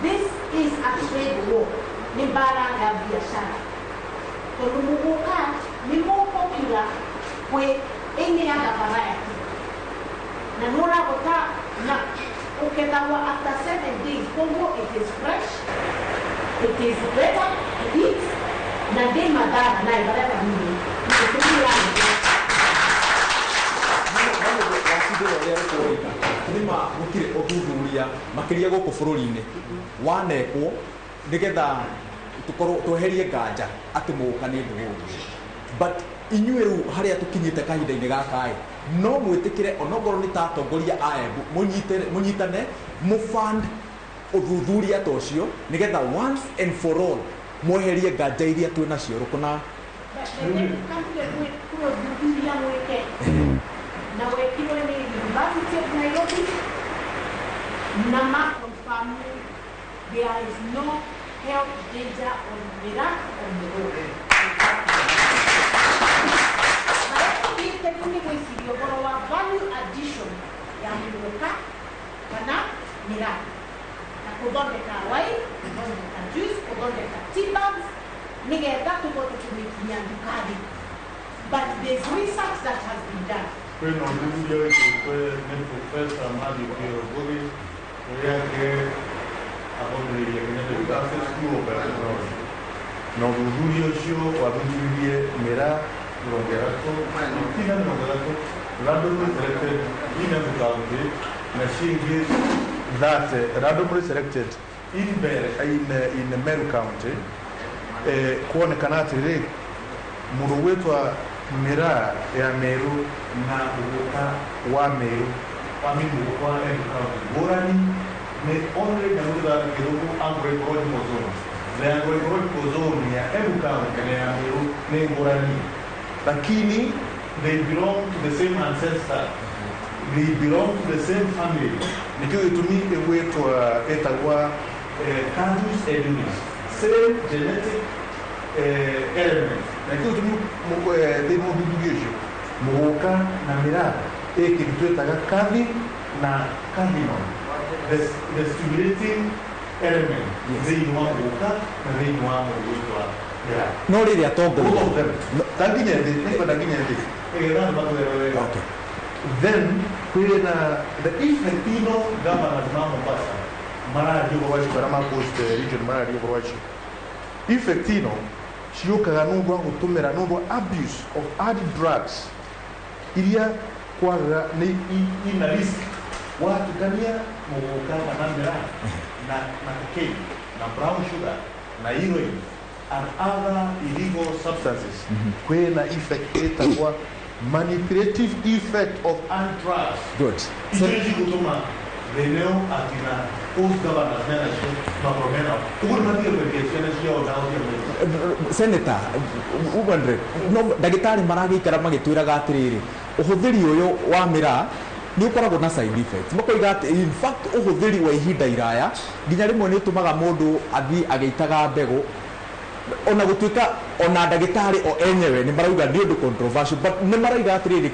This is a trade war. Ni baranga biashara. Tolumuguka ni more popular with any other variety. Na nora kota na uketawa after 7 days. Congo, it is fresh. It is better to eat. Na de madara na ibaraka mimi. Nima gukire uthuthuria makiria guku bururi-ini wanekwo nigetha tukorwo tweherie nganja ati muguka ni ndugu, but inyuĩ rĩu harĩa tũkinyĩte kahinda-inĩ gaka no mwĩtĩkĩre onokorwo nĩ ta atongoria a Embu mũnyitane mũfund uthuthuria ta ũcio nigetha once and for all mweherie nganja iria twĩ nacio rũkũna na wekirwe ni University of Nairobi nama confirm there is no health danger on Iraq on the road. But value addition ya mwiloka kana Iraq na kudondeka wai, kudondeka juice, kudondeka tea-bags nigetha tugote tumekinya dukani. But there's research that has been done. When on this year, the professor Madi Kiyogobi, we are here about the University School of Economics. Now, the video show was here, Mera, Rogerato, Tina Rogerato, randomly selected in the county, machine gives that randomly selected in Meru County, Kone Kanati, Muruwetwa. Mera ya Meru na ugoka wa Meru wami ugoka wa Meru Borani ni only na muda kidogo agroecological zone. The agroecological zone ya Embu County ya Meru ni Borani, lakini they belong to the same ancestor, they belong to the same family. Nikiwa itumike wetu etagwa Cadus edulis, same genetic element. Nakiwa tumu demo bidugejo mugoka na Mera ekitwetaga kadhi na cardinal, the stimulating element thĩinĩ wa mugoka na thĩinĩ wa mugoka Mera no rĩrĩa atongoria tanginya thĩ okay. Then kwĩna the Ifetino governors ma Mombasa mararia ũhoro wa Barama Coast region mararia ũhoro wa Ifetino ciokaga nundu wa gutumira nundu abuse of added drugs iria kwaga ni ina risk watukania muguka na Mera na cocaine na brown sugar na heroin and other illegal substances kwena effect etagwa manipulative effect of drugs. Good. So kutuma veneo atina post governors na promena kuna ndio pekee sio na Senator Ugandre no ndagĩtarĩ maragĩikara magĩtwĩraga atĩrĩrĩ ũhũthĩri ũyũ wa Mera ni ukoragwo na side effects makoiga atĩ in fact ũhũthĩri wa ihinda iraya nginya rĩmwe nĩ ũtũmaga mũndũ athiĩ agĩitaga mbegũ ona gũtuĩka ona ndagĩtarĩ o enyewe nĩ marauga nĩ ũndũ controversial but nĩ marauga atĩrĩrĩ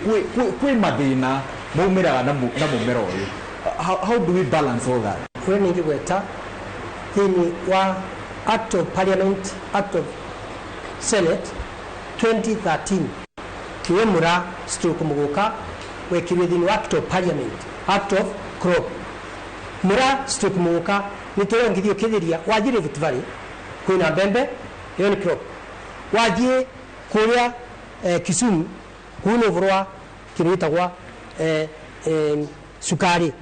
kwĩ mathĩna maumĩraga na mũmera ũyũ. How do we balance all that? Kwe ni ngweta thini wa Act of Parliament, Act of Senate 2013 kiwe Mura stroke mugoka wekirwe thini wa Act of Parliament, Act of Crop Mura stroke mugoka nitoro ngithio kithiria wajire Rift Valley kwina mbembe yo ni crop wajie kuria Kisumu kuno vorwa kinitagwa sukari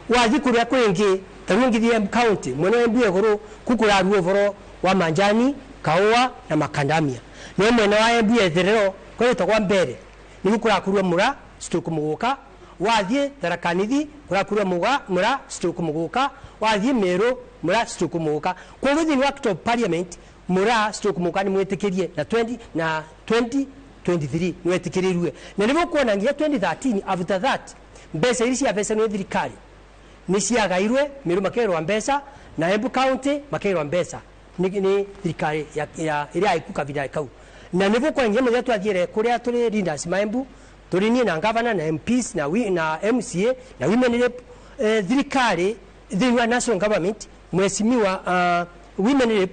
waji kuria kwingi tarungithie county mwene mbie goro kukura ruo voro wa manjani kaua na makandamia no mwene wa mbie therero kwetagwa mbere ni kukura kurua Mura stroke mugoka wathie Tharakanithi kura kurua Mura stroke mugoka wathie Meru Mura stroke mugoka kwa within Act of Parliament Mura stroke mugoka ni mwetikirie na 2023 mwetikirirwe na nibo kuona ngia 2013 after that mbesa iri cia pesa no thirikari ni ciagairwe Meru makerwa mbesa na Embu County makerwa mbesa ni thirikari ya iri aikuka vidai kau na nibo kwa ngia mwe twathiere kuria tuli leaders ma Embu turi ni na governor na MPs na MCA na women rep thirikari the national government mwesimiwa women rep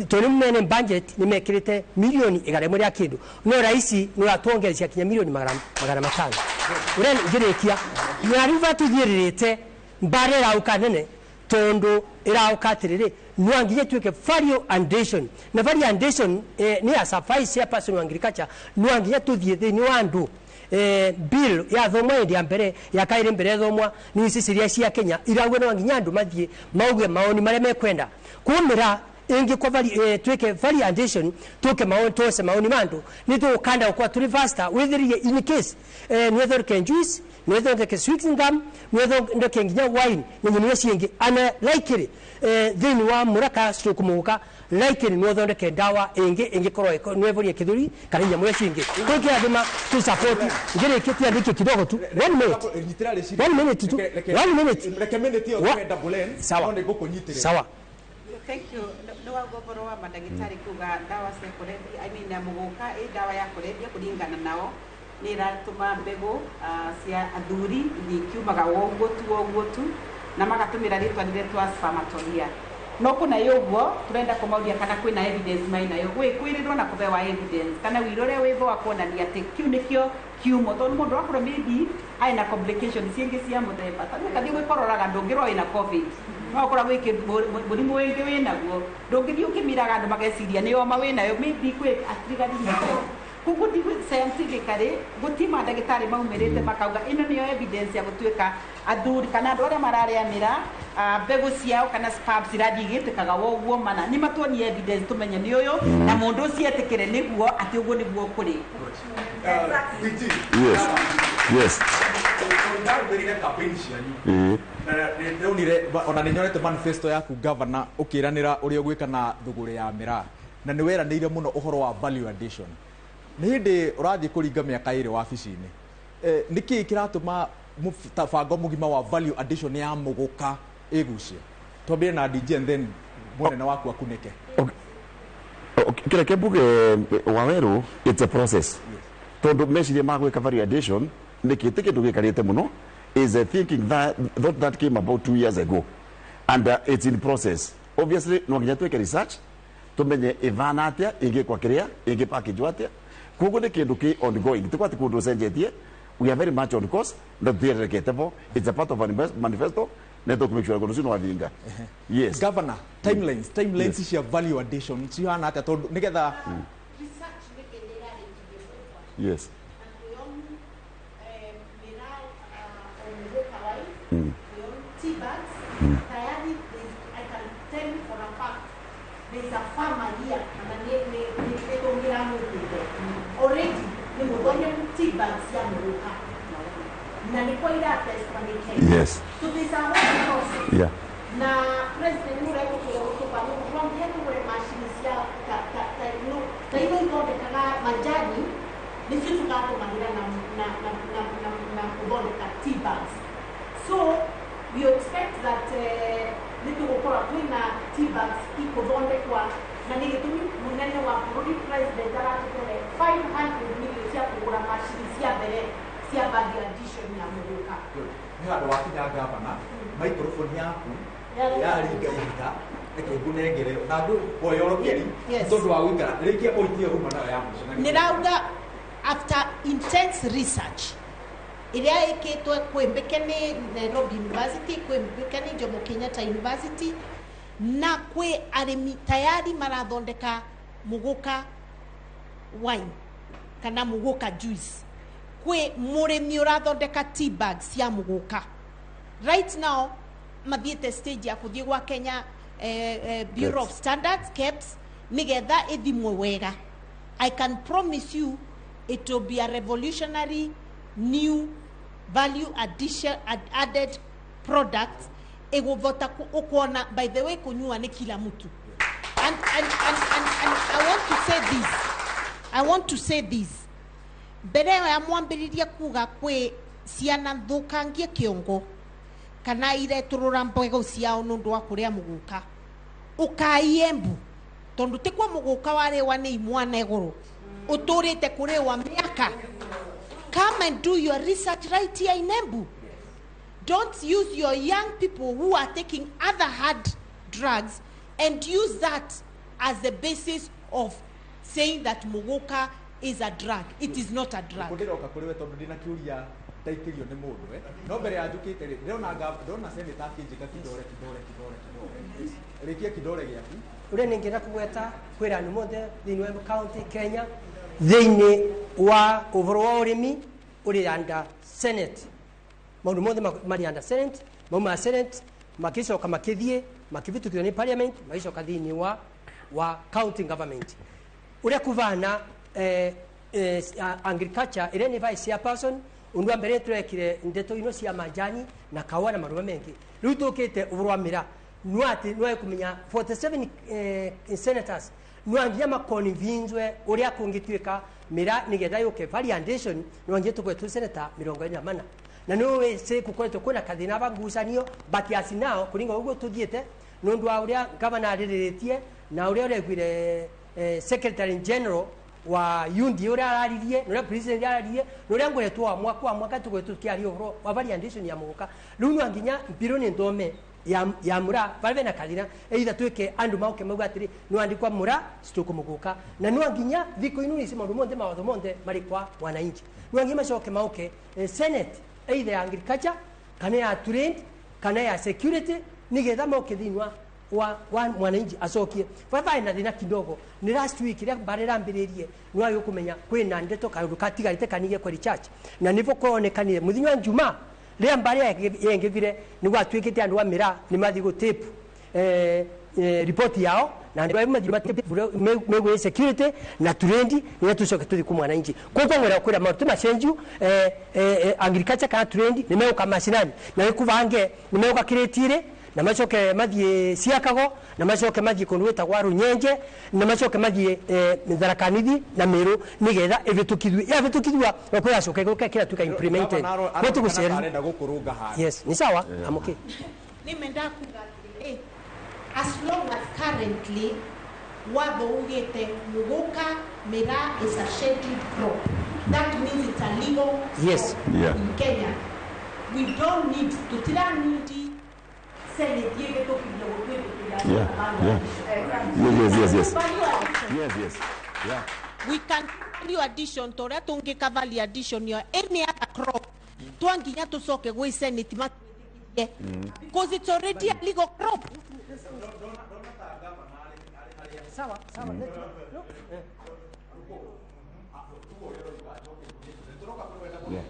toni mene budget nimekirite milioni 100 ya kindu no raisi no atuongerecia kinya milioni 500 uren ngirekia ya river tugirite mbare rauka nene tondo irauka tirire nwangiye tweke value addition na value addition ni a suffice ya personal agriculture nwangiye tuthie thini wandu bill ya thomwa ndi ambere ya kaire mbere thomwa ni sisiria cia Kenya irangwe nwanginya andu mathie mauge maoni mare mekwenda kumira ingi kwa tweke value addition tuke maoni tose maoni mandu ni tukanda kwa tuli faster withirie in case nether can juice nether ke sweetening gum nether ndoke nginya wine nyinyi cingi ana likely thini wa muraka stroke muka likely nether ndoke dawa ingi koroi nwevorie kiduri kana nyamwe cingi tuke adima to support ngire kitu andike kidogo tu 1 minute recommend yo kwenda bulen sawa sawa. Thank you. Nwa goboro wa madagitari kuga dawa cia kulevya na muguka dawa ya kulevya kulingana nao ni ratuma mbegu cia athuri ikiumaga woguo tu na magatumira ritwa riretwa spermatoria no kuna yoguo turenda kumaudia kana kwina evidence maina yo kwirirwo na kubewa evidence kana wirore witho akonania ati kiu nikio kiumo tondu mundu akoro maybe aina complications ciengi cia muthemba tani kathi gwikororaga ndungiro ina covid no kora gwike murimu wingi winaguo ndungithi ukimiraga andu mageciria ni oma winayo maybe kwi atrigari nako kugu ndi scientifically gutima ndagitari maumirite makauga ino niyo evidence ya gutuika athuri kana andu aria mararianira mbegu ciao kana spabs irathi igitikaga woguo mana ni matuonie evidence tumenye ni uyu na mundu ucio etikire niguo ati uguo niguo kuri. Yes. Ona nä nyorete manifesto yaku governor ukiranira uria gwika na thuguri ya miraa na nä weranä muno uhoro wa value addition nä hä ndä å rathiä kå ringa mä aka ä rä wabici-inä nä kä kä ratå tabango må gima wa value addition ya må gå ka ä gucie twambire na DG and then mwenene waku akunä ke kile kebuge waweru it's a process tondu meciria magwika value addition nä kä tä kä ndå gä karä te må no is a thinking that came about 2 years ago and it's in process obviously no nginya tweke research tumenye ivana atia ingi kwa kiria ingi package atia koguo ni kindu ki ongoing tikwati kundu senjetie we are very much on course that they are getable it's a part of an manifesto neto to make sure kundu sino wathinga yes governor timelines cia value addition cio hana atia tondu nigetha research yes tayari I can tell you for a fact there's a farmer here already ni mugonye tea bags ya muruka na ni kwa ila test kwa Kenya yes so there's a whole process yeah na president mura yuko kwa kwa yetu kwa machine ya taino ikote kana majani ni sisi tukapo mandira na kubona tea bags so we expect that little ukora kwina tea bags iko bonde kwa na nilitumi munene wa Burundi president aratore 500 million cia kugura machine cia mbere cia value addition ya muruka ni handu wakinya governor microphone yaku yaringainga ekebunengere na ndu boyorokeri tondu wa gwikara rikia pointi yo rumana ya muco nirauga after intense research iria ikitwe kwembeke ni Nairobi University kwembeke ni Jomo Kenyatta University na kwe arimi tayari marathondeka muguka wine kana muguka juice kwe murimi urathondeka tea bags cia muguka right now mathiete stage ya kuthie gwa Kenya Bureau of Standards KEBS nigetha ithimwe wega. I can promise you it will be a revolutionary new value addition added product eguvota kuona by the way kunyua ni kila mtu and I want to say this mbere ya mwambiriria kuga kwe ciana thukangie kiongo kana ire turura mbego ciao nundu wa kuria muguka ukaiembu tondu tikwa muguka wari wa ni imwana iguru uturite kuriwa miaka come and do your research right here in Embu. Don't use your young people who are taking other hard drugs and use that as the basis of saying that Muguka is a drug. It is not a drug. No mbere ya njukite ri ndona seneta akinjika kidore rikia kidore giaku ure ningena kugweta kwira ni mothe thini wa county Kenya thini wa uvoro wa urimi uri under Senate maundu mothe mari under Senate mauma Senate makicoka makithie makivitukithio ni parliament magicoka thini wa county government ure kuvana agriculture ire ni vice chairperson undu mbere turekire ndeto ino cia majani na kawa na maruma mengi riu tukite uvoro wa mira nuati nwe kumenya 47 senators nuangia makonvinzwe uria kungituika mira nigetha yuke variation nuangia tukwetu senator 40 na no se kukoretwo kuna kathina bangucanio but as now kuringa uguo tuthiete nundu wa uria governor ariritie na uria uregwire secretary general wa yundi uria araririe nuria president araririe nuria ngoretwo wa mwaka tukwetu kiari uhoro wa variation ya Muguka riu nuanginya mpiro ni ndome ya mura valve na kadina either tuike andu mauke mauga atiri nuandikwa mura stuko Muguka na nuanginya thiko inu ni maundu monde mawatho monde mari kwa wananchi nuanginya macoke mauke senate either ya agriculture kana ya trade kana ya security nigetha mauke thinwa wa mwananchi acokie vava na thina kidogo ni last week ria barera mbiririe nwayo kumenya kwina ndeto kandu katigarite kanige kwa church na nivo kuonekanire muthinywa njuma ria mbari yengivire ni gwatwikite andu wa mira ni mathi go tape report yao na ndio megwe security na trade ni tucoke tuthi ku mwananchi koko ngora kwira mautu machenju agriculture ka trade ni meuka mashinani na kuvange ni meuka kiretire na macoke mathie ciakago na macoke mathie kunduita gwa runyenje na macoke mathie Tharaka-Nithi na Meru nigetha evitukithwa okwira coke guka kila tuka implemented kwetu gucera arenda gukurunga ha yes ni sawa amuke nimenda kugathire as long as currently watho ugite Muguka mira is a scheduled crop that means it's a legal yes crop in Kenya. We don't need to Yes. Yeah. We can do addition to that tungi kavali addition your any other crop. Twanginya tusoke go senate because it's already a legal crop. Sawa. Yeah.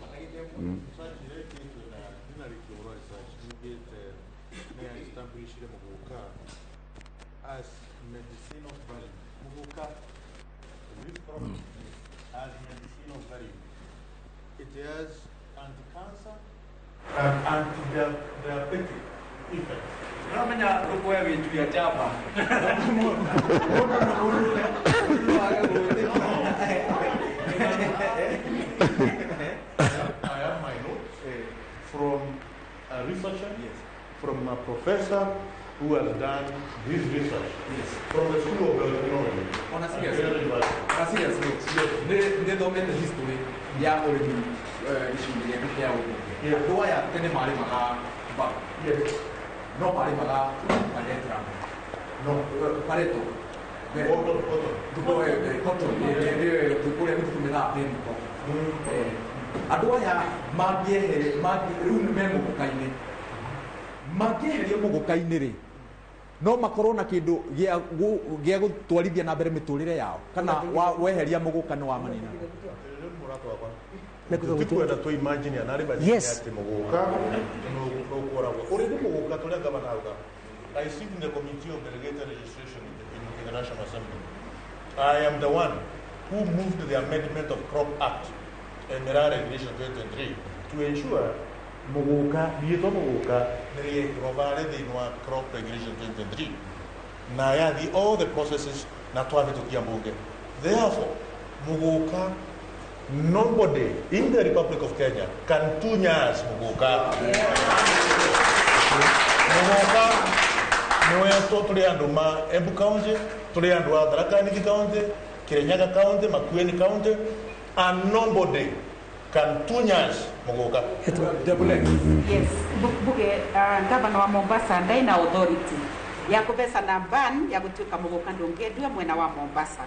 As medicinal value. Muguka, this product has medicinal value. It has anti-cancer and anti-diabetic effect. Namanya rukoya vitu ya jaba. I have my notes from a researcher, from a professor who has done this research from the School of Biotechnology. On a serious note, ne domete history ya origin issue ya ya do ya tene mari maga ba no mari maga panetra no pareto tukore vitumira pemko adu ya mabie riu memo kukaine magieheria mugukaine ri no makorwo na kindu gia gutwarithia na mbere miturire yao kana weheria muguka ni wa manina tukwenda tu imagine anari bali ati muguka no kuoragwo uri muguka turia gavana auga I sit in the committee of delegated registration in the National Assembly. I am the one who moved the amendment of Crop Act and Miraa Regulation 2023 to ensure Muguka, Muguka, the Crop Regulation 2023. Now, all the processes na twave tukia mbunge. Therefore, Muguka, nobody in the Republic of Kenya can tunyas Muguka. Muguka, no tuli anduma Embu County, tuli andua Tharaka-Nithi County, Kirinyaga County, Makueni County, and nobody kan 2 years mugoka Yes, buge gavana wa Mombasa ndaina authority ya kubesa na ban ya gutuika mugoka ndungedwe mwena wa Mombasa.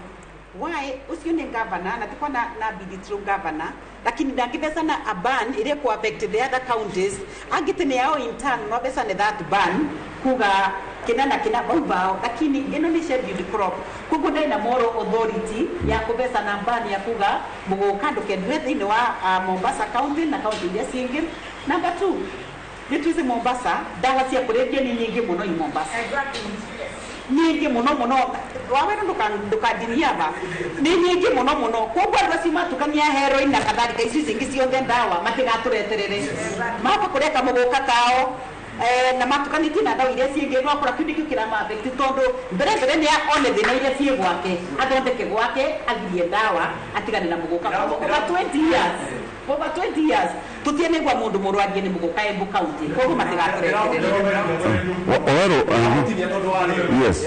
Why ucio ni gavana na tukona na bidi through gavana lakini ndangibesa na a ban ile ku affect the other counties agitene yao in turn no besa ne that ban kuga kina bao lakini ino ni scheduled crop kuko ndaina moral authority ya kubesa na ban ya kuga mugoka ndukendwe thini wa Mombasa county na county ya Singir. Number 2, nituize Mombasa dawa cia kurebia ni nyingi muno i Mombasa. Nyingi muno wawe ndukadiria ba ni nyingi muno kogwa ndasima tukania heroin na kadhalika ici zingi ciothe ndawa matigatureterere mapa kureka mugoka kao na matukaniti na ndawa iria ciingi no akora kindi kira mabekti tondu mbere ni one thina iria cie gwake athondeke gwake agirie ndawa atigane na mugoka over 20 years tutiene gwa mundu murwarie ni mugoka Embu County koguo matigatureterere Yes.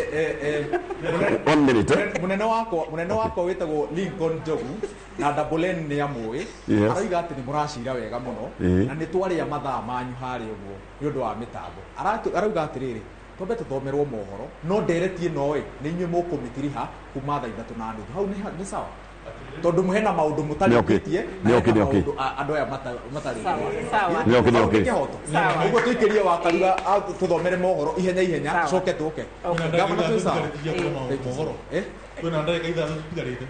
1 minute. munene wako wetagwo Lincoln Jogu na Dabolen ni amwe araiga ati ni muracira wega muno na ni twaria mathaa manyu hari uguo ni undu wa mitambo arauga atiriri tombe tuthomerwo mohoro no nderetie noe ni inyuĩ mũkũmitiriha kuma thaa 3:30 hau ni sawa tondu muhena maundu mutarikitie andu aya matari sawa uguo tuikirie wakaruga tuthomere mohoro ihenya coke tuke gavana tu sawa mohoro kuna ndeka itha tugarite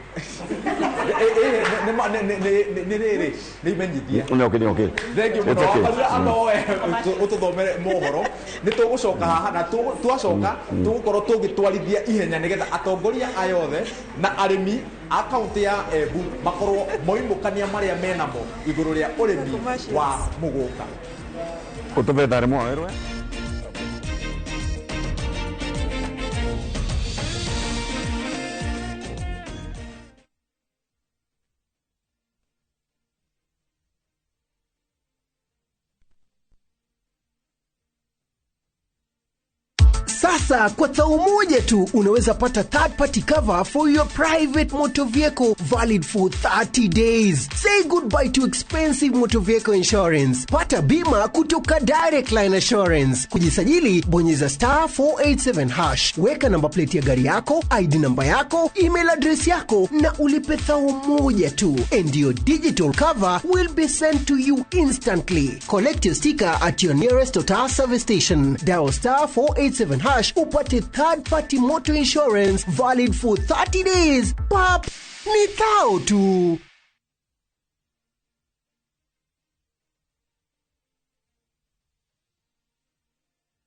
ni menyithia okay thengi muno wakaruga anoe ututhomere mohoro ni tugucoka haha na twacoka tugukorwo tugitwarithia ihenya nigetha atongoria ayothe na arimi a kaunti ya Embu makorwo moimukania maria menamo iguru ria urimi wa muguka utubethare mwawerwe Sasa kwa tao moja tu unaweza pata third party cover for your private motor vehicle valid for 30 days. Say goodbye to expensive motor vehicle insurance. Pata bima kutoka Direct Line Assurance. Kujisajili bonyeza *487#. Weka namba plate ya gari yako, ID namba yako, email address yako na ulipe thao moja tu. And your digital cover will be sent to you instantly. Collect your sticker at your nearest Total service station. Dial *487# upate third party motor insurance valid for 30 days. Pap, ni thao tu.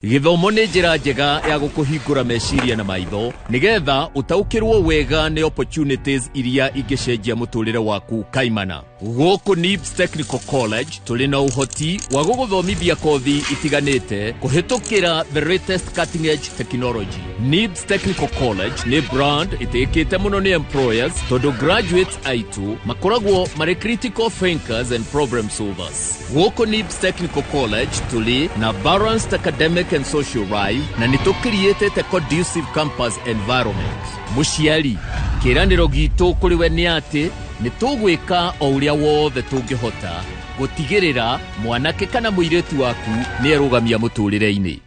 Githomo nĩ njĩra njega ya gũkũhingũra meciria na maitho nigetha utaukirwo wega nĩ opportunities iria ingĩcenjia mũtũrĩre waku kaimana. Gũkũ NIBS Technical College tũrĩ na ũhoti wa gũgũthomithia kothi itiganĩte kũhĩtũkĩra the latest cutting edge technology. NIBS Technical College nĩ brand ĩtĩkĩte mũno nĩ employers tondũ graduates aitũ makoragwo marĩ critical thinkers and problem solvers. Gũkũ NIBS Technical College tũrĩ na balanced academic and social life na nĩtũcreate a conducive campus environment. Mũciari, kĩranĩro gitũ kũrĩ we nĩ atĩ nĩtũgwĩka o ũrĩa wothe tũngĩhota gũtigĩrĩra mwanake kana mũirĩtu waku nĩerũgamia mũtũrĩre-inĩ.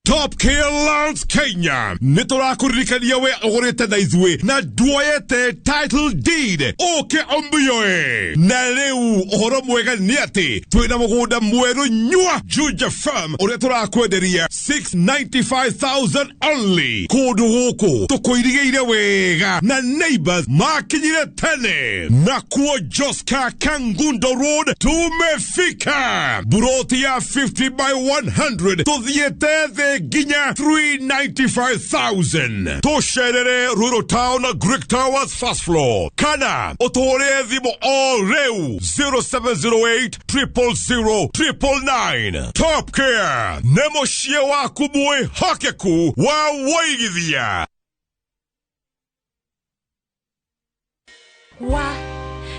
Top Care Lands Kenya niturakuririkania we ogorete na izwe na duoyete title deed oke ombuyoe na leu ohoro mwega ni ati twina mugunda mweru nyua Juja Farm ore turakwenderia 695,000 only kudu guku tukuirigeire wega na neighbors makinyire tene na kuo Joska Kangundo Road tumefika buroti ya 50 by 100 tuthiete ginya 395,000 tosherere Rural Town Greek Towers first floor kana otore thimo all reu 0708 000 999. Top Care nemoshie waku mwe hakeku wa waigithia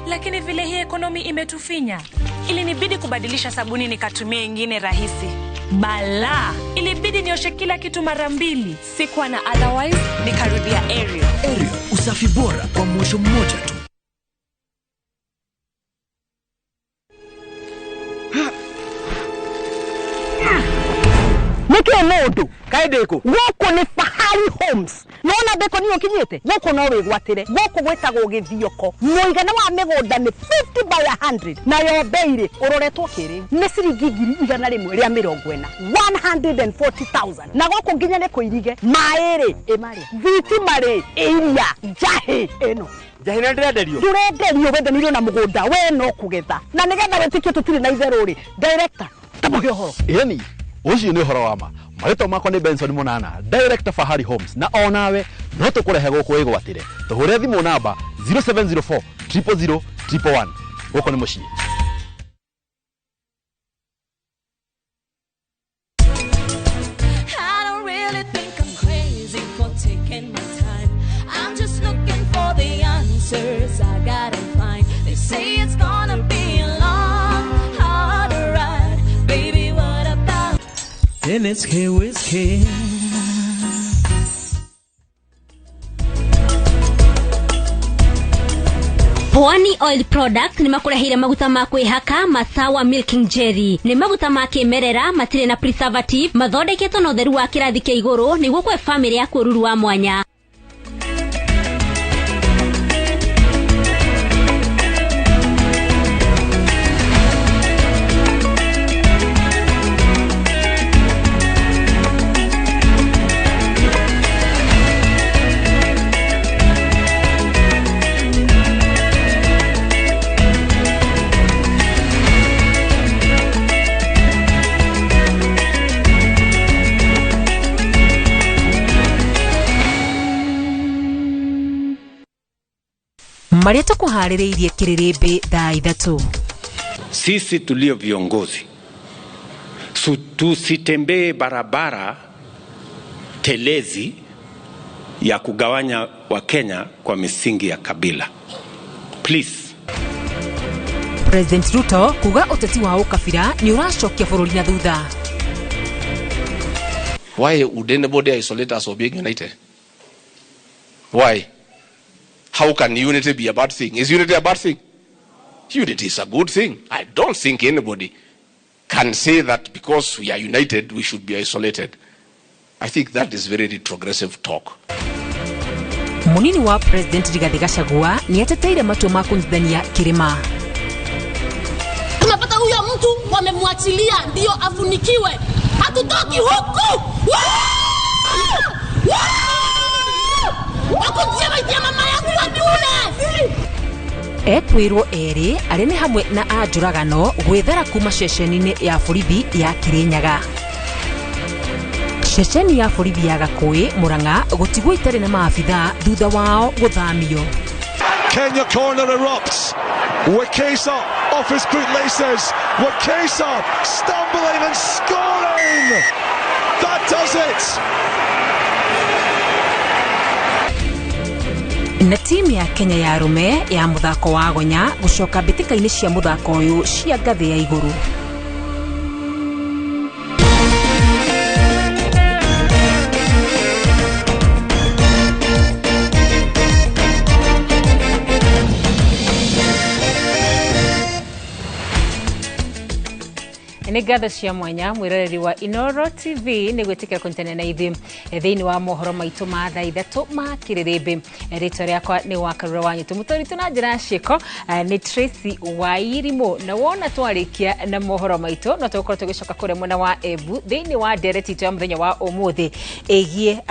lakini vile hii ekonomi imetufinya ilinibidi kubadilisha sabuni nikatumia ingine rahisi. Bala, ilibidi nioshe kila kitu mara mbili. Sikuwa na otherwise nikarudia Ariel. usafi bora kwa moto mmoja tu. Nike modu kaideko woko ni Fahari Homes nona beko niyo kinyete woko no wigwatire woko gwetagwo githioko muigana wa migunda ni 50/100 na yo beire uroretwo kiri ni ciringi 140 140,000 na goko nginya ne kuirige maere emare viti mare iria jahe eno jahina ndirenderio wendanirwo na mugunda we no kugetha na nigetha wetikio tutire na itheruri director tamuge horo yani ucio ni horo wama marito mako ni Benson Munana director Fahari Homes na onawe no tukurehe guku igwatire tuhure thimu namba 0704 000 111 guko ni mucie. I gotta find. They say it's gonna be a long, hard ride. Baby, what about? Then it's whiskey. Pwani Oil Product ni makurehire maguta ma kwihaka Masawa Milking Jelly ni maguta ma kimerera matire na preservative mathondeketwo na utheru wa kirathi kia iguru niguo kwe family ya kururu wa mwanya. Maria tukuhaririirie kiririmbi thaa 3. Sisi tulio viongozi tusitembee barabara telezi ya kugawanya Wakenya kwa misingi ya kabila. Please. President Ruto kuga uteti wa ukabira ni uracokia bururi na thutha. Why would anybody isolate us or being united? Why? How can unity be a bad thing? Is unity a bad thing? Unity is a good thing. I don't think anybody can say that because we are united, we should be isolated. I think that is very retrogressive talk. Munini wa President Rigathi Gachagua ni ateteire matua ma kunithania kirima. Tunapata huyo mtu wamemwachilia ndio afunikiwe. Hatutoki huku. Wakutia mama yangu wadune. Ekwirwo eri ari ni hamwe na ajuragano gwethera kuma ceceni ya borithi ya Kirinyaga. Ceceni ya borithi ya Gakui Murang'a gutigwo itari na maabitha thutha wao guthamio. Kenya corner erupts. Wekesa off his bootlaces. Wekesa stumbling and scoring. That does it. Na timu ya Kenya ya arume ya muthako wa gonya gucoka mbitikaini cia muthako uyu cia ngathi ya iguru. Ni gatho cia mwanya mwiroreri wa Inoro TV ni gwitikira kontene na ithi thiini wa mohoro maitu ma thaa 3 ma kiririmbi. Rito riakwa ni wakarura wanyu tumutoritu na njira ciko ni Tracy Wairimo na wona twarikia na mohoro maitu no tukorwo tugicoka kure mwena wa Embu thiini wa dereti tu ya muthenya wa umuthi egie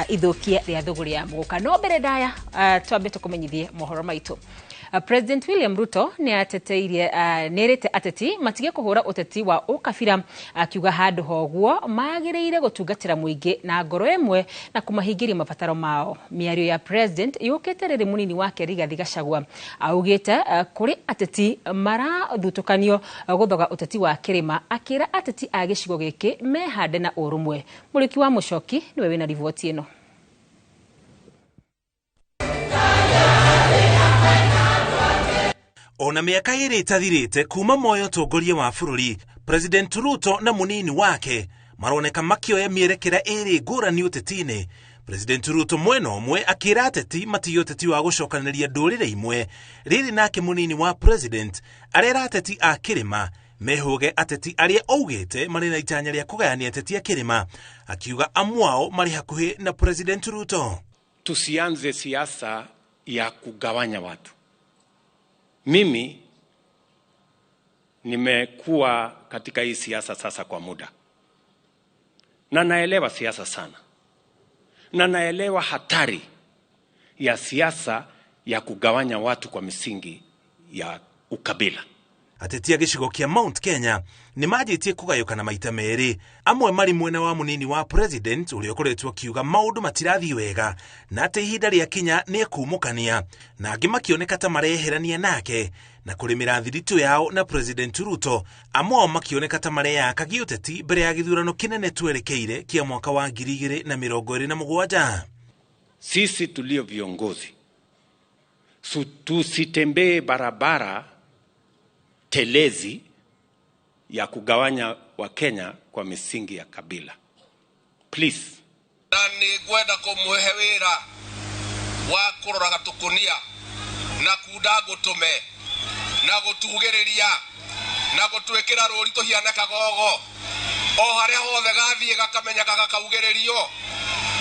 ithukia ria thuguri ya muguka no mbere ndaya twambe tukumenyithie mohoro maitu. President William Ruto ni ateteirie nerete ateti matige kuhura uteti wa ukabira akiuga handu hoguo magireire gutungatira muingi na ngoro emwe na kumahingiria mabataro mao. Miario ya president yukete riri munini wake Rigathi Gachagua augite kuri ateti marathutukanio guthoga uteti wa kirima akira ateti a gicigo giki mehande na urumwe. Muliki wa Mucoki niwe wina rivoti ino. Ona miaka iri itathirite kuma moyo tongoria wa bururi President Ruto na munini wake maroneka makioya mierekera iri ngurani utetini. President Ruto mwena umwe akira ateti matiyo teti wa gucokanĩria ndũrĩrĩ imwe rĩrĩ nake munini wa president arera ateti a Kirima mehoge ateti aria augĩte marĩ na itanya rĩa kũgayania ateti a Kirima akiuga amwao marĩ hakuhĩ na President Ruto. Tusianze siasa ya kugawanya watu. Mimi nimekuwa katika hii siasa sasa kwa muda, na naelewa siasa sana, na naelewa hatari ya siasa ya kugawanya watu kwa misingi ya ukabila. Ateti a gĩcigo kĩa Mount Kenya nĩ majĩtie kũgayũkana maita merĩ, amwe marĩ mwena wa munini wa president ũrĩa ũkoretwo akiuga maũndũ matirathiĩ wega na atĩ ihinda rĩa kinya nĩ kumũkania, na angĩ makĩoneka ta mareherania nake na kũrĩmĩra thiritũ yao na President Ruto, amwe makĩoneka ta mareyaka gĩũteti mbere ya gĩthurano kĩnene twerekeire kĩa mwaka wa 2027. Sisi tulio viongozi tusitembee barabara telezi ya kugawanya wa Kenya kwa misingi ya kabila. Please. Nani gwenda kumuhe wira wa kurora gatukunia na kudago tume na gutugiriria na gutwekera ruri tuhiana kagogo o haria hothe gathie gakamenya gakaugiririo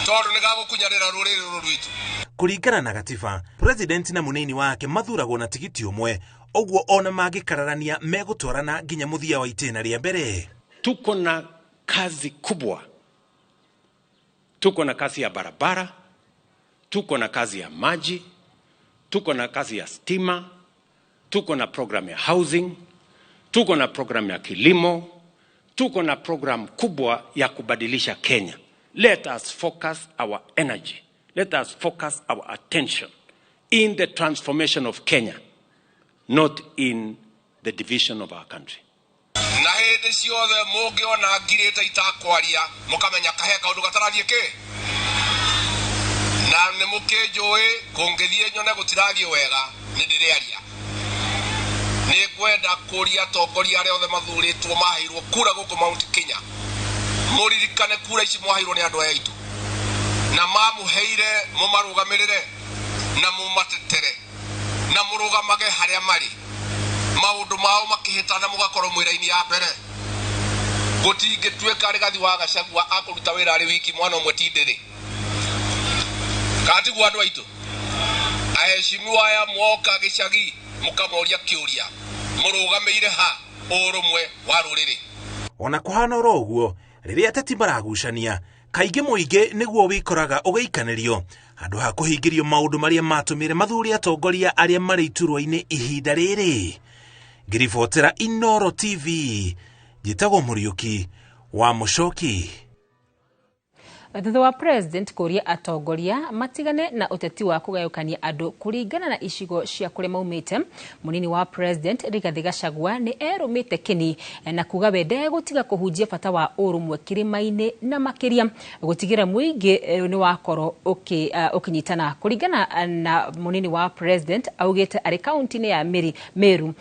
tondu ni gagukunyarira ruriri ruritu. Kuringana na gatiba, president na munini wake mathuragwo na tigiti umwe, ogwo ona magikararania megutwarana nginya muthia wa itena rĩa mbere. Tuko na kazi kubwa. Tuko na kazi ya barabara, tuko na kazi ya maji, tuko na kazi ya stima, tuko na program ya housing, tuko na program ya kilimo, tuko na program kubwa ya kubadilisha Kenya. Let us focus our energy. Let us focus our attention in the transformation of Kenya, not in the division of our country. Na hindi ciothe mungiona ngirite itakwaria mukamenya kahe kaundu gatarathie ki na ni mukinjui kungithie nyone gutirathie wega ni ndiriaria ni kwenda kuria tongoria aria othe mathuritwo mahairwo kura guku Mount Kenya muririkane kura ici mwahairwo ni andu aya itu na mamuheire mumarugamirire na mumatetere na murugamage haria mari maundu mao makihitana mugakorwo mwira-ini ya mbere gutingituika ari gathi wa Gachagua akuruta wira ari wiki mwana umwe tindiri kati gwa andu aitu aheshimiwa aya mwoka gicagi mukamoria kiuria murugameire ha urumwe wa ruriri. Ona kuhana oroguo riria ateti maragucania kaingĩ mũingĩ nĩguo wĩkoraga ũgĩikanĩrio handũ ha kũhingĩrio maũndũ marĩa matũmire mathuri atongoria arĩa marĩ iturwa-inĩ ihinda rĩrĩ. Ngĩribotera Inoro TV, njĩtagwo Mũriũki wa Mũcoki. Thutha wa president kũria atongoria matigane na ũteti wa kũgayũkania andũ kũringana na icigo cia kũrĩa maumĩte, munini wa president Rigathi Gachagua nĩ erũmĩte kĩni na kuga we ndegũtiga kũhunjia bata wa ũrũmwe kĩrĩma-inĩ na makĩria gũtigĩra mũingĩ nĩ wakorwo ũkĩnyitana. Kũringana na munini wa president augĩte arĩ kaunti-inĩ ya Meru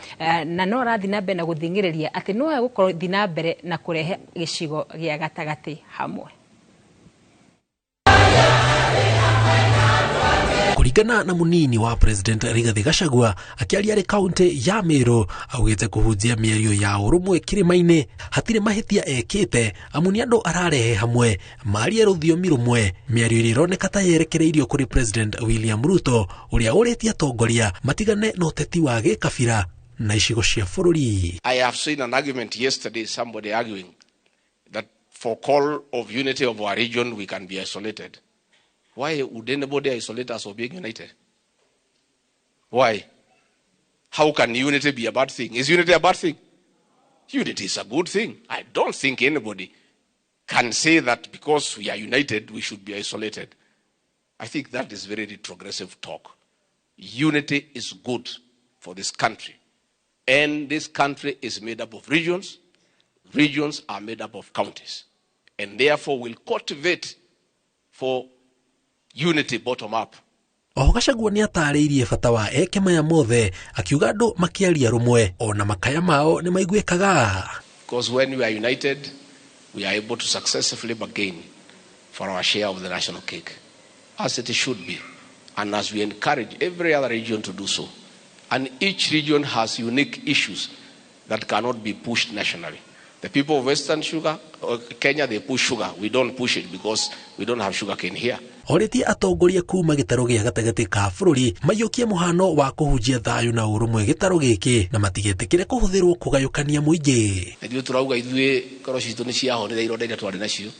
na no rathi na mbere na gũthingĩrĩria atĩ no egũkorwo thi na mbere na kũrehe gĩcigo gĩa gatagatĩ hamwe. Kuringana na munini wa president Rigathi Gachagua akiaria ari kaunti ya Meru augite kuhunjia mĩario ya ũrũmwe kĩrĩma-inĩ hatirĩ mahĩtia ekĩte amu nĩ andũ ararehe hamwe marie rũthiomi rũmwe. Mĩario ĩrĩa ĩroneka ta yerekereirio kũrĩ President William Ruto ũrĩa ũrĩtie atongoria matigane na ũteti wa gĩkabira na icigo cia bũrũri. I have seen an argument yesterday, somebody arguing that for call of unity of our region we can be isolated. Why would anybody isolate us or being united? Why? How can unity be a bad thing? Is unity a bad thing? Unity is a good thing. I don't think anybody can say that because we are united, we should be isolated. I think that is very retrogressive talk. Unity is good for this country. And this country is made up of regions. Regions are made up of counties. And therefore we'll cultivate for unity bottom up. Gachagua nĩ atarĩirie bata wa eke maya mothe akiuga andũ makĩaria rũmwe ona makaya mao nĩ maiguĩkaga. Because when we are united, we are able to successfully bargain for our share of the national cake. as it should be, and as we encourage every other region to do so. And each region has unique issues that cannot be pushed nationally. The people of Western Kenya, they push sugar. We don't push it because we don't have sugar cane here. Oreti atongoria kuma gitaro gia gatagati ka bururi mayukie muhano wa kuhunjia thayu na urumwe gitaro giki na matigetikire kuhuthirwo kugayukania muingi. Ndio turauga ithuĩ koro citu ni ciahonire ironda iria twari nacio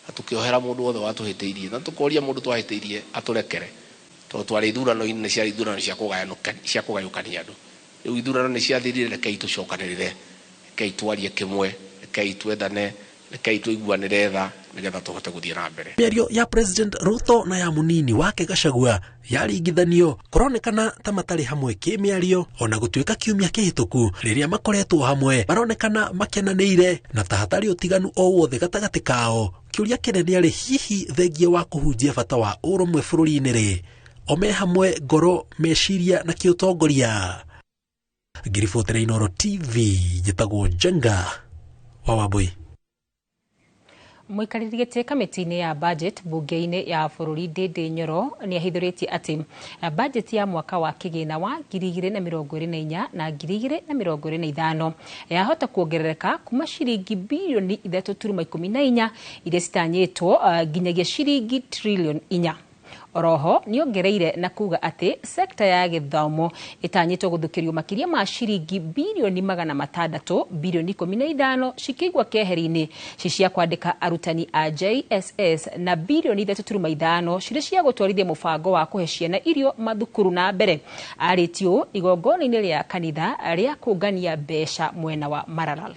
atukiohera mundu wothe watuhiteirie na tukoria mundu twahiteirie aturekere to twari ithurano-inĩ nĩ ciarĩ ithurano cia kũgayũkania andũ. Rĩu ithurano nĩ ciathirire, rekei tũcokanĩrĩre, rekei twarie kĩmwe, rekei twendane, rekei tũiguanĩre tha nĩgetha tũhote gũthiĩ na mbere. Mĩario ya President Ruto na ya munini wake Gachagua yaringithanio kuronekana ta matarĩ hamwe kĩmĩario, ona gũtuĩka kiumia kĩhĩtũku rĩrĩa makoretwo hamwe maronekana makenanĩire na ta hatarĩ ũtiganu o wothe gatagatĩ kao. Kĩũria kĩnene arĩ hihi thengia wa kũhunjia bata wa ũrũmwe bũrũri-inĩ rĩ, ome hamwe ngoro, meciria na kĩũtongoria. Ngiribotera Inooro TV, njĩtagwo Njenga wa Wambui. Mũikarĩri gĩtĩ kamĩtĩ-inĩ ya budget bunge-inĩ ya bũrũri Ndindi Nyoro nĩ ahithũrĩtie atĩ budget ya mwaka wa kĩgĩna wa 2024 na 2025 yahota kuongerereka kuma ciringi bilioni 3.14 iria citanyĩtwo nginyagia ciringi trilioni 4. Oroho niongereire na kuga ati sekta ya gĩthomo itanyĩtwo gũthukĩrio makĩria ma ciringi bilioni 600 bilioni 15 cikĩigwa keheri-inĩ cia kwandĩka arutani a JSS na bilioni 3.5 cirĩ cia gũtwarithia mũbango wa kũhe ciana irio mathukuru na mbere. Arĩtio igongona-inĩ rĩa kanitha rĩa kũngania mbeca mwena wa Maralal.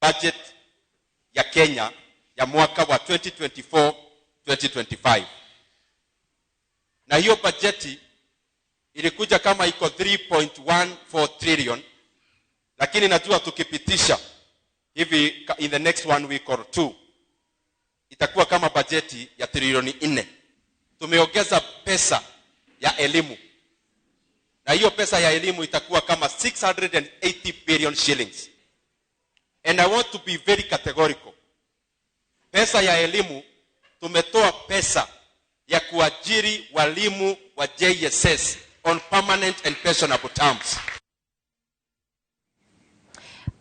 Budget ya Kenya ya mwaka wa 2024-2025. Na hiyo bajeti ilikuja kama iko 3.14 trillion, lakini najua tukipitisha hivi in the next 1 week or 2 itakuwa kama bajeti ya trilioni 4. Tumeongeza pesa ya elimu, na hiyo pesa ya elimu itakuwa kama 680 billion shillings. And I want to be very categorical. Pesa ya elimu, tumetoa pesa ya kuajiri walimu wa JSS on permanent and pensionable terms.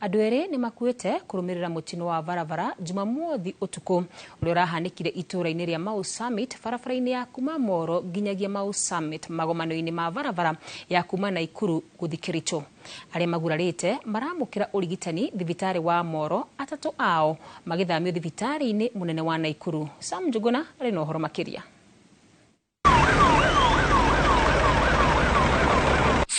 Andũ erĩ nĩ makuĩte kũrũmĩrĩra mũtino wa barabara Jumamothi ũtukũ ũrĩa ũrahanĩkire itũũra-inĩ rĩa Mau Summit, barabara-inĩ ya kuma Moro nginyagia Mau Summit, magomano-inĩ ma barabara ya kuma Naikuru gũthiĩ Kericho. Arĩa magurarĩte maramũkĩra ũrigitani thibitarĩ wa Moro, atatũ ao magĩthamio thibitarĩ-inĩ mũnene wa Naikuru. Sam Njuguna arĩ na ũhoro makĩria.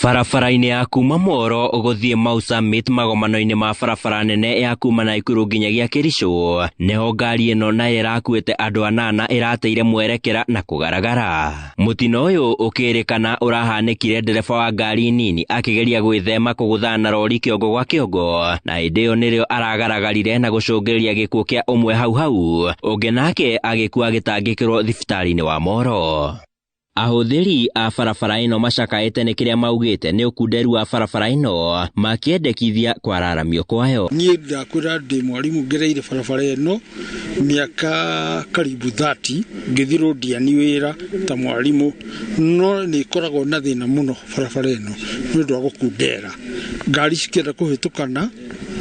Barabara-inĩ ya kuma Moro gũthiĩ Mau Summit, magomano-inĩ ma barabara nene ya kuma Naikuru nginyagia Kericho, neho ngari ĩno nayo ĩrakuĩte andũ 8 ĩrateire mwerekera na kũgaragara. Mũtino ũyũ ũkĩrĩkana ũrahanĩkire ndereba wa ngari nini akĩgeria gwĩthema kũgũthana na rori kĩongo gwa kĩongo, na hĩndĩ ĩyo nĩrĩo aragaragarire na gũcũngĩrĩria gĩkuũ kĩa ũmwe hau ũngĩ nake agĩkua agĩtangĩkĩrwo thibitarĩ-inĩ wa Moro. Ahũthĩri a barabara ĩno macakaĩte nĩ kĩrĩa maugĩte nĩ ũkunderu wa barabara ĩno makĩendekithia kwararamio kwayo. Niĩ ndakwĩra ndĩ mwarimu ngereire barabara ĩno mĩaka karibu 30, ngĩthiĩ rũndiani wĩra ta mwarimu, no nĩ ikoragwo na thĩna mũno barabara ĩno nĩ ũndũ wa gũkundera. Ngari cikĩenda kũhĩtũkana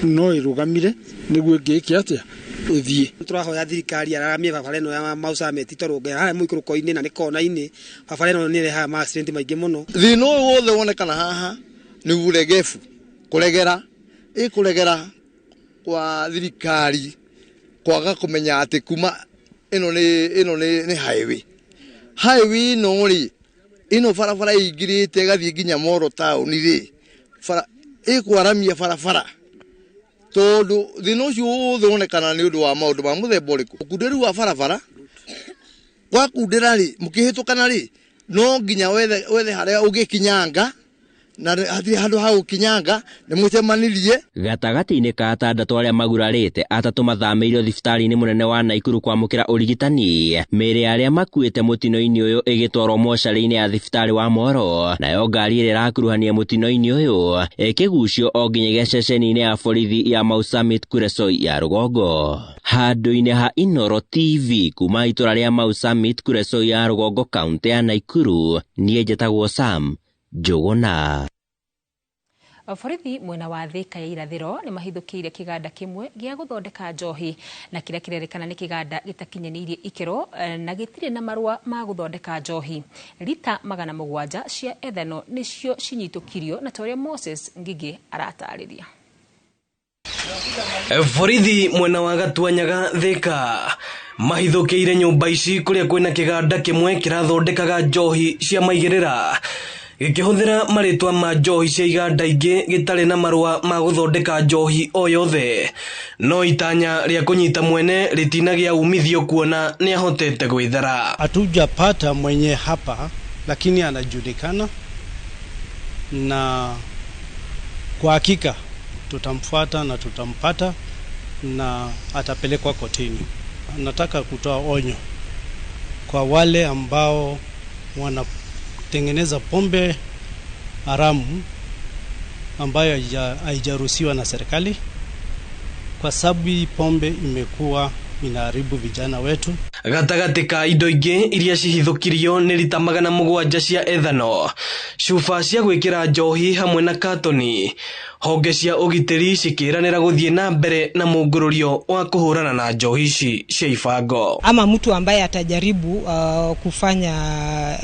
no ĩrũgamire nĩguo ĩngĩĩke atĩa ũthiĩ. Tũrahoya thirikari araramie barabara ĩno ya Mau Summit tũrũnge harĩa mũikũrũko-inĩ na nĩ kona-inĩ. Barabara ĩno nĩ ĩrehaga ma-accident maingĩ mũno. Thĩna ũyũ wothe wonekana haha nĩ uregefu kũregera kwa thirikari kwaga kũmenya atĩ kuma ĩno nĩ highway ĩno rĩ, ĩno barabara ĩingĩrĩte ĩgathiĩ nginya Moro town rĩ, ĩkwaramia barabara tondũ thĩna ũcio wothe wonekana nĩ ũndũ wa maũndũ ma mũthemba ũrĩkũ. Ũkunderu wa barabara, wakundĩra rĩ, mũkĩhĩtũkana rĩ, no nginya wethe harĩa ũngĩkinyanga na hatirĩ handũ ha gũkinyanga nĩ mũcemanirie. Gatagati-inĩ ka atandatũ arĩa magurarĩte, atatũ mathamĩirio thibitarĩ-inĩ mũnene wa Naikuru kwamũkĩra ũrigitani. Mĩĩrĩ ya arĩa makuĩte mũtino-inĩ ũyũ ĩgĩtwarwo mocarĩ-inĩ ya thibitarĩ wa Moro, nayo ngari ĩrĩa ĩrakuruhania mũtino-inĩ ũyũ ĩkĩgucio o nginyagia ceceni-inĩ ya borithi ya Mau Summit Kuresoi ya Rũgongo. Handũ-inĩ ha Inoro TV kuma itũra rĩa Mau Summit Kuresoi ya Rũgongo kaunti ya Naikuru, niĩ njĩtagwo Sam Njũgũna. Borithi mwena wa Thika ya irathĩro nĩ mahithũkĩire kĩganda kĩmwe gĩa gũthondeka njohi na kĩrĩa kĩrerĩkana nĩ kĩganda gĩtakinyanĩirie ikĩro na gĩtirĩ na marũa ma gũthondeka njohi. Lita 700 cia ethano nĩcio cinyitũkirio na torĩa Moses Ngigi aratarĩria. Borithi mwena wa Gatuanyaga Thika mahithũkĩire nyũmba ici kũrĩa kwĩna kĩganda kĩmwe kĩrathondekaga njohi cia maigĩrĩra gĩkĩhũthĩra marĩtwa ma njohi cia iganda ingĩ gĩtarĩ na marũa ma gũthondeka njohi o yothe, no itanya rĩa kũnyita mwene rĩtinagĩa umithio kuona nĩ ahotete gwĩthara. Hatujapata mwenye hapa lakini anajulikana, na kwa hakika tutamfuata na tutampata na atapelekwa kotini. Nataka kutoa onyo kwa wale ambao wanatengeneza pombe haramu ambayo haijaruhusiwa na serikali, kwa sababu hii pombe imekuwa inaharibu vijana wetu. Gatagati ka indo ingĩ iria cihithũkirio nĩ lita 700 cia ethano, cuba cia gwĩkĩra njohi hamwe na katoni. Honge cia ũgitĩri cikĩranĩra gũthiĩ na mbere na mũngũrũrio wa kũhũrana na njohi ici cia ibango. Ama mtu ambaye atajaribu kufanya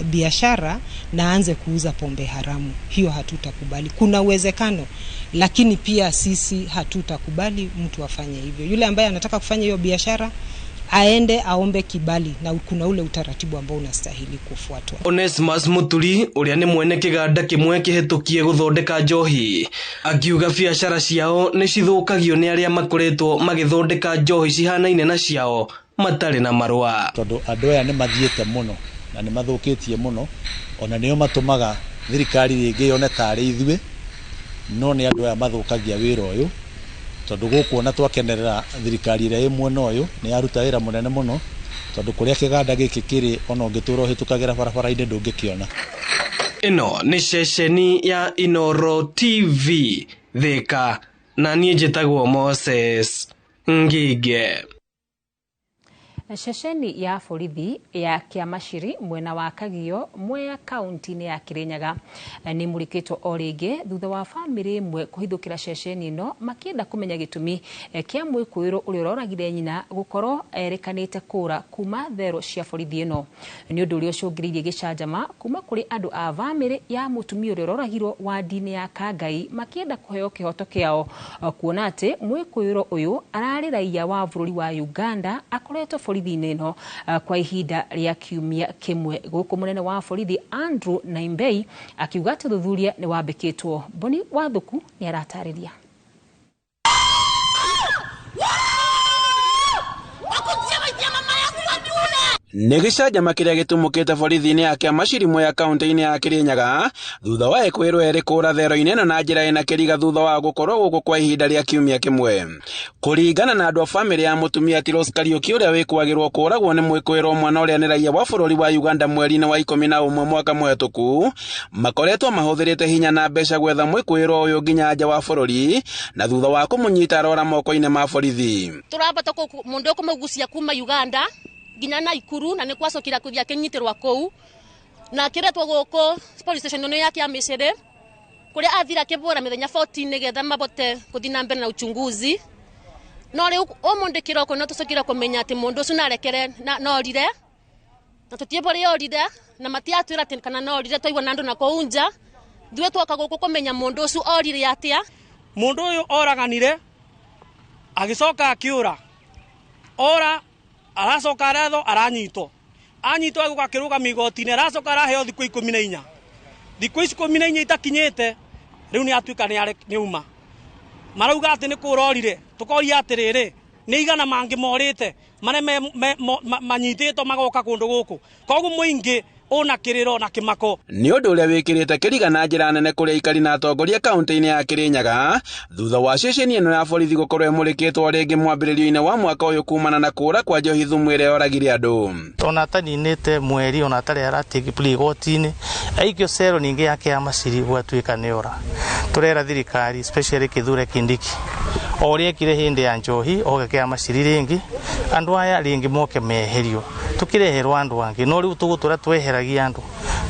biashara na aanze kuuza pombe haramu, hiyo hatutakubali. Kuna uwezekano, lakini pia sisi hatutakubali mtu afanye hivyo. Yule ambaye anataka kufanya hiyo biashara aende aombe kibali, na kuna ule utaratibu ambao unastahili kufuatwa. Onesimus Muturi ũrĩa nĩ mwene kĩganda kĩmwe kĩhetũkie gũthondeka njohi akiuga biashara ciao nĩ cithũkagio nĩ arĩa makoretwo magĩthondeka njohi cihanaine na ciao matarĩ na marũa. Tondũ andũ aya nĩ mathiĩte mũno na nĩ mathũkĩtie mũno, ona nĩo matũmaga thirikari rĩngĩ yone tarĩ ithuĩ, no nĩ andũ aya mathũkagia wĩra ũyũ. Tondũ gũkũ ona twakenerera thirikari ĩrĩa ĩ mwena ũyũ nĩ yaruta wĩra mũnene mũno, tondũ kũrĩa kĩganda gĩkĩ kĩrĩ ona ũngĩtũra ũhĩtũkagĩra barabara-inĩ ndũngĩkĩona. Ĩno nĩ ceceni ya Inoro TV Thika, na niĩ njĩtagwo Moses Ngigi. Ceceni ya borithi ya Kĩamaciri mwena wa Kagio Mwea kaunti-inĩ ya Kirinyaga nĩ mũrikĩtwo o rĩngĩ thutha wa bamĩrĩ ĩmwe kũhithũkĩra ceceni ĩno makĩenda kũmenya gĩtũmi kĩa mwĩkũĩrwo ũrĩa ũroragire nyina gũkorwo erekanĩte kũra kuma thero cia borithi ĩno. Nĩ ũndũ ũrĩa ũcũngĩrĩirie gĩcanjama kuma kũrĩ andũ a bamĩrĩ ya mũtumia ũrĩa ũroragirwo wadi-inĩ ya Kangai makĩenda kũheo kĩhoto kĩao, kuona atĩ mwĩkũĩrwo ũyũ ararĩ raia wa bũrũri wa Uganda akoretwo borithi-inĩ ĩno kwa ihinda rĩa kiumia kĩmwe. Gũkũ mũnene wa borithi Andrew Naimbei akiuga atĩ ũthuthuria nĩ wambĩkĩtwo. Boni Wathuku nĩ aratarĩria. Nĩ gĩcanjama kĩrĩa gĩtumũkĩte borithi-inĩ ya Kĩamaciri Mwea kaunti-inĩ ya Kirinyaga thutha wa ekwĩrwo erĩ kũra thero-inĩ ĩno na njĩra ĩna kĩriga thutha wa gũkorwo gũkũ kwa ihinda rĩa kiumia kĩmwe. Kũringana na andũ a bamĩrĩ ya mũtumia Tiros Kariuki ũrĩa wĩkwagĩrwo kũragwo nĩ mwĩkũĩrwo mwana ũrĩa nĩ raia wa bũrũri wa Uganda mweri-inĩ wa 11 mwaka mũhetũku, makoretwo mahũthĩrĩte hinya na mbeca gwetha mwĩkũĩrwo ũyũ nginya nja wa bũrũri, na thutha wa kũmũnyita arora moko-inĩ ma borithi. Tũrabata mũndũ kũmũgucia kuma Uganda ginya Naikuru, na nĩ kwacokira kũthia kĩnyitirwa kũu na kĩretwo gũkũ police station ĩno ya Kĩamaciri kũrĩa athira kĩbũra mĩthenya 14 nĩgetha mabote gũthiĩ na mbere na uchunguzi. No rĩu ũmũndũ kĩroko no tũcokire kũmenya atĩ mũndũ ũcio narekere norire, na tũtiebore yorire na matiatwĩra atĩ kana norire, twaigua na andũ na kũu nja. Ithuĩ twoka gũkũ kũmenya mũndũ ũcio orire atĩa. Mũndũ ũyũ oraganire agĩcoka akĩũra, ora aracoka aratho aranyitwo, anyitwo agũka kĩrũgama igoti-inĩ, aracoka araheo thikũ 14. Thikũ 14 itakinyĩte rĩu nĩ atuĩka nĩ uma. Marauga atĩ nĩ kũrorire, tũkoria atĩrĩrĩ nĩ igana mangĩ morĩte marĩa manyitĩtwo magoka kũndũ gũkũ. Koguo mũingĩ ona kiriro na kimako ni undu uria wikirite kiriga na njira nene kuria ikari na atongoria kaunti-ini ya Kirinyaga thutha wa ceceni ino ya borithi gukorwo imurikitwo ringi mwambiririo-ini wa mwaka uyu kumana na kura kwa Njohi Thumu iria yoragire andu. Ona taninite mweri ona tari aratiki pligoti-ini aikio cero ningi yake ya maciri gwatuika ni ora turera thirikari especially Kithure Kindiki oria kire hindi ya Njohi ogeke ya maciri ringi andu aya ringi moke meherio tukireherwa andu angi no riu tugutura tweheragia andu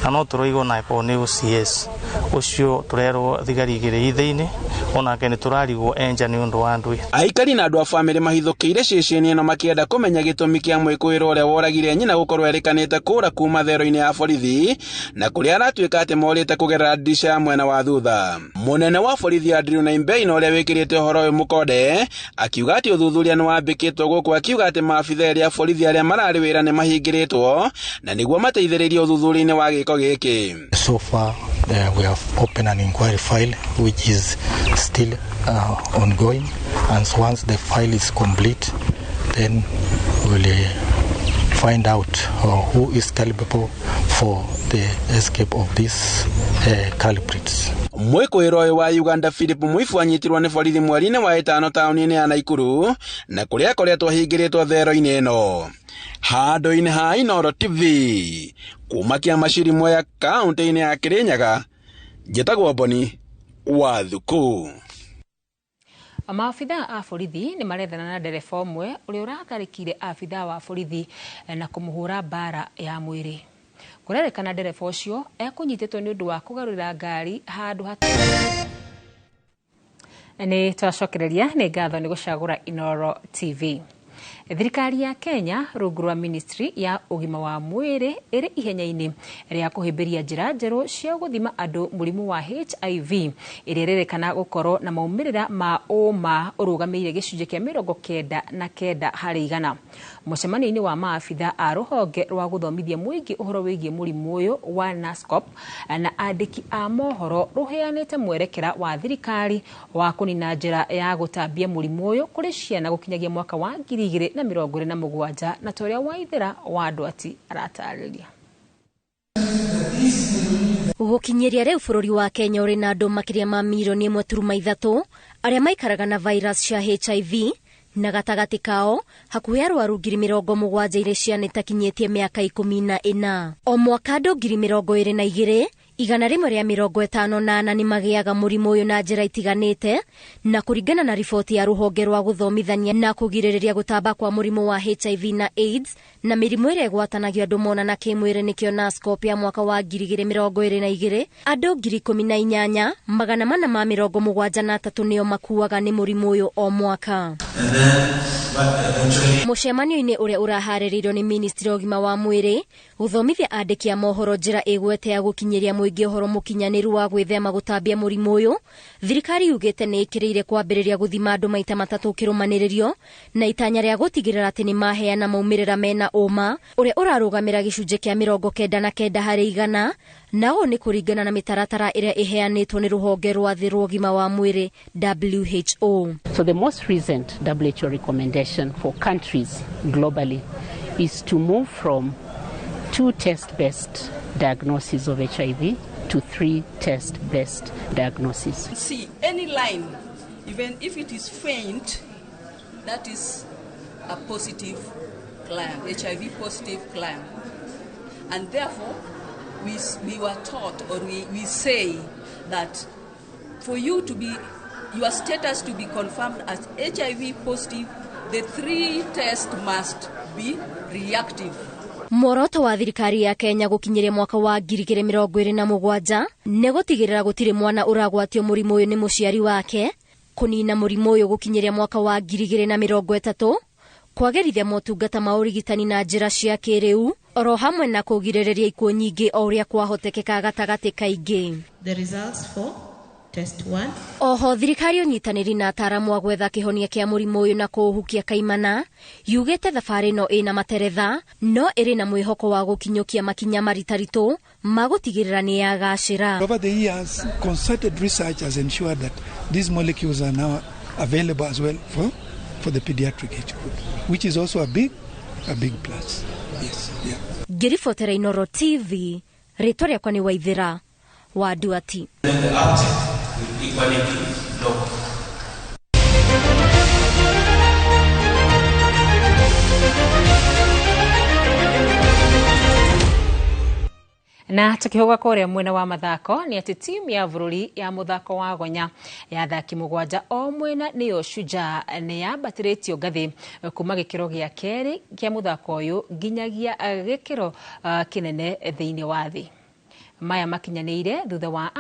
na no turoigo na ipo ni OCS ucio turerwo thigari igire ithe-ini ona ke ni turarigwo enja ni undu wa andu. Aikari na andu a family mahithukiire ceceni ino makienda kumenya gitumi kia mwikuiro uria woragire nyina gukorwo erikanite kura kuma thero-ini ya borithi na kuria aratuika ati morite kugerera ndisha ya mwena wa thutha. Munene wa borithi Andrew Naimbein uria wikirite uhoro uyu mukonde akiuga ati uthuthuria ni wambikitwo guku akiuga ati maabitha eria borithi aria marari wira ni mahingiritwo na niguo mateithiririe uthuthuria-ini wa giko giki. So far we have opened an inquiry file which is still ongoing, and once the file is complete then we'll find out who is culpable for the escape of these culprits. Mwikuiro uyu wa Uganda Philip Mwifu anyitirwo ni borithi mweri-ini wa 5 tauni-ini ya Naikuru na kuria akoretwo ahingiritwo thero-ini ino. Handu-ini ha Inooro TV kuma Kiamashiri ya kaunti-ini ya Kirinyaga njitagwo Boni Wathuku. Maafitha a borithi ni marethana na ndereba umwe uria urakarikire afitha wa borithi na kumuhura bara ya mwiri. Kurerekana ndereba ucio ekunyititwo ni undu wa kugarurira ngari handu hatu. Ni twacokereria ni ngatho ni gucagura Inooro TV. Thirikari ya Kenya rungu rwa ministry ya ugima wa mwiri iri ihenya-ini ria kuhimbiria njira njeru cia guthima andu murimu wa HIV iri rerekana gukorwo na maumirira ma uma urugamire gicunje kia 99 hari igana. Mucemanio-ini wa maafitha a ruhonge rwa guthomithia muingi uhoro wigie murimu uyu wa NASCOP na andiki a mohoro ruheanite mwerekera wa thirikari wa kunina njira ya gutambia murimu uyu kuri ciana gukinyagia mwaka wa 2027 na toria Waithira wa Ndwati aratariria. Gukinyeria riu bururi wa Kenya uri na andu makiria ma milioni 1.3 aria maikaraga na virus cia HIV na gatagati kao hakuhi arwaru 70,000 iria ciana itakinyitie miaka 14. O mwaka andu 22,000 igana rimwe ria 58 ni magiaga murimu uyu na njira itiganite na kuringana na riboti ya ruhonge rwa guthomithania na kugiririria gutamba kwa murimu wa HIV na AIDS na mirimu iria igwatanagio andu monana kimwiri nikio NASCOP ya mwaka wa 2022 andu 18,473 nio makuaga ni murimu uyu o mwaka. Mucemanio-ini uria urahariririo ni ministry ya ugima wa mwiri guthomithia andiki a mohoro njira igwete ya gukinyiria muingi uhoro mukinyaniru wa gwithema gutambia murimu uyu. Thirikari yugite ni ikiriire kwambiriria guthima andu maita 3 kirumanirio na itanya ria gutigirira ati ni maheana maumirira mena uma uria urarugamira gicunje kia 99 hari igana nao ni kuringana na mitaratara iria iheanitwo ni ruhonge rwa thi rwa ugima wa mwiri WHO. So the most recent WHO recommendation for countries globally is to move from 2 test-based diagnosis of HIV to 3 test-based diagnoses. See, any line, even if it is faint, that is a positive claim, HIV positive claim. And therefore, we were taught, or we say that for you to be, your status to be confirmed as HIV positive, the 3 tests must be reactive. Mworoto wa thirikari ya Kenya gukinyiria mwaka wa 2027 ni gutigirira gutiri mwana uragwatio murimu uyu ni muciari wake, kunina murimu uyu gukinyiria mwaka wa 2030, kwagerithia motungata ma urigitani na njira cia kiriu, oro hamwe na kugiririria ikuo nyingi o uria kwahotekeka gatagati kaingi. The results for test 1. Oho thirikari unyitaniri na ataramu wa gwetha kihonia kia murimu uyu na kuhukia kaimana yugete thabari no ina materetha no iri na mwihoko wa gukinyukia makinya maritaritu magutigirira ni yagacira. Over the years, concerted research has ensured that these molecules are now available as well for the pediatric age group, which is also a big plus. Yes, yeah. ngiribotera Inooro TV ritwa rĩakwa nĩ Waithĩra wa Nduati. Na tukihoga kuria mwena wa mathako ni ati timu ya bururi ya muthako wa gonya ya thaki mugwanja o mwena niyo Shujaa ni yambatiritio ngathi kuma gikiro gia keri kia muthako uyu nginyagia gikiro kinene thiini wa thi. Maya makinyanire thutha wa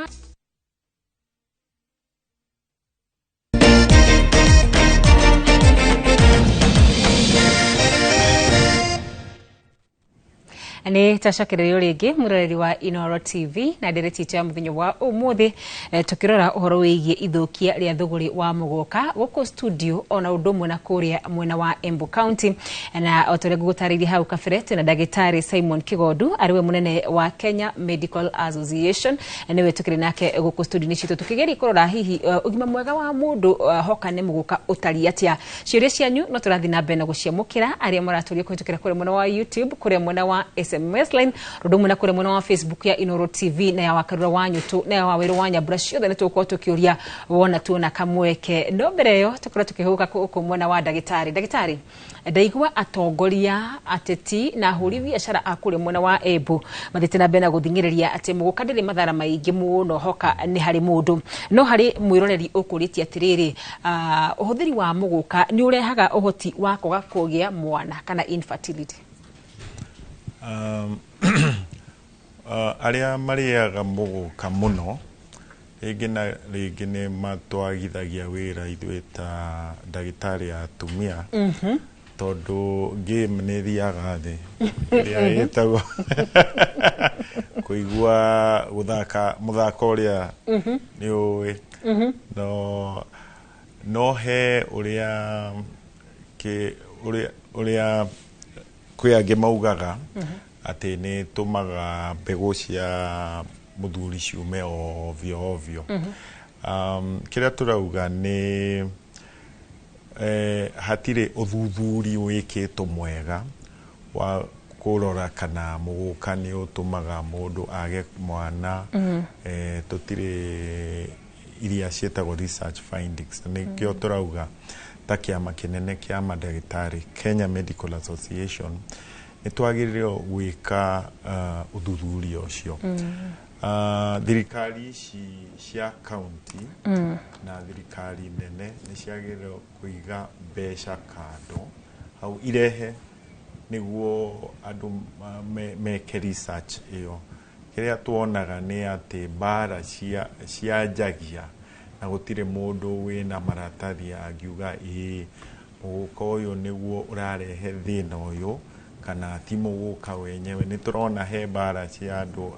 ni tacokererio ringi muroreri wa Inooro TV na ndireti ya muthenya wa umuthi tukirora uhoro wigie ithukia ria thuguri wa muguka guko studio ona undu na kuria mwena wa Embu County na otore gutariria hau kabere na dagitari Simon Kigodu ariwe munene wa Kenya Medical Association niwe tukiri nake guko studio ni citu tukigeri kurora hihi ugima mwega wa mundu hoka ne muguka utari atia ciuria cianyu no turathi na mbere na guciamukira aria maraturia kuhitukira kuri mwena wa YouTube kuri mwena wa SMS line rudumu na kure mwena wa Facebook ya Inooro TV na ya wakarura wanyu tu na ya wawiru wanya brush yothe netuko tukiuria wona tuona kamweke no mbere yo tukora tukihuka ku mwena wa dagitari ndaigwa atongoria ateti na huri biashara akure mwena wa Embu mathite na bena guthingiriria ati muguka ndiri mathara maingi muno hoka ni hari mundu no hari mwiroreri ukuritie atiriri uhuthiri wa muguka ni urehaga uhoti wa koga kugia mwana kana infertility. Aria mariaga muguka muno rĩngĩ nĩ matwagithagia wĩra ithuĩ ta ndagĩtarĩ atumia tondũ game nĩ thiaga thĩ ĩrĩa ĩtagwo kũigua gũthaka mũthako ũrĩa nĩ ũĩ no he ũrĩa kwĩ angĩ maugaga atĩ nĩ tũmaga mbegũ cia mũthuri ciume ovyo kĩrĩa tũrauga nĩ hatirĩ ũthuthuri wĩkĩtwo mwega wa kũrora kana mũguka nĩ ũtũmaga mũndũ age mwana tũtirĩ iria ciĩtagwo research findings nĩkĩo tũrauga ta kĩama kĩnene kĩa mandagĩtarĩ Kenya Medical Association nĩ twagĩrĩirwo gwĩka ũthuthuria ũcio thirikari ici cia county na thirikari nene nĩ ciagĩrĩirwo kũiga mbeca kando hau irehe nĩguo andũ meke research ĩyo kĩrĩa tuonaga nĩ atĩ mbara cianjagia na gũtirĩ mũndũ wĩna maratathi angiuga mũguka ũyũ nĩguo ũrarehe thĩna ũyũ kana ti mũguka wenyewe nĩ tũrona he mbara cia andũ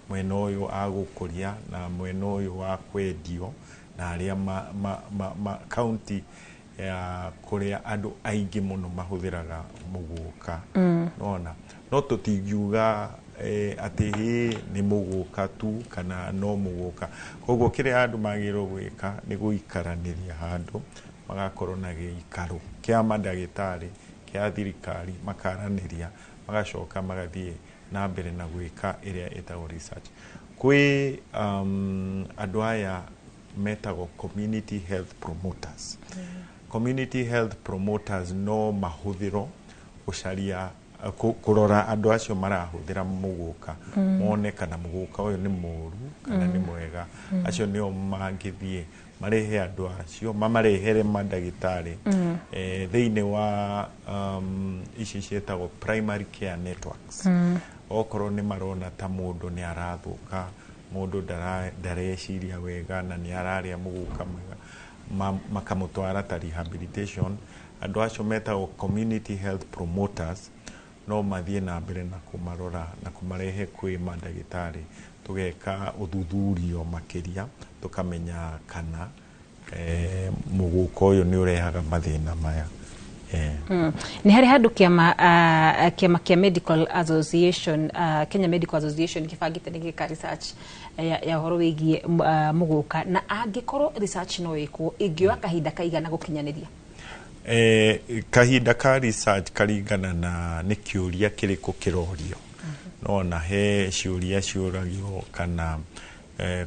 mwena ũyũ agũkũria na mwena ũyũ wa kwendio na arĩa county ya kũrĩa andũ aingĩ mũno mahũthĩraga mũguka no tũtingiuga atĩ nĩ mũguka tu kana no mũguka koguo kĩrĩa andũ magĩrĩirwo gwĩka nĩ gũikaranĩria handũ magakorwo na gĩikaro kĩa mandagĩtarĩ kĩa thirikari makaranĩria magacoka magathiĩ na mbere na gwĩka ĩrĩa ĩtagwo research kwĩ andũ aya metagwo community health promoters community health promoters no mahũthĩrwo gũcaria kurora andu acio marahũthĩra mũguka mone kana mũguka ũyũ nĩ mũru kana nĩ mwega acio nĩo mangĩthiĩ marehe andu acio mamarehere mandagĩtarĩ thĩinĩ wa ici ciĩtagwo primary care networks okorwo nĩ marona ta mũndũ nĩ arathũka mũndũ ndareciria wega na nĩ ararĩa mũguka mwega makamũtwara ta rehabilitation andu acio metagwo community health promoters no mathiĩ na mbere na kũmarora na kũmarehe kwĩ mandagĩtarĩ tũgeka ũthuthurio makĩria tũkamenya kana mũguka ũyũ nĩ ũrehaga mathĩna maya nĩ harĩ handũ kĩama kĩa Medical Association Kenya Medical Association kĩbangĩte nĩ gĩka research ya ũhoro wĩgiĩ mũguka na angĩkorwo research no ĩkwo ĩngĩoya kahinda kaigana gũkinyanĩria kahinda ka research karingana na nĩ kĩũria kĩrĩkũ kĩrorio nona he ciũria ciũragio kana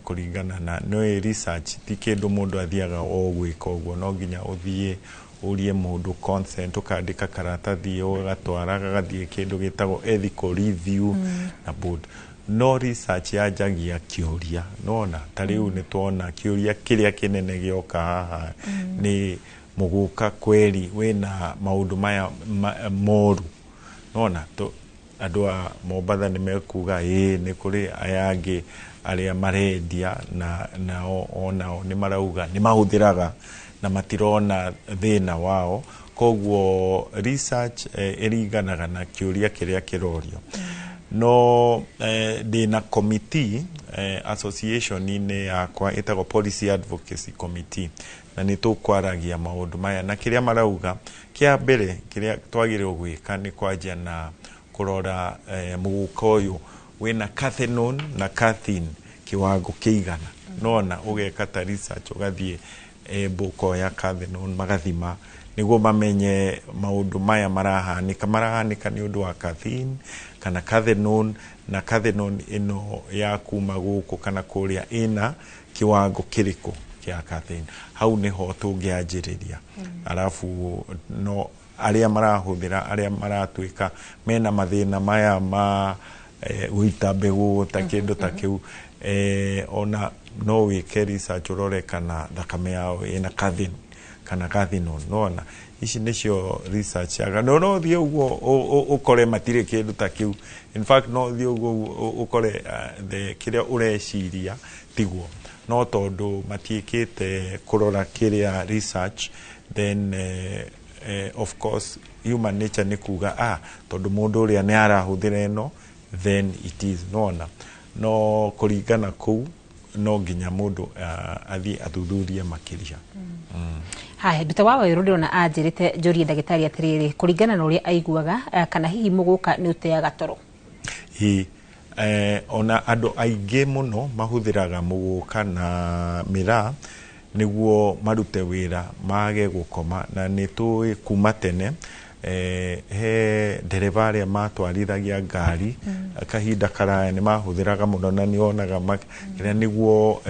kũringana na no research ti kĩndũ mũndũ athiaga o gwĩka ũguo no nginya ũthiĩ urie mũndũ consent ũkandĩka karatathi ũgatwara gagathiĩ kĩndũ gĩtagwo ethical review na board no research yanjagia kĩũria nona ta rĩu nĩ tuona kĩũria kĩrĩa kĩnene gĩoka haha nĩ mũgũka kweri wĩna maũndũ maya moru nona andũ a Mombatha nĩ mekuga nĩ kũrĩ aya angĩ arĩa marendia na onao nĩ marauga nĩ mahũthĩraga na matirona thĩna wao koguo research ĩringanaga na kĩũria kĩrĩa kĩrorio no ndĩna committee association-inĩ yakwa ĩtagwo policy advocacy committee na nĩ tũkwaragia maũndũ maya na kĩrĩa marauga kĩa mbere kĩrĩa twagĩrĩirwo gwĩka nĩ kwanjia na kũrora mũgũka ũyũ wĩna cathinone na cathine kĩwango kĩigana nona ũgeka ta research ũgathiĩ mbũko ya cathinone magathima nĩguo mamenye maũndũ maya marahanĩka nĩ ũndũ wa cathine kana cathinone na cathinone ĩno ya kuma gũkũ kana kũrĩa ĩna kĩwango kĩrĩkũ kĩa cathine hau nĩho tũngĩanjĩrĩria arafu no arĩa marahũthĩra arĩa maratuĩka mena mathĩna maya ma gũita mbegũ ta kĩndũ ta kĩu ona no wĩke research ũrore kana thakame yao ĩna cathine kana cathinone nona ici nĩcio research yaga no thiĩ ũguo ũkore matirĩ kĩndũ ta kĩu in fact no thiĩ ũguo ũkore kĩrĩa ũreciria tiguo no tondũ matiĩkĩte kũrora kĩrĩa research then of course human nature nĩ kuga tondũ mũndũ ũrĩa nĩ arahũthĩra ĩno then it is nona no kũringana kũu no nginya mũndũ athiĩ athuthurie makĩria haya nduta wa Wairũ ndĩrona anjĩrĩte njũrie ndagĩtarĩ atĩrĩrĩ kũringana na ũrĩa aiguaga kana hihi mũgũka nĩ ũteaga toro ona andũ aingĩ mũno mahũthĩraga mũgũka na mĩraa nĩguo marute wĩra mage gũkoma na nĩ tũĩ kuma tene he ndereba arĩa matwarithagia ngari kahinda karaya nĩ mahũthĩraga mũno na nĩonaga kĩrĩa nĩguo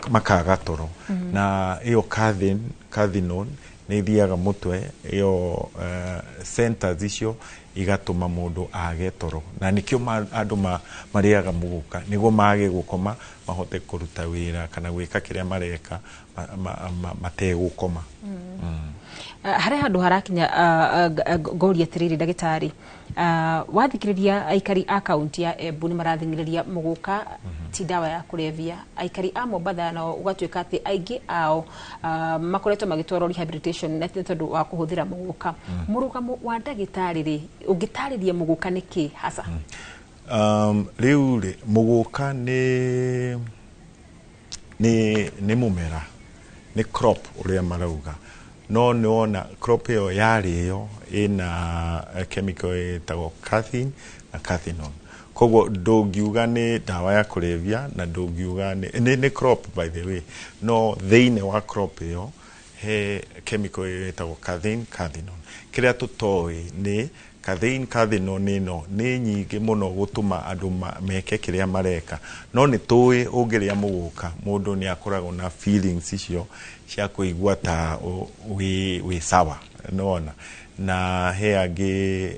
makaga toro na ĩyo cathinone nĩ ithiaga mũtwe ĩyo centers icio igatũma mũndũ age toro na nĩkĩo andũ marĩaga mũgũka nĩguo mage gũkoma mahote kũruta wĩra kana gwĩka kĩrĩa mareka mategũkoma harĩ handũ harakinya ngoria atĩrĩrĩ ndagĩtarĩ wathikĩrĩria aikari a kaunti ya Embu nĩ marathingĩrĩria mũgũka ti ndawa ya kũrebia aikari a Mombatha nao ũgatuĩka atĩ aingĩ ao makoretwo magĩtwarwo rehabilitation na tondũ wa kũhũthĩra mũgũka mũrũgamo wa ndagĩtarĩ ũngĩtarĩria mũgũka nĩkĩ hasa rĩu mũgũka nĩ mũmera nĩ crop ũrĩa marauga no nĩwona crop ĩyo yarĩyo ĩna chemical ĩtagwo cathine na cathinone koguo ndũngiuga nĩ ndawa ya kũrebia na ndũngiuga nĩ crop by the way no thĩinĩ wa crop ĩyo he chemical ĩtagwo cathinone kĩrĩa tũtoĩ nĩ cathinone ĩno nĩ nyingĩ mũno gũtũma andũ meke kĩrĩa mareka no nĩ tũĩ ũngĩrĩa mũgũka mũndũ nĩ akoragwo na feelings icio cia kũigua ta wĩ sawa nona na he angĩ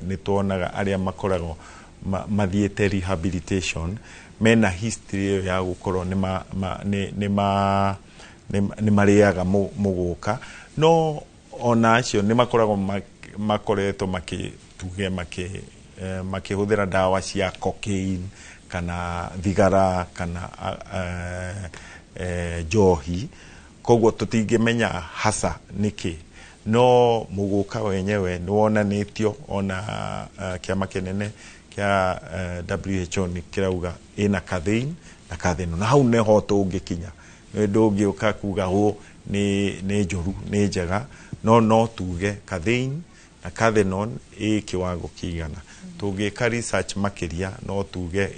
nĩ tuonaga arĩa makoragwo mathiĩte rehabilitation mena history ĩyo ya gũkorwo nĩ marĩaga mũgũka no ona acio nĩ makoretwo makĩhũthĩra ndawa cia cocaine kana thigara kana njohi koguo tũtingĩmenya hasa nĩkĩ no mũgũka wenyewe nĩ wonanĩtio ona kĩama kĩnene kĩa WHO nĩ kĩrauga ĩna cathine na cathinone na hau nĩho tũngĩkinya ndũngĩũka kuga nĩ njũru nĩ njega no tuge cathine na cathinone kĩwango kĩigana tũngĩka research makĩria no tuge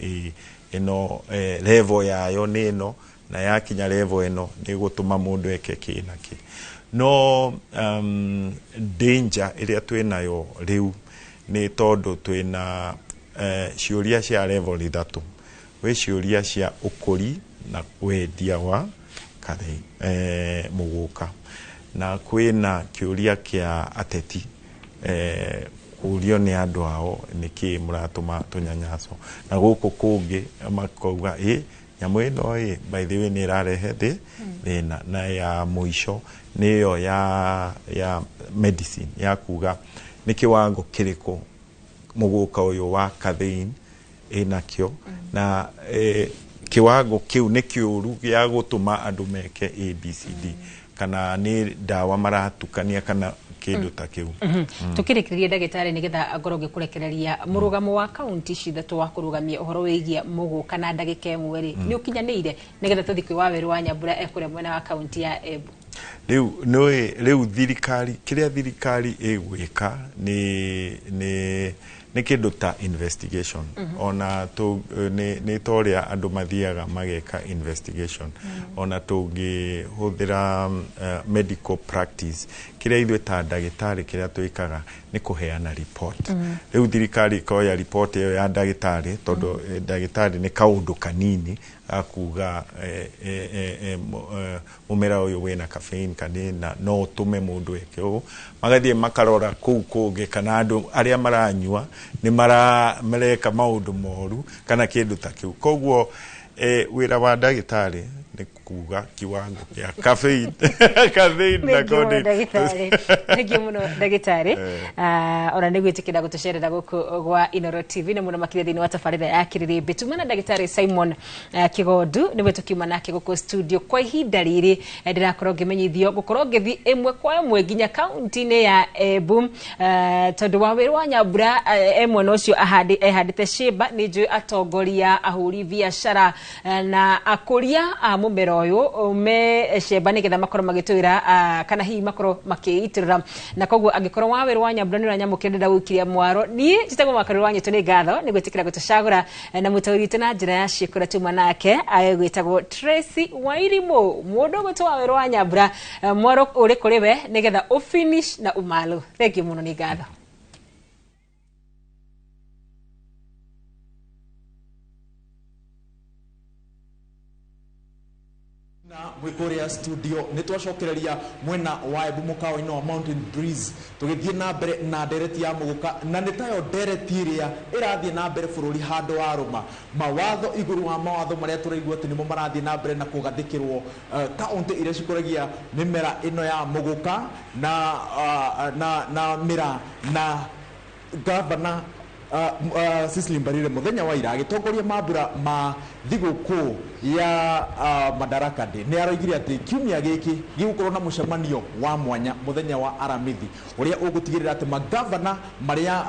ĩno level yayo nĩ ĩno na yakinya level ĩno nĩ gũtũma mũndũ eke kĩ na kĩ no danger iria twinayo riu ni tondu twina ciuria cia level ithatu we ciuria cia ukuri na wendia wa kathei muguka na kwina kiuria kia ateti kurio ni andu ao niki muratuma tunyanyaso na guku kungi makauga nyamu ino by the way ni rarehe thina na ya muisho niyo ya medicine ya kuga ni kiwango kiriko muguka uyu wa caffeine inakio na kiwango kiu ni kiuru ya gutuma andu meke ABCD kana ni dawa maratukania kana kindu ta kiu tukirikiria ndagitari nigetha agoroge kurekereria murugamo wa county cithatu wa kurugamia uhoro wigia muguka na ndagika imwe ri ni ukinyanire nigetha tuthikwe wa Weru wa Nyambura ekure mwena wa county ya Embu riu thirikari kiria thirikari igwika ni kindu ta investigation ona tu ni toria andu mathiaga mageka investigation ona tungi huthira medical practice kiria ithwe ta ndagitari kiria twikaga ni kuheana report riu thirikari koya report iyo ya ndagitari tondu ndagitari ni kaundu kanini akuga mumera uyu wina caffeine kanina no tume mundu eke magathie makarora kuu kungi kana andu aria maranyua ni mareka maundu moru kana kindu ta kiu koguo wira wa ndagitari ni kuga kiwango kia caffeine na kodi thank you muno ndagitari ona ni gwitikira gutucerera guku gwa Inoro TV ni muno makire thini wa tafarira ya Kiririmbi tumana ndagitari Simon Kigondu ni wetukiuma nake guku studio kwa ihinda riri ndirakorwo ngimenyithio gukorwo ngithi imwe kwa imwe nginya county-ini ya Embu tondu wa Weru wa Nyambura emwe nocio ahadite ciba ni njui atongoria ahuri biashara na akuria mumera uyu me ciba nigetha makorwo magitwira kana hihi makorwo makiitirira na koguo angikorwo wa Weru wa Nyambura ni uranyamukire ndenda gukiria mwaro ni citego makariro wanyitu ni ngatho ni gwitikira gutucagura na mutauritu na njira ya ciikura tuma nake agwitagwo Tracy Wairimu mundu gwitu wa Weru wa Nyambura mwaro uri kuriwe nigetha ufinish na umalu thank you muno ni ngatho mwikoria studio nitwacokereria mwena wa Embu mukao ino Mountain Breeze tugithie na mbere na ndereti ya muguka na nitayo ndereti iria irathie na mbere bururi handu wa ruma mawatho iguru wa mawatho maria turaigua ati nimo marathie na mbere na kugathikirwo kaunti iria cikuragia mimera ino ya muguka na mira na gavana Cecily Mbarire muthenya wa ira agitongoria mambura ma thiguku ya Madaraka Day ni aroigire ati kiumia giki gigukorwo na mucemanio wa mwanya muthenya wa Aramithi uria ugutigirira ati magavana maria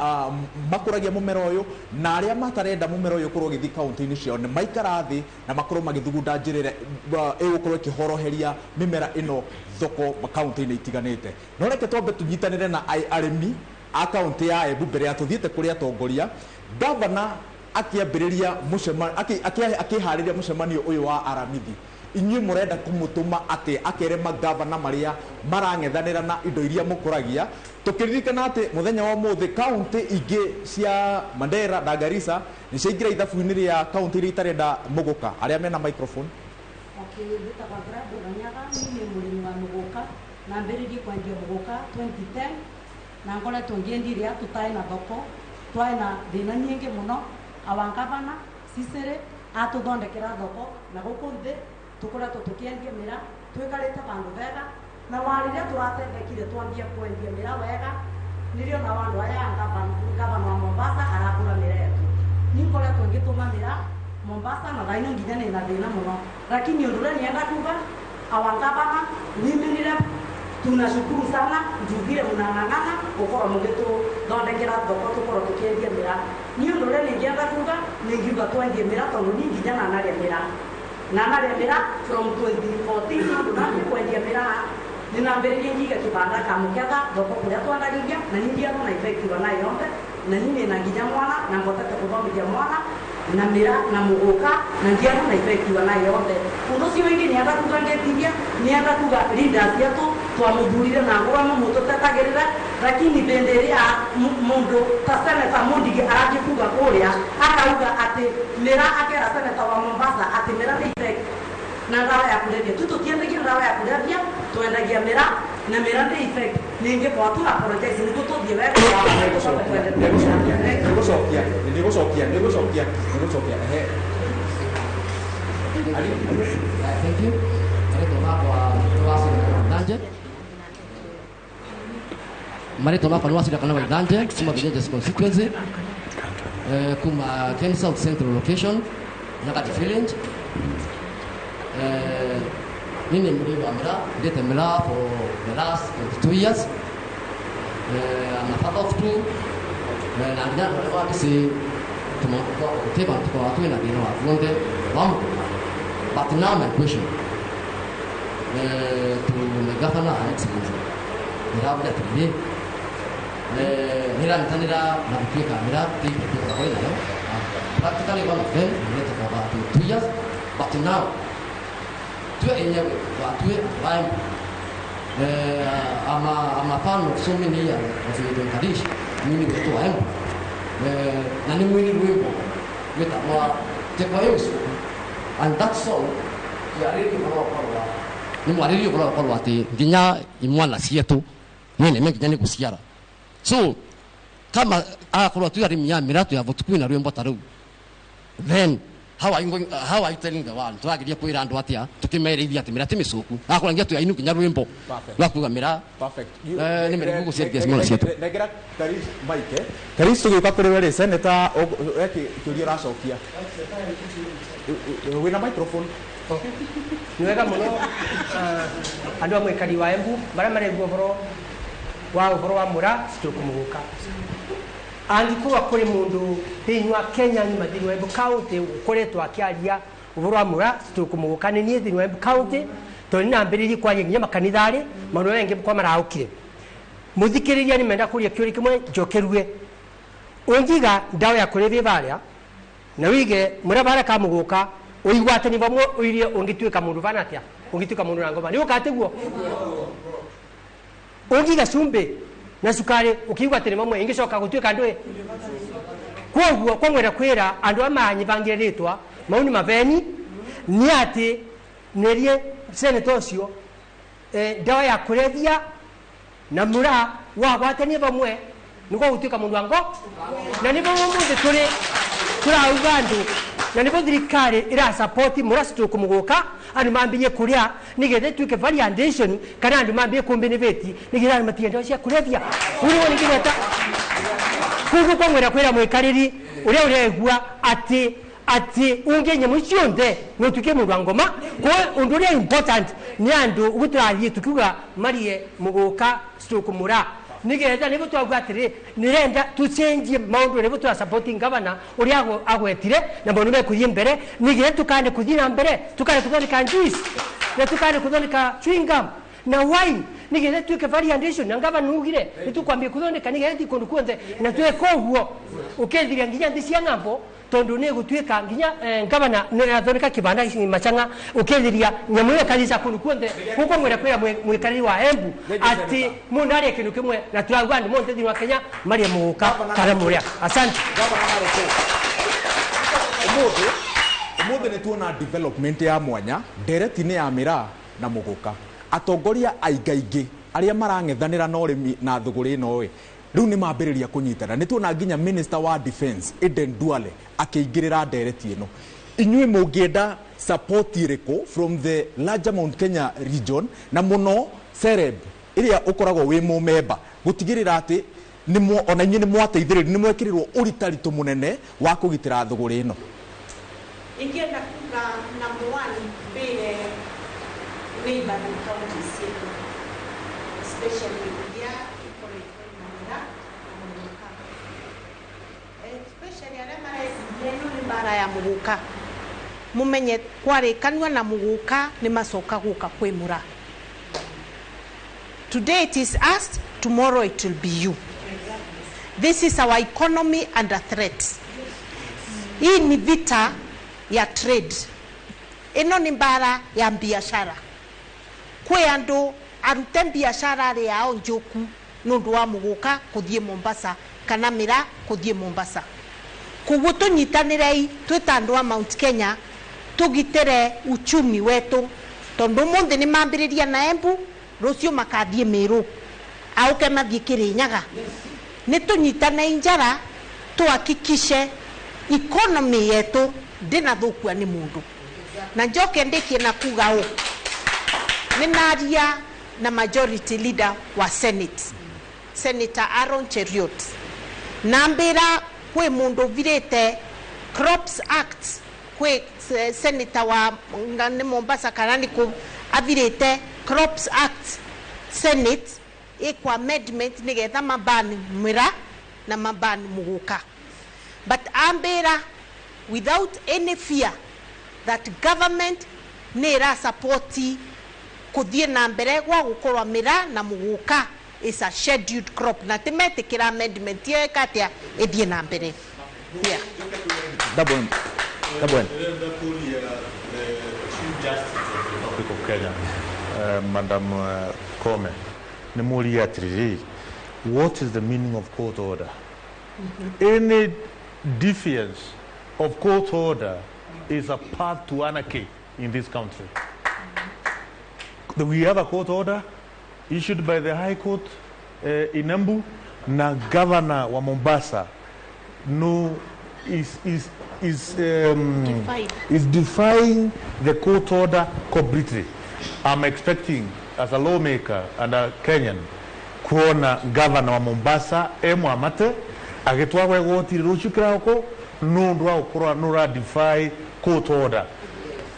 makuragia mumera uyu na aria matarenda mumera uyu korwo githi county-ini ciao ni maikara thi na makorwo magithugunda njirire igukorwo ikihoroheria mimera ino thoko county-ini itiganite no reke twambe tunyitanire na arimi akaunti ya Embu mbere ya tuthiete kuria tongoria gavana akiambiriria mucemanio akihariria mucemanio uyu wa Aramithi inyuĩ murenda kumutuma ati akere magavana maria marangethanira na indo iria mukuragia tukiririkana ati muthenya wa muthi kaunti ingi cia Mandera na Garissa ni ciingira ithabu-ini ria kaunti iria itarenda muguka aria mena microphone ni murimi wa muguka na mbiririe kwendia muguka 2010 na ngoretwo ngiendiria tutai na thoko twai na thina nyingi muno awangavana Cicely atuthondekera thoko na guku thi tukoretwo tukiendia mira twikarite bandu vega na wariria turatethekire twambia kwendia mira wega nirio na wandu aya gavana wa Mombasa arakura mira yetu ni ngoretwo ngituma mira Mombasa na thaino nginya ni na thina muno lakini undu nienda kuga awangavana nimenire tunashukuru sana njugire munang'ang'ana gukorwo mugituthondekera thoko tukorwo tukiendia mira ni undu uria ningienda kuga ningiuga twendie mira tondu ni nginya nanaria mira from 2014 andu nandi kwendia mira ninambiririe ngiga kibanda kamuketha thoko kuria twandagithia na nindiano na effective na yombe na nini na nginya mwana na ngotete kuthomithia mwana na mira na muguka na ngiano na effective na yombe undu cio ingi nienda kuga ngetiria nienda kuga leaders yetu twamudhurire na ngoro mumutotetagirira lakini benderi ya mundu ta seneta Mundigi aragikuga kuria akauga ati mira akera seneta wa Mombasa ati mira ni effect na dawa ya kulevya tututiendagia dawa ya kulevya tuendagia mira na mira ni effect ninge kwa tu apologize ni tutothie wega nigucokia thank you Marito mapa nuwasi dakana wa Idanje kusema Villages constituency kuma Ken South Central location Nyakati village mimi mlimu wa Mira date Mira for the last 2 years I'm a father of 2 na ndani wa kisi tunakuwa kuteba kwa watu na dino wa vonde wamu but now my question to the governor and excellency Mira bila tuli Mira ntanira na kuweka Mira tipu kwa kwa leo practically one of them related about 2 years but now tu enye watu wa I'm a fan of so many years of the Kadish mimi wetu wa embu na ni mwini wimbo weta mwa tekwa yesu and that song ya really kwa ni mwariri kwa wati nginya imwana sietu nene mengi nyane kusiara so kama akorwa tu arimi ya Mira tu ya votuku na rwimbo taru then how are you telling the world twagiria kwira andu atia tukimereithia ati Mira timicuku akorangia tu ainu kinya rwimbo rwakuga Mira perfect ni mere gugu serious mona sietu negera Karis Mike Karis tugiuka kuri wele senator eki kiuria racokia wina microphone ni wega muno andu amwe kari wa Embu bara maregwo boro wa Mura tukumuguka angikuwa kuri mundu thinywa Kenya ni mathini Embu county ukoretwa akiaria boro wa Mura tukumuguka ni ni thinywa Embu county to ni nambiriri kwa nginya makanithari maundu wengi kwa maraukire muthikiriria ni menda kuria kiuri kimwe njokerue ungiga ndawa ya kulevya baria na wige Mura bara kamuguka uigwate ni bamwe uirie ungituika mundu bana atia ungituika mundu na ngoma ni ukateguo ungiga cumbi na sukari ukiigwa tene mamwe ingicoka gutuika ndwe kwoguo kwongwera kwira andu amanyi bangiritwa mauni maveni ni ati nerie senator ucio ndawa ya kulevya na Mura wagwatanie bamwe niko gutuika mundu wango na nibo mundu turauga andu na nibo thirikari ira support Mura tukumuguka andu mambiye kuria nigethe tuike variation kana andu mambiye kumbiniveti nigethe matienda cia kulevya uri woni ngireta kugu kwongwera kwira mwikariri uria uregua ati ungenye mucionde nutuke mundu ngoma ko undu uria important ni andu ugutrathie tukiuga marie muguka tukumura nigetha nibo twagwatire nirenda tu change maundu nibo twa supporting governor uria agwetire na mbonu be kuthie mbere nigetha tukande kuthia mbere tukande kuthonika juice na tukande kuthonika chewing gum na wine nigetha tuike variation na governor ugire nitukwambia kuthonika nigetha tikundu kuonze na tuwe koguo ukethiria nginya nthi cia ngambo tondu ni gutuika nginya governor nirathoneka kibanda macanga ukethiria nyamu ya kanisa kundu kuonze kuko mwera kwira mwikariri wa Embu ati mundu ari kindu kimwe na turagwa ndi monte thini wa Kenya maria muguka kana muria asante umuthi ni tuona development ya mwanya ndereti-ini ya Mira na muguka atongoria aingaingi aria marang'ethanira na urimi na thuguri ino riu ni mambiriria kunyitana ni tuona nginya minister wa defense Eden Duale akiingirira ndereti ino inyui mungienda support iriko from the larger Mount Kenya region na muno Sereb iria ukoragwo wi mu member gutigirira ati ni ona inyi ni mwateithiririo ni mwekirirwo uritaritu munene wa kugitira thuguri ino ingienda kuga number 1 be neighboring counties especially ya especially bara ya muguka mumenye kwarikanwa na muguka ni macoka guka kwi Mura. Today it is us, tomorrow it will be you. This is our economy under threat. Hii ni vita ya trade, ino ni bara ya biashara. Kwe andu arute biashara yao njoku nundu wa muguka kuthie Mombasa kana mira kuthie Mombasa. Kuguo tunyitanirei twita andu a Mount Kenya tugitere uchumi wetu tondu munthi ni mambiriria na Embu rucio makathie Meru auke mathie Kirinyaga. Ni tunyitane njara tuhakikishe economy yetu ndina thukua ni mundu. Na njoke ndikie na kuga u ninaria na majority leader wa Senate Senator Aaron Cheriot nambira kwe mundu virete Crops Act kwe Senator wa ngane Mombasa kanani ku avirete Crops Act Senate ikwa amendment nigetha mabani mira na mabani muguka. But ambira without any fear that government nira supporti kuthie na mbere gwa gukorwa mira na muguka is a scheduled crop na timete kira amendment ye katia ethie na mbere. Yeah. Dabwen. Chief Justice of the Republic of Kenya, Madam Kome, Nemuri Atriri, what is the meaning of court order? Any defiance of court order is a path to anarchy in this country. We have a court order issued by the High Court in Embu. Na Governor wa Mombasa is defying the court order completely. I'm expecting, as a lawmaker and a Kenyan, kuona Governor wa Mombasa amate agitwagwa igoti rucio kirako nundu wa ukorwa nura defy court order.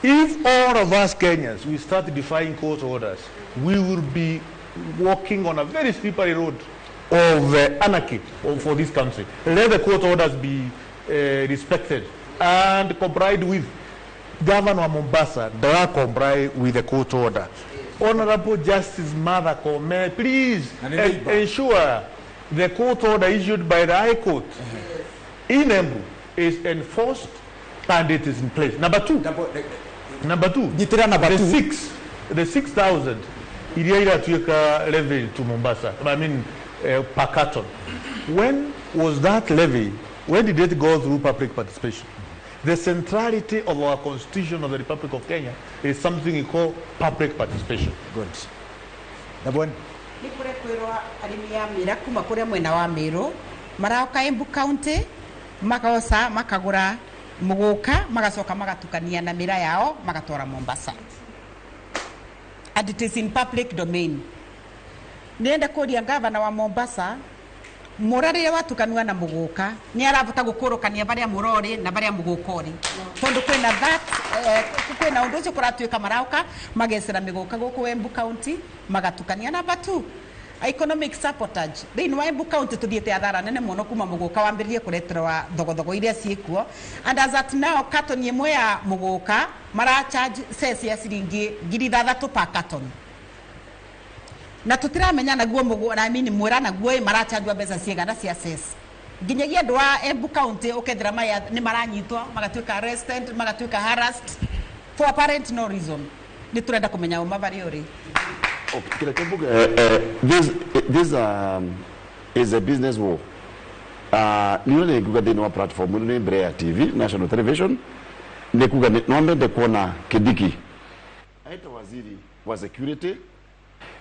If all of us Kenyans we start defying court orders, we will be walking on a very slippery road of anarchy for this country. Let the court orders be respected and complied with. Governor Mombasa does comply with the court order. Honorable Justice Martha Koome, please ensure the court order issued by the High Court in Embu is enforced and it is in place. Number two, the 6,000 iria tuika levy to Mombasa, I mean per carton. When was that levy? When did it go through public participation? The centrality of our Constitution of the Republic of Kenya is something we call public participation. Good. Dabwen. Ni kure kwirwa arimi ya mira kuma kure mwena wa Meru marauka Embu County makaosa makagura muguka magacoka magatukania na mira yao magatwara Mombasa. And it is in public domain. Nienda kuria Governor wa Mombasa murare watukanwa na muguka ni arabota gukurukania baria murori na baria mugukori tondu kwina that kwina undu ucio kuratuika marauka magesera miguka guku Embu County magatukania na batu economic sabotage thini wa Embu County tuthiete athara nene muno kuma muguka wambiririe kureterwa thogothogo iria ciikuo and as at now carton imwe ya muguka mara charge cess ya ciringi 3,000 per carton na tutiramenya naguo mugu na mini mwera naguo marachanjwa mbeca ciigana cia cess nginyagia andu wa Embu County ukethira maya ni maranyitwa magatuika arrested magatuika harassed for apparent no reason ni turenda kumenya uma bari uri. This is a business war. Nione kuga thini wa platform ni Brea TV National Television ni kuga nombe kuona Kindiki aita waziri wa security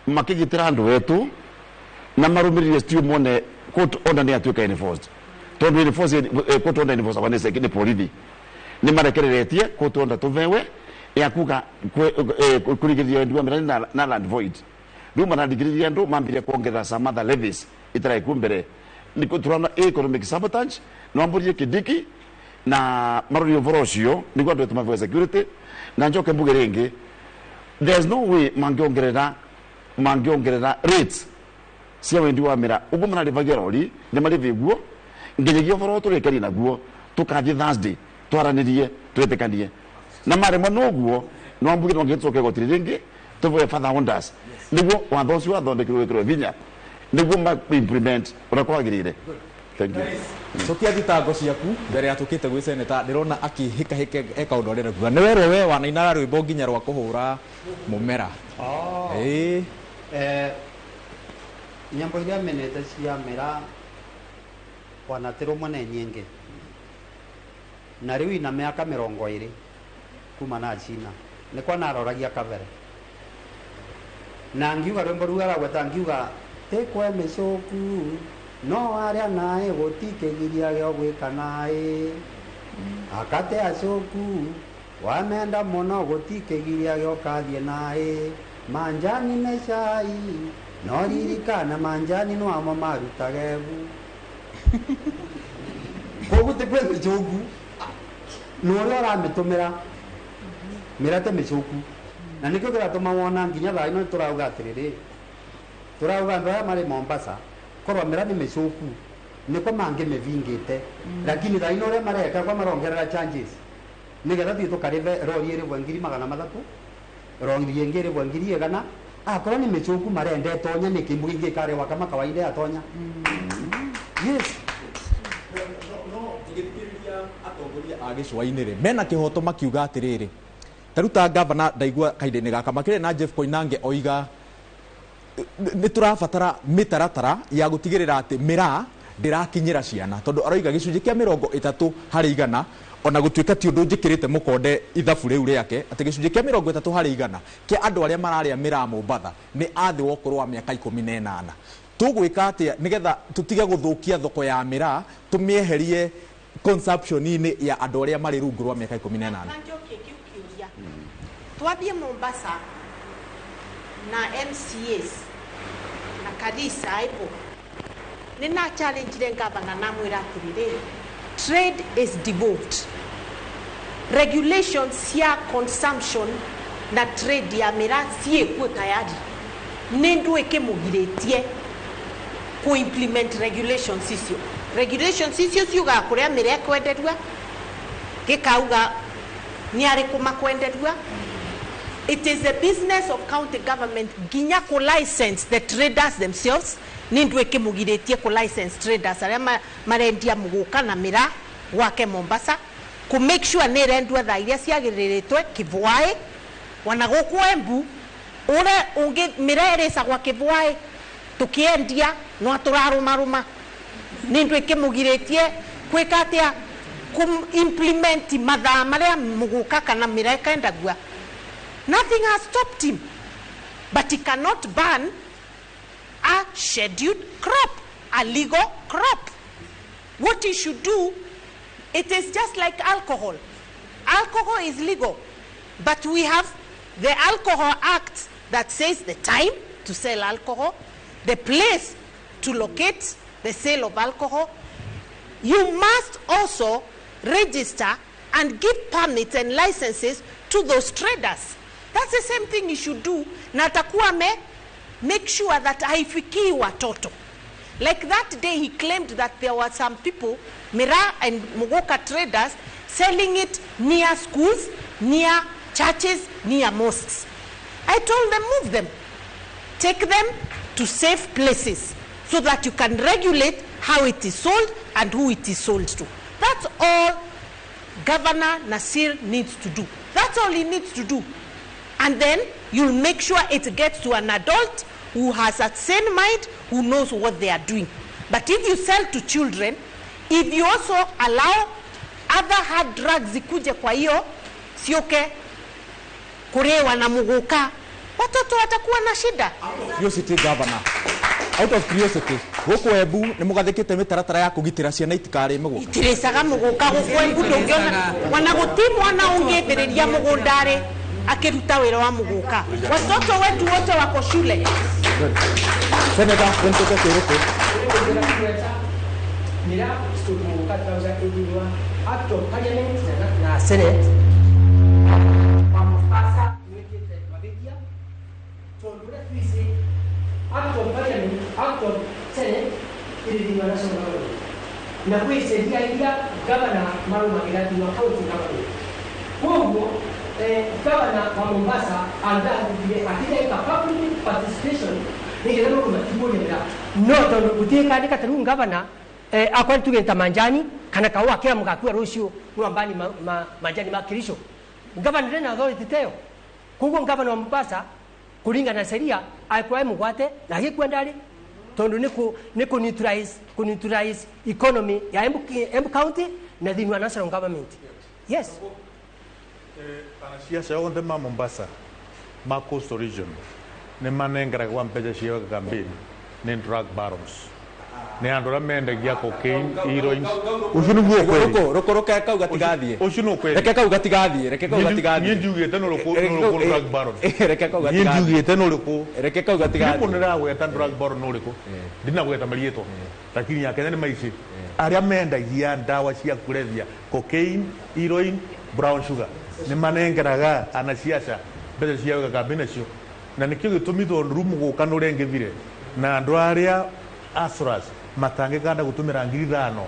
makigitira andu wetu na marumiririe stiu mone court order ni atuika enforced tondu enforce court order enforced wanese kini polithi ni marekereretie court order tuvewe ya kuga kurigiria ndu amira na land void ndu manadigiria ndu mambire kuongeza some other levies itrai kumbere ni kuturana economic sabotage no amburie Kindiki na maruri ovorocio ni kwa ndu tumavewe security na njoke mbuge ringi there's no way mangiongerera rates cia wendi wa mira ugo mna rivagia rori ni mari viguo nginyagia voro turekeri naguo tukathi Thursday twaranirie twetekanie na mare mano guo no ambuge no ngitsoke gotiri ringi tuvoe father wonders niguo wathoci wathondekirwe kiro vinya niguo ma implement urakwagirire. Thank you. Sokia thitango ciaku mbere ya tukite gwi seneta ndirona akihika eka undu rira kuga ni werwe we wanaina rwimbo nginya rwa kuhura mumera nyambo iria menete cia mera wanatirwo mwene nyingi na riu ina miaka 20 kuma na China nikwa naroragia kabere na ngiuga rwimbo rũu aragweta ngiuga tekwe micoku no aria nae gutikigiria gyo gwika nae akate acoku wamenda muno gutikigiria gyo kathie nae manjani na cai no ririkana manjani no amo marutagebu koguo tekwe micoku no ria aramitumira mirate micoku na nikio kiratuma wona nginya thaa ino turauga atiriri turauga andu aya mari Mombasa korwa mira ni micoku niko mangi mevingite lakini thaa ino ria mareka kwa marongerera charges nigetha thi tukarive rori iri bwa 300 rori ingiri bwa 100 akorwo ni micoku marende tonya niki mugingi kare wa kama kawaida atonya yes atongoria agicwainĩ rĩ mena kĩhoto makiuga atĩrĩrĩ taruta gavana ndaigua kahinda-inĩ gaka makĩrĩ na Jeff Koinange oiga nĩ tũrabatara mĩtaratara ya gũtigĩrĩra atĩ mĩraa ndĩrakinyĩra ciana tondũ aroiga gĩcunjĩ kĩa 30% ona gũtuĩka ti ũndũ njĩkĩrĩte mũkonde ithabu rĩu rĩake atĩ gĩcunjĩ kĩa 30% kĩa andũ arĩa mararĩa mĩraa Mombatha nĩ athĩ wa ũkũrũ wa mĩaka 18 tũgwĩka atĩa nĩgetha tũtige gũthũkia thoko ya mĩraa tũmĩeherie consumption-inĩ ya andũ arĩa marĩ rungu rwa mĩaka 18 twambie Mombasa na MCAs na kanisa ipo nina challenge le gavana na mwira atiriri trade is devolved regulations ya consumption na trade ya mira sie ku tayari nindu ekemugiretie ku implement regulations icio ciuga kuria mira kwenderwa gikauga ni ari kuma kwenderwa. It is the business of county government ginya ko license the traders themselves nindu ekemugiretie ko license traders aria marendia muguka na mira wake Mombasa ku make sure ne rendwa tha iria ciagiriritwe Kivwaĩ wana guku Embu ure ungi mira eresa gwa Kivwaĩ tukiendia no turaruma nindu ekemugiretie kwika atia ku implement mathaa maria muguka kana mira kaendagua. Nothing has stopped him, but he cannot ban a scheduled crop, a legal crop. What he should do, it is just like alcohol. Alcohol is legal, but we have the Alcohol Act that says the time to sell alcohol, the place to locate the sale of alcohol. You must also register and give permits and licenses to those traders. That's the same thing you should do. Na atakuwa make sure that haifikii watoto. Like that day he claimed that there were some people, Mira and Mugoka traders, selling it near schools, near churches, near mosques. I told them, move them. Take them to safe places so that you can regulate how it is sold and who it is sold to. That's all Governor Nasir needs to do. That's all he needs to do. And then you'll make sure it gets to an adult who has a sane mind, who knows what they are doing. But if you sell to children, if you also allow other hard drugs zikuje kwa hiyo sioke kurewa na muguka, watoto watakuwa na shida. Curiosity governor. Out of curiosity, guku Embu ni mugathikite mitaratara ya kugitira ciana itikare muguka. Itiresaga muguka guku Embu ndungiona wana gutimwa na ungithiriria mugundare akiruta wira wa muguka. Watoto wetu wote wako shule. Senator, wentoke kiroko. Mira, muguka tauza ediwa act of parliament na senate. Wamopasa wekete mabedia. Tondure twisi act of parliament, act of senate ediwa national. Na kuisaidia ila gavana Maruma Gilati wa county government. Kwa Governor wa Mombasa andaye katika public participation ni kile kuna kiburi na no to kutika katika taru governor akwantu genta manjani kana kawa kila mkakua rusio ngambani manjani makirisho governor na authority teo kugo governor wa Mombasa kuringa na sheria aikwa mugwate na gikwenda ri tondu ni ku neutralize economy ya Embu County na the national government. Yes. Anasiasa yote ma Mombasa, ma Coastal Region, ne manengera kwa mpeja shio campaign, ne drug barons. Ne andora mende gia cocaine, heroin. Ushunu buo kweli. Roko kauga tigathie. Ushunu kweli. Reke kauga tigathie, reke kauga tigathie. Njugiete no roko drug baron. Reke kauga tigathie. Njugiete no roko. Reke kauga tigathie. Ndipo nira gweta drug baron no roko. Ndina gweta marieto. Lakini yake ni maici. Aria mendagia ndawa cia kulevya, cocaine, heroin, brown sugar. Ni manengeraga anasiasa mbere cia campaign cio. Na nikio gitumi thondu muguka no rengethire. Na andu aria Asuras matangikanda gutumira 5,000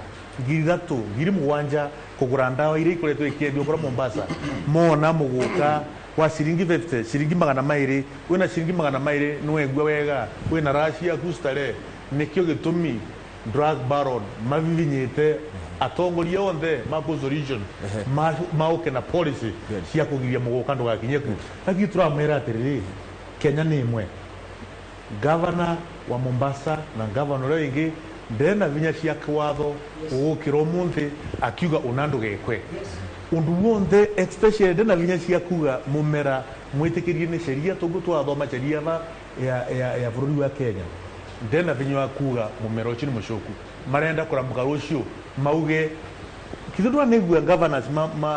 3,000 7,000 kugura ndawa iria ikoretwo ikiendio kura Mombasa mona muguka wa ciringi 50 ciringi 200 wina ciringi 200 nwegwa wega wina Russia kustare nikio gitumi drug baron mavivinyite atongoria onthe ma Coastal Region mauke na policy cia kugiria muguka ndugakinyeku lakini turamera atiriri Kenya ni imwe governor wa Mombasa na governor wengi ndena vinya cia kwatho ugukiro munthi akiuga unandu gekwe undu wonde especially ndena vinya cia kuga mumera mwitikirie ni sheria tungu twathoma sheria ba ya bururi wa Kenya ndena vinya wa kuga mumera ucio ni mushoku marenda kuramuka rucio mauge kithindwa negua governors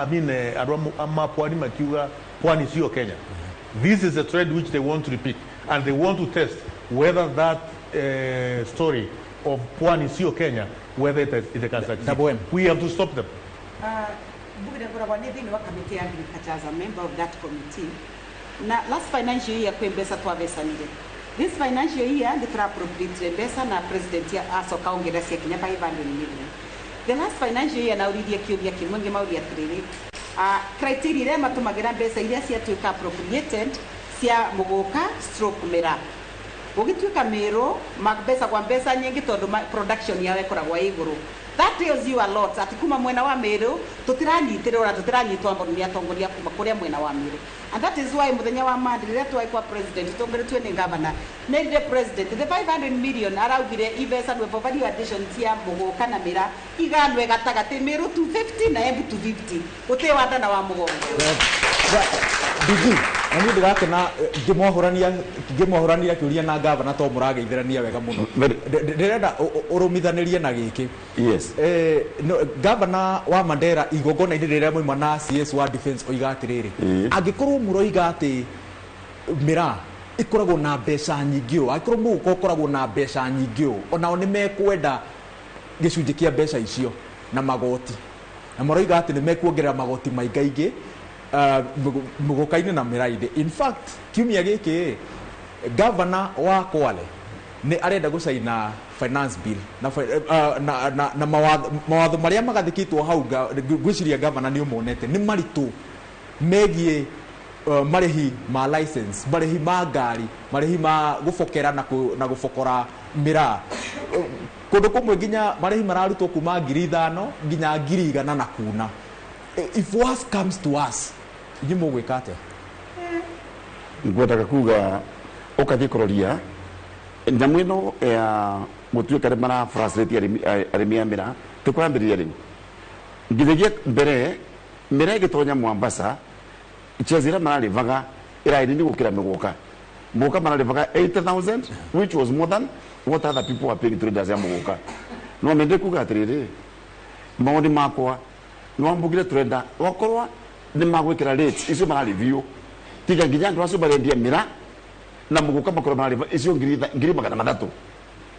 amine arwa mapwani makiuga pwani sio Kenya. This is a trend which they want to repeat and they want to test whether that story of Pwani sio Kenya, whether it can succeed. We have to stop them. As a member of that committee, na last financial year kwembesa twabesanire. This financial year the appropriate mbesa na president ya asoka ongeresa Kenya 500 million. The last financial year na uridia kiuria kimwe mauria atiriri criteria ile matumagira mbesa iria cia tuika appropriated cia muguka stroke mera ugituika mero magbesa kwa mbesa nyingi tondu production yawe koragwa iguru. That tells you a lot. Ati kuma mwena wa Meru tutiranyitire ora tutiranyitwa mbono ya tongoria kuma kuria mwena wa Meru. And that is why muthenya wa Monday retu aikwa president tongeretwe ni governor ne the president the 500 million araugire ibesa nwe for value addition cia muguka na mira iganwe gatagati Meru 250 na Embu 250 uti wandana wa mugongo. Bigi ani ndigakena ngimohorania kiuria na governor to murageithirania wega muno ndirenda urumithaniriye na giki. Yes. Governor wa Mandera igogona iriria mwe na CS wa defense oigatiriri angikorwo muroiga ati mira ikoragwo na mbeca nyingi o akorwo muko koragwo na mbeca nyingi o ona ni mekwenda gicunji kia mbeca icio na magoti na muroiga ati ni mekuongerera magoti maingaingi mugukaine na miraide. In fact kiumia giki governor wa Kwale ni arenda gucaina finance bill na mawatho maria magathikitwo hau gwiciria governor ni umonete ni maritu megie marihi ma license marihi ma ngari marihi ma gufokera na gufokora mira kundu kumwe nginya marihi mararutwo kuma 5,000 nginya 1,100 na kuna. If worse comes to us nyimo gwikate ngwenda kuga ukathi kuroria nyamu ino ya mutuika ri mara frustrate arimi amira tukwambiriria ri ngithegia mbere mbere gitonya Mombasa ichezira marari vaga ira ni gukira miguka muka marari vaga 80,000 which was more than what other people are paying traders ya muguka no mende kuga atiriri maoni makwa no ambugire trader wakorwa ni magwikira rates icio marari view tiga nginya ndo aso barendia mira na muguka makoro marari icio ngiri magana mathatu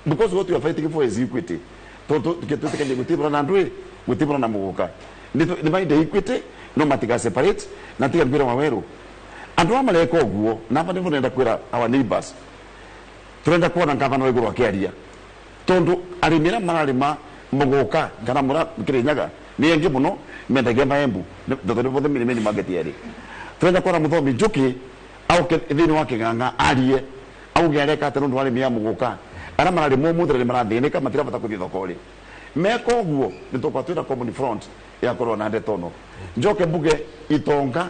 because what you are fighting for is equity toto tuketete gutibura na ndwe gutibura na muguka ni maide equity no matiga separate na tiga mbira waweru andu amareka oguo na bande ndenda kwira our neighbors turenda kuona ngavana wa iguru akiaria tondu arimira mararima muguka kana mura kirinyaga ni engi muno mendagia maembu ndoto bothe mini magetiari turenda kuona muthomi njuki au thini wa kiganga arie au gereka ate ndu arimi ya muguka ara mararimo muthire marathinika matira bata kuthi thokori meko oguo nitokwa twira common front ya corona ndetono njoke mbuge itonga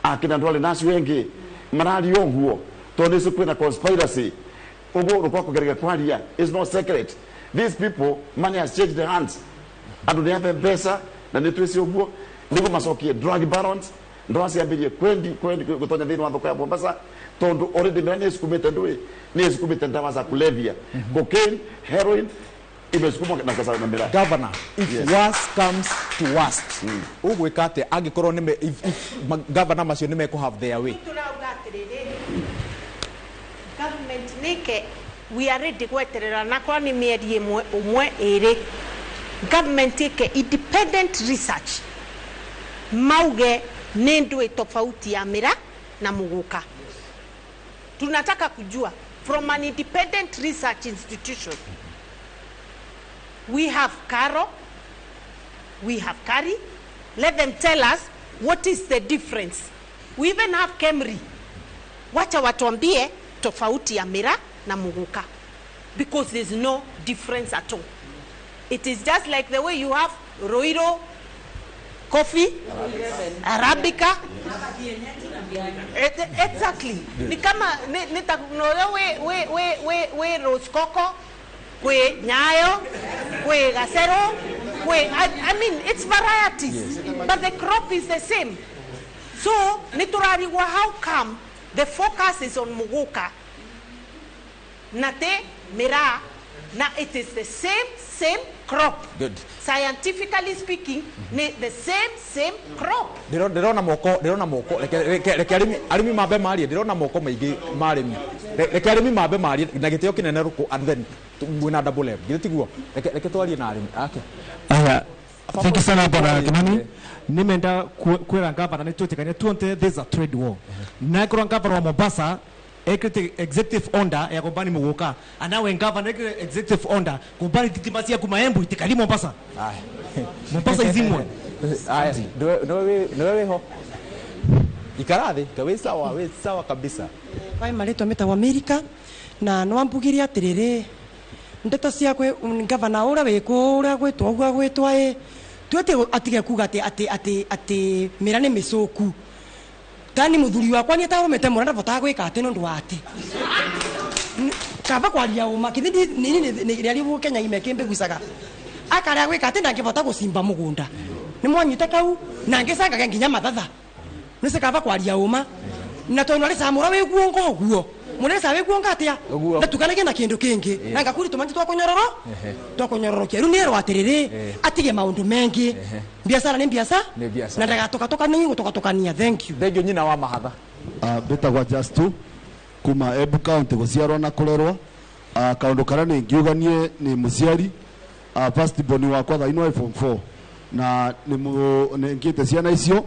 akina ndwale nasi wengi marari oguo tondu icio kwina conspiracy uguo rukwa kugerega kwaria is not secret. These people, money has changed their hands. Andu ni have pesa na ni twisi uguo nigo macokie drug barons ndo aciambirie kwendi gutonya thiini wa thoko ya Mombasa tondu already mira ni sukumite ndui ni sukumite ndawa za kulevya cocaine, heroin imesukumwa na kasa na mira. Governor, if worse comes to worst, ugwika ate angikorwo ni if governor macio ni meko have their way. Government nike we are ready gweterera na kwa ni mieri umwe iri government ike independent research mauge ni ndui tofauti ya mira na muguka. Tunataka kujua from an independent research institution. We have Karo, we have Kari. Let them tell us what is the difference. We even have Kemri. Wacha watuambie tofauti ya mira na muguka, because there's no difference at all. It is just like the way you have Roiro, coffee, Arabica. Exactly. Ni kama we Rose Coco, we Nyayo, we Gasero, I mean it's varieties, but the crop is the same. So niturariwa, how come the focus is on muguka nate mira na it is the same crop. Good. Scientifically speaking, the same crop. Ndirona moko reke arimi mambe mari ndirona moko maingi marimi reke arimi mambe mari na gitio kinene ruku and then wina double M gitiguo reke twarie na arimi ake. Thank you sana bwana Kimani. Nimenda kwera ngavana ni tutikane tuonte there's a trade war. Na kwa ngavana wa Mombasa executive order ya kumbani muguka anawe ngavana executive order kumbani titimasi ya kumaembu itikali Mombasa. Mombasa izimwe. Ndio ho. Ikaradhi kawe sawa kabisa. Vai maletwa meta wa America na no ambugiria atiriri ndeto cia kwe ngavana ura weko ura gwetwa tuete atige kuga ati mirane micoku tani muthuri wakwa ni ataromete muranda bota gwika ati no ndwati kaba kwaria uma kithindi ni rari bu Kenya imekembe gucaga akaria gwika ati ndangibota gucimba mugunda ni mwanyita kau na ngisanga nginya mathatha nise kaba kwaria uma na tondu ari samura we guongo guo munesa we guonga atia na tukanage na kindu kingi na ngakuri tumanji twakonyororo kiru ni ero atiriri atige maundu mengi biashara ni biashara na ndagatoka ni gutoka thank you nyina wa mahatha betagwa just tu kuma Embu County guciarwo na kurerwa kaundu kara ni ngiuganie ni muciari first born wakwa tha ino form 4 na ni ngite ciana icio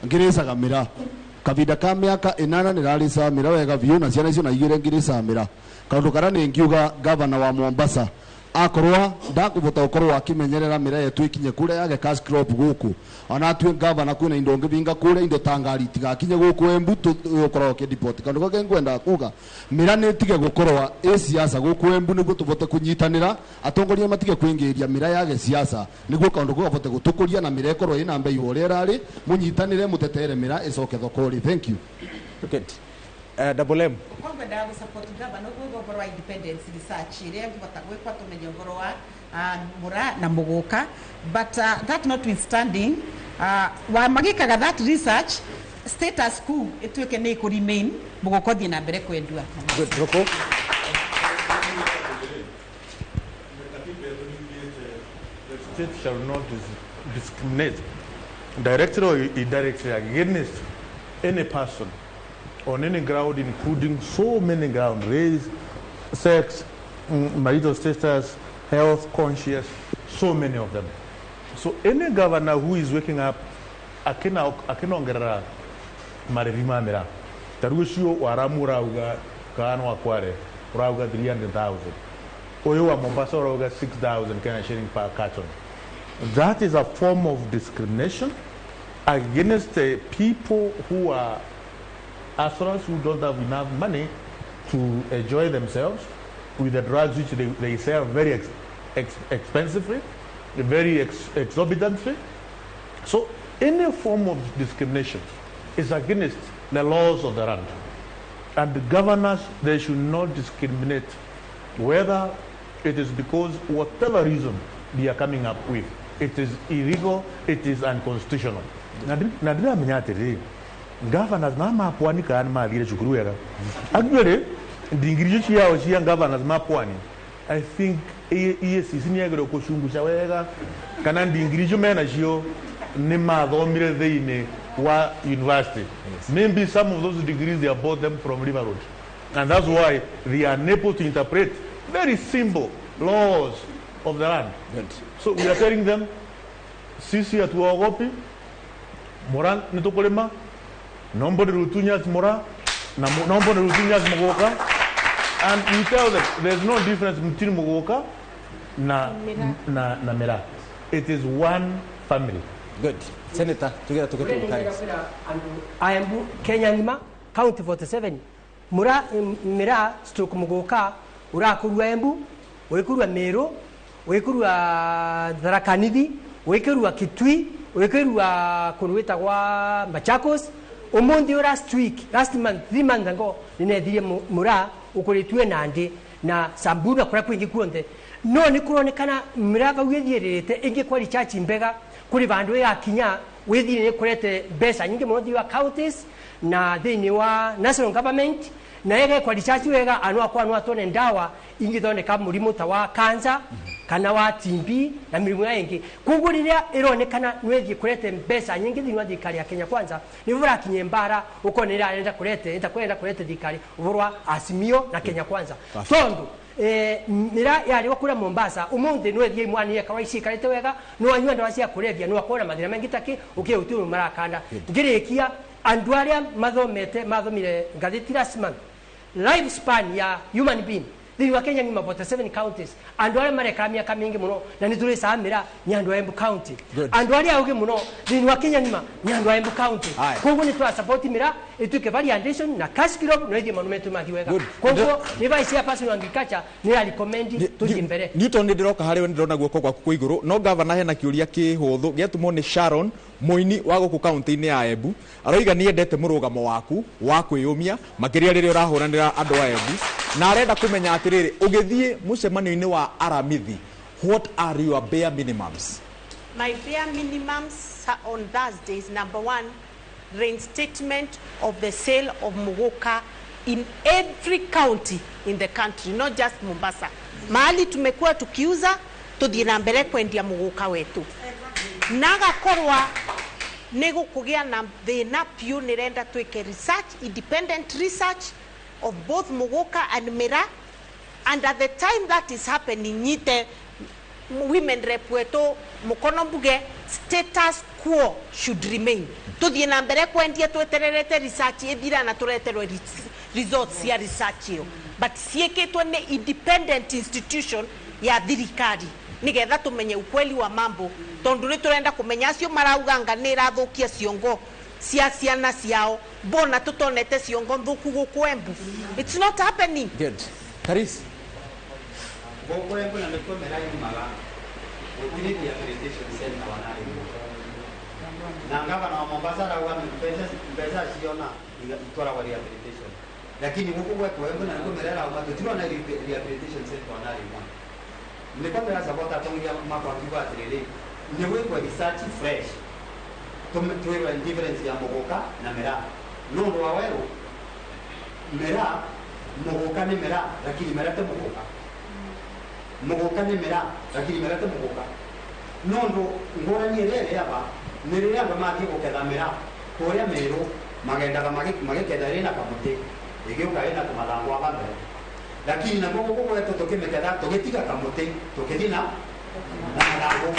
ngiricaga mira kavinda ka miaka 8 nirarica mira wega biu na ciana icio na igire ngirica mira kaundu kara ni ngiuga governor wa Mombasa akorwa ndakubota ukorwo akimenyerera mira yetu ikinye kure yage cash crop guku ona atue governor kwina indo ngivinga kure indo tangari tigakinye guku Embu ukorwo ke deport kaundu gake ngwenda kuga mira ni tige gukorwa siasa guku Embu niguo tuvote kunyitanira atongoria matige kuingiria mira yage siasa niguo kaundu guvote gutukuria na mira ikorwo ina mbei ore rari munyitanire mutetere mira icoke thokori. Thank you. Okay. Double M. Kwenda support governor kwa independence research ile ngibota gwekwa tumenye ngoro wa mura na muguka, but that notwithstanding wa magikaga that research status quo itweke ni ku remain muguko thie na mbere kwendua. Good. Roko. The state shall not discriminate directly or indirectly against any person on any ground, including so many grounds: race, sex, marital status, health, conscience, so many of them. So any governor who is waking up, akinongerera marivima mira. Tarusio waramura uga kano akware, urauga 300,000. Oyo wa Mombasa urauga 6,000 Kenya shilling per carton. That is a form of discrimination against the people who are astronauts who don't have enough money to enjoy themselves with the drugs which they sell very expensively, very exorbitantly. So any form of discrimination is against the laws of the land. And the governors, they should not discriminate whether it is because whatever reason they are coming up with, it is illegal, it is unconstitutional. Na ndira mnyatiri governors na mapwani kan ma vile chukuru wega. Actually, ndingirijo chiao chia governors mapwani. I think sisi ni agro kushungusha wega kana ndingirijo mena chio ni mathomire theine wa university. Maybe some of those degrees they have bought them from River Road, and that's why they are unable to interpret very simple laws of the land. Good. So we are telling them, sisi atuogopi, mora nitokolema, nombo de rutunyas mora, na nombo de rutunyas mogoka, and we tell them there's no difference between mogoka na mera. It is one family. Good. Senator, together to get to thanks. I am Kenya Nima, County 47. Mura mera stroke mogoka, ura kurua Embu, wekurua Meru, wekurua Tharaka Nithi, wekurua Kitui, wekurua kuruita kwa Machakos. Omondi last week, last month, 3 months ago, ninethirie mura ukuritwe Nandi na Samburu kura kwingi kuonde. No nikuronekana miraga withirite ingi kwa research mbega kuri bandu ya kinya withire kurete besa nyingi muno wa counties na thini wa national government na yege kwa research wega anwa tone ndawa ingi thondeka murimu ta wa cancer kana wa TB na mirimu ya ingi kuguriria ironekana nwethie kurete besa nyingi thini wa thikari ya Kenya Kwanza ni vura kinyembara uko nira enda kurete thikari vurwa Azimio na Kenya Kwanza tondo mira yari wakura Mombasa umundi nwethie imwani yeka waici karete wega no anywa ndawa cia kurevia no akona mathira mengi taki ukiutu marakanda ngirikia andu aria mathomire ngathiti rasman life span ya human being thini wa Kenya ni 47 counties andu aria mareka miaka mingi muno na nituri samira nyandu wa Embu County andu aria auge muno thini wa Kenya ni nyandu wa Embu County koguo ni twa support mira ituke variation na Kashkirop no ithie manumetu magiwega koguo ni vice person agriculture ni recommend tujimbere Newton ndiroka hariwe ndirona guoko gwaku kwa iguru no governor hena kiuria kihuthu getumo ni Sharon Moini wa guku county-ini ya Embu aroiga ni endete murugamo waku wa kwiyumia makiria riria urahuranira andu a Embu na arenda kumenya atiriri ugithie mucemanio-ini wa Aramithi what are your bare minimums? My bare minimums on Thursdays, number 1, reinstatement of the sale of muguka in every county in the country, not just Mombasa. Mahali tumekuwa tukiuza tuthie na mbere kwendia muguka wetu naga korwa nego kugia na thina piu nirenda twike research, independent research of both muguka and mira, and at the time that is happening nyite women rep wetu mukono mbuge status quo should remain tuthie na mbere kwendia twetererete research ethira na tureterwe results ya research yo but sieketwe ni independent institution ya thirikari nigetha tumenye ukweli wa mambo tondu ni turenda kumenya acio marauga ni rathukia ciongo cia ciana ciao bona tutonete ciongo thuku guku Embu. It's not happening. Good. Karis Goko Embu na ndiko mera yumaga ukiri dia accreditation center wanari na ngava na Mombasa rauga pesa ciona itwara wa accreditation lakini guku gwetu Embu na ndiko mera rauga tutirona accreditation center wanari niko mera sabota tongia mako akiwa atiriri ni kwa research fresh tuwe difference ya muguka na mera no ndo awero mera muguka ni mera lakini mera te muguka ni mera lakini mera te muguka no ndo ngora ni rere yaba ni rere yaba magi guketha mera kuria meru magendaga magiketha rina kamuti igeuka ina kumathango abambe lakini na gogo gogo yetu tukimeketha tugitiga kamuti tukithina na mathango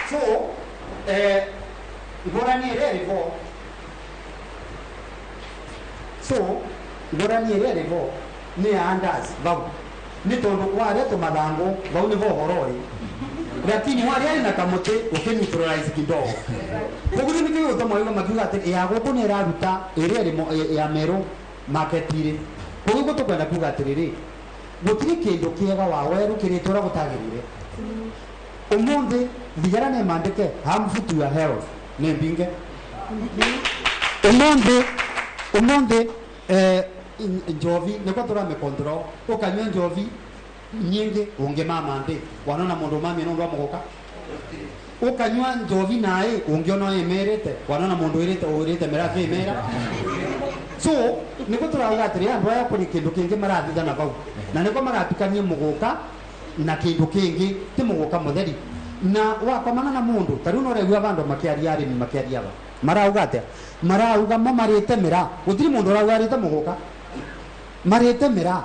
so ngorani rere vo so ngorani rere vo ni andas bau ni tondu kware to mathango bau ni vo horori lakini wale na kamote ukineutralize kidogo kuguri ni kiyo tomo yo magiga ati ya gogo ni raruta ere ya mero marketire kugo to kwenda kuga atiriri gutiri kindu kiega wa weru kiritora gutagirire umundi thigara ne mandike harmful to your health ne binge umundi njovi niko turame control ukanywa njovi nyingi unge mama ndi wanona mundu mami no ndo mugoka ukanywa njovi nae ungiona emerete wanona mundu irite merafi mera so niko turauga atiri andu aya kuri kindu kingi marathithana vau na niko maratukania muguka na kindu kingi ti muguka mutheri na wakomana na mundu tariu no regua bandu makiaria arimi makiaria ba marauga atia marauga marite mera gutiri mundu urauga arite muguka marite mera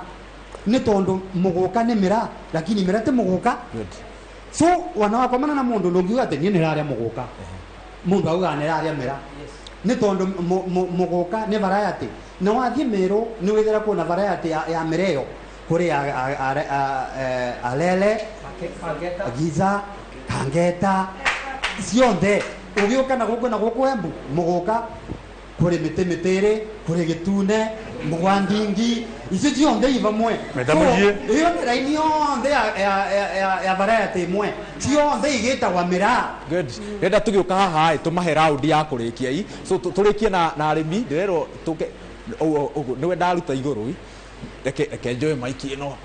ni tondu muguka ni mera lakini mera ti muguka so wana wakomana na mundu ndungiuga ati ni niraria muguka mundu auga niraria mera ni tondu muguka ni variety na wathie Meru ni withira kuna variety ya mereo kuri alele giza kangeta cionthe ugiuka na guku Embu muguka kuri mitimitiri kuri gitune mugwandingi icio cionthe ivamwe iyo ni raini yonthe ya variety imwe cionthe igitagwa mira good renda tugiuka haha tumahe round ya kurikia i so turikie na arimi ndirero tuke niwe ndaruta iguru reke njoe maiki ino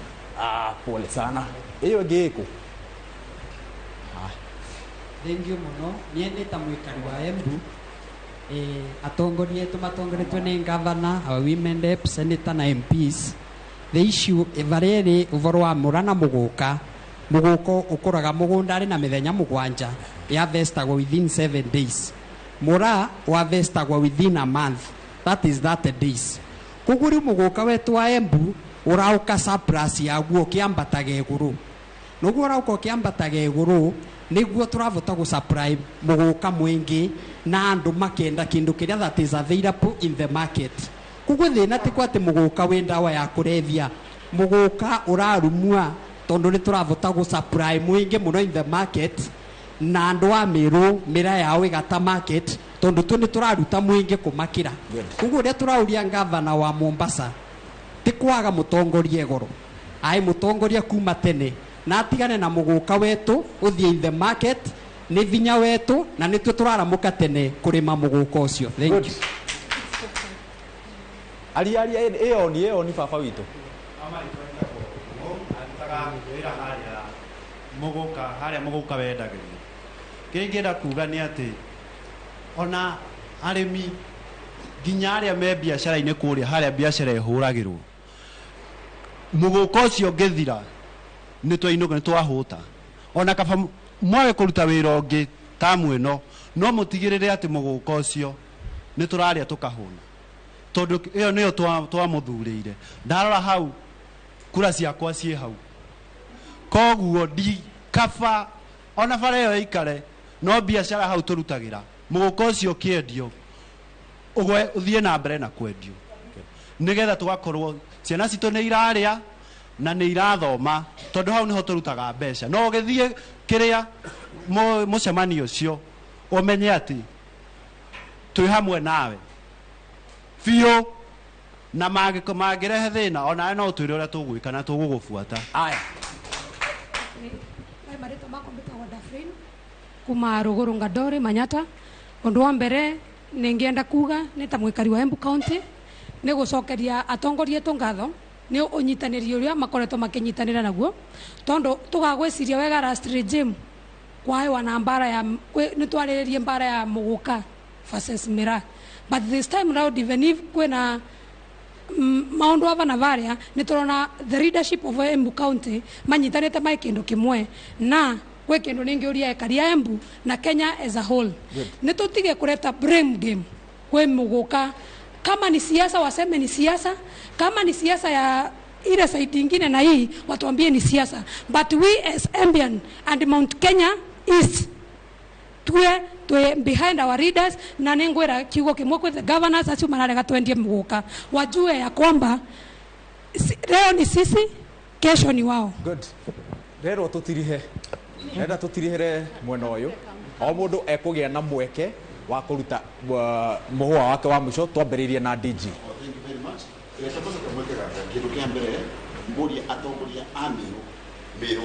pole sana iyo ngiko thengio muno niende ta mwikari wa Embu atongorie tumatongoretwe ni governor our women rep senator na MPs the issue evarere uvoro wa murana muguka ukuraga mugundari na mithenya mugwanja ya vestagwo within 7 days mura wa vestagwo within a month that is 30 days kuguri muguka wetu wa Embu urauka surplus ya guo kiambataga iguru nuguo urauka kiambataga iguru niguo turavota gu supply muguka mwingi na andu makenda kindu kiria that is available in the market kuguo thina ti kwati muguka wi ndawa ya kurevia muguka urarumua tondu ni turavota gu supply mwingi muno in the market na andu a Meru mira yao igata market tondu tu ni turaruta mwingi kumakira kuguo ria turauria governor wa Mombasa ti kwaga mutongoria goro ai mutongoria kuma tene na atigane na muguka wetu uthie in the market ni vinya wetu na ni tu turaramuka tene kurima muguka ucio thank you ali eo ni baba witu haria muguka wendagirio kingenda kuga ni ati ona arimi nginya aria me biacara-ini kuria haria biacara ihuragirwo muguka ucio ngithira ni twainuka ni twahuta ona kaba mwawe kuruta wira ungi tamu ino no mutigirire ati muguka ucio ni turaria tukahuna tondu iyo niyo twamuthurire ndarora hau kura ciakwa cie hau koguo ndi kaba ona bara iyo ikare no biacara hau turutagira muguka ucio kiendio ugwe uthie na mbere na kwendio nigetha tugakorwo ciana citu ni iraria na ni irathoma tondu hau niho turutaga mbeca no ugithie kiria mucemanio ucio umenye ati twi hamwe nawe biũ na mangĩrehe thĩna ona no twĩre ũrĩa tũgwĩka na tũgũgũbuata aya marĩtwa makwa mbĩtagwo Dafrin kuma Rũgũrũ Ngandore Manyata ũndũ wa mbere nĩngĩenda kuga nĩ ta mũikari wa Embu County nĩ gũcokeria atongoria aitũ ngatho nĩ ũnyitanĩri ũrĩa makoretwo makĩnyitanĩra naguo tondũ tũgagwĩciria wega last regime kwahewa na mbara ya nĩ twarĩrĩrie mbara ya Muguka versus Mira but this time round even if kwena maundu ava na varia ni turona the leadership of Embu County manyitanite mai kindu kimwe na kwe kindu ningiuria ekaria Embu na Kenya as a whole ni tutige kuleta blame game kwe Muguka kama ni siasa waseme ni siasa kama ni siasa ya ile side nyingine na hii watuambie ni siasa but we as Embian and Mount Kenya East tuwe behind our leaders na ningwera kiugo kimwe kwa the governors acio mararega twendie Muguka wajue ya kwamba leo ni sisi kesho ni wao good rero tutirihe renda tutirihere mwena uyu o mundu ekugia na mweke wa kuruta muhua wake wa mwisho twambiririe na DG kindu kia mbere mburi atongoria a Meru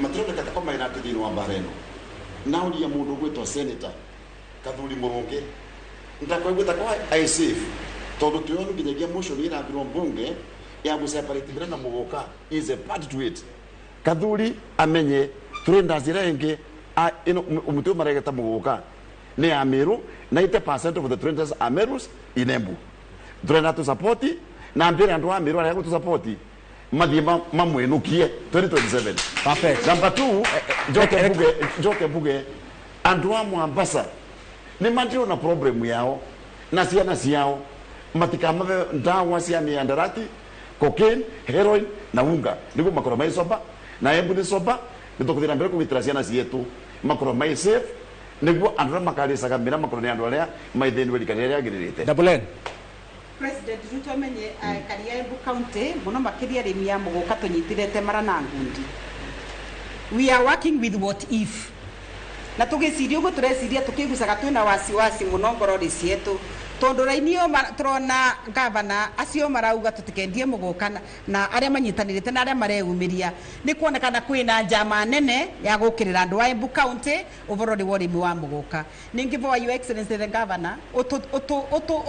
matirondeka ta maina thini wa mbareno nauria mundu gwitwa senator Kathuri Murungi ndakwigwita kwa ISF tondu tuyonu kinyagia motion ira mbirwo mbunge ya guseparate Mira na Muguka is a part to it. Kathuri amenye turenda njira ingi umutu maregeta Muguka ni Amiru 90% of the trenders are Merus in Embu. Turenda tu support na mbere andu Amiru ari gutu support madhima mamwenukie 2027. Perfect. Number 2 Joke Buge andu wa Mombasa ni mandio na problem yao na ciana ciao matikamabe ndawa cia miandarati, cocaine, heroin na unga niguo makoro mai soba na Embu ni soba nitukuthira mbere kugitira ciana cietu makoro mai safe niguo andu makaricaga Mira makoro ni andu aria maitheni werikani aria agiririte. Double N President Ruto menye karia Embu County muno makiria rimi ya Muguka tunyitirete mara na ngundi. We are working with what if. Na tugiciria uguo tureciria tukigucaga twina wasiwasi muno ngorori cietu tondu rainio turona gavana acio marauga tutikendie Muguka na aria manyitanirite na aria mareumiria ni kuonekana kwina njama nene ya gukirira andu wa Embu County uvorori wa urimi wa Muguka. Ningi vo your excellency the governor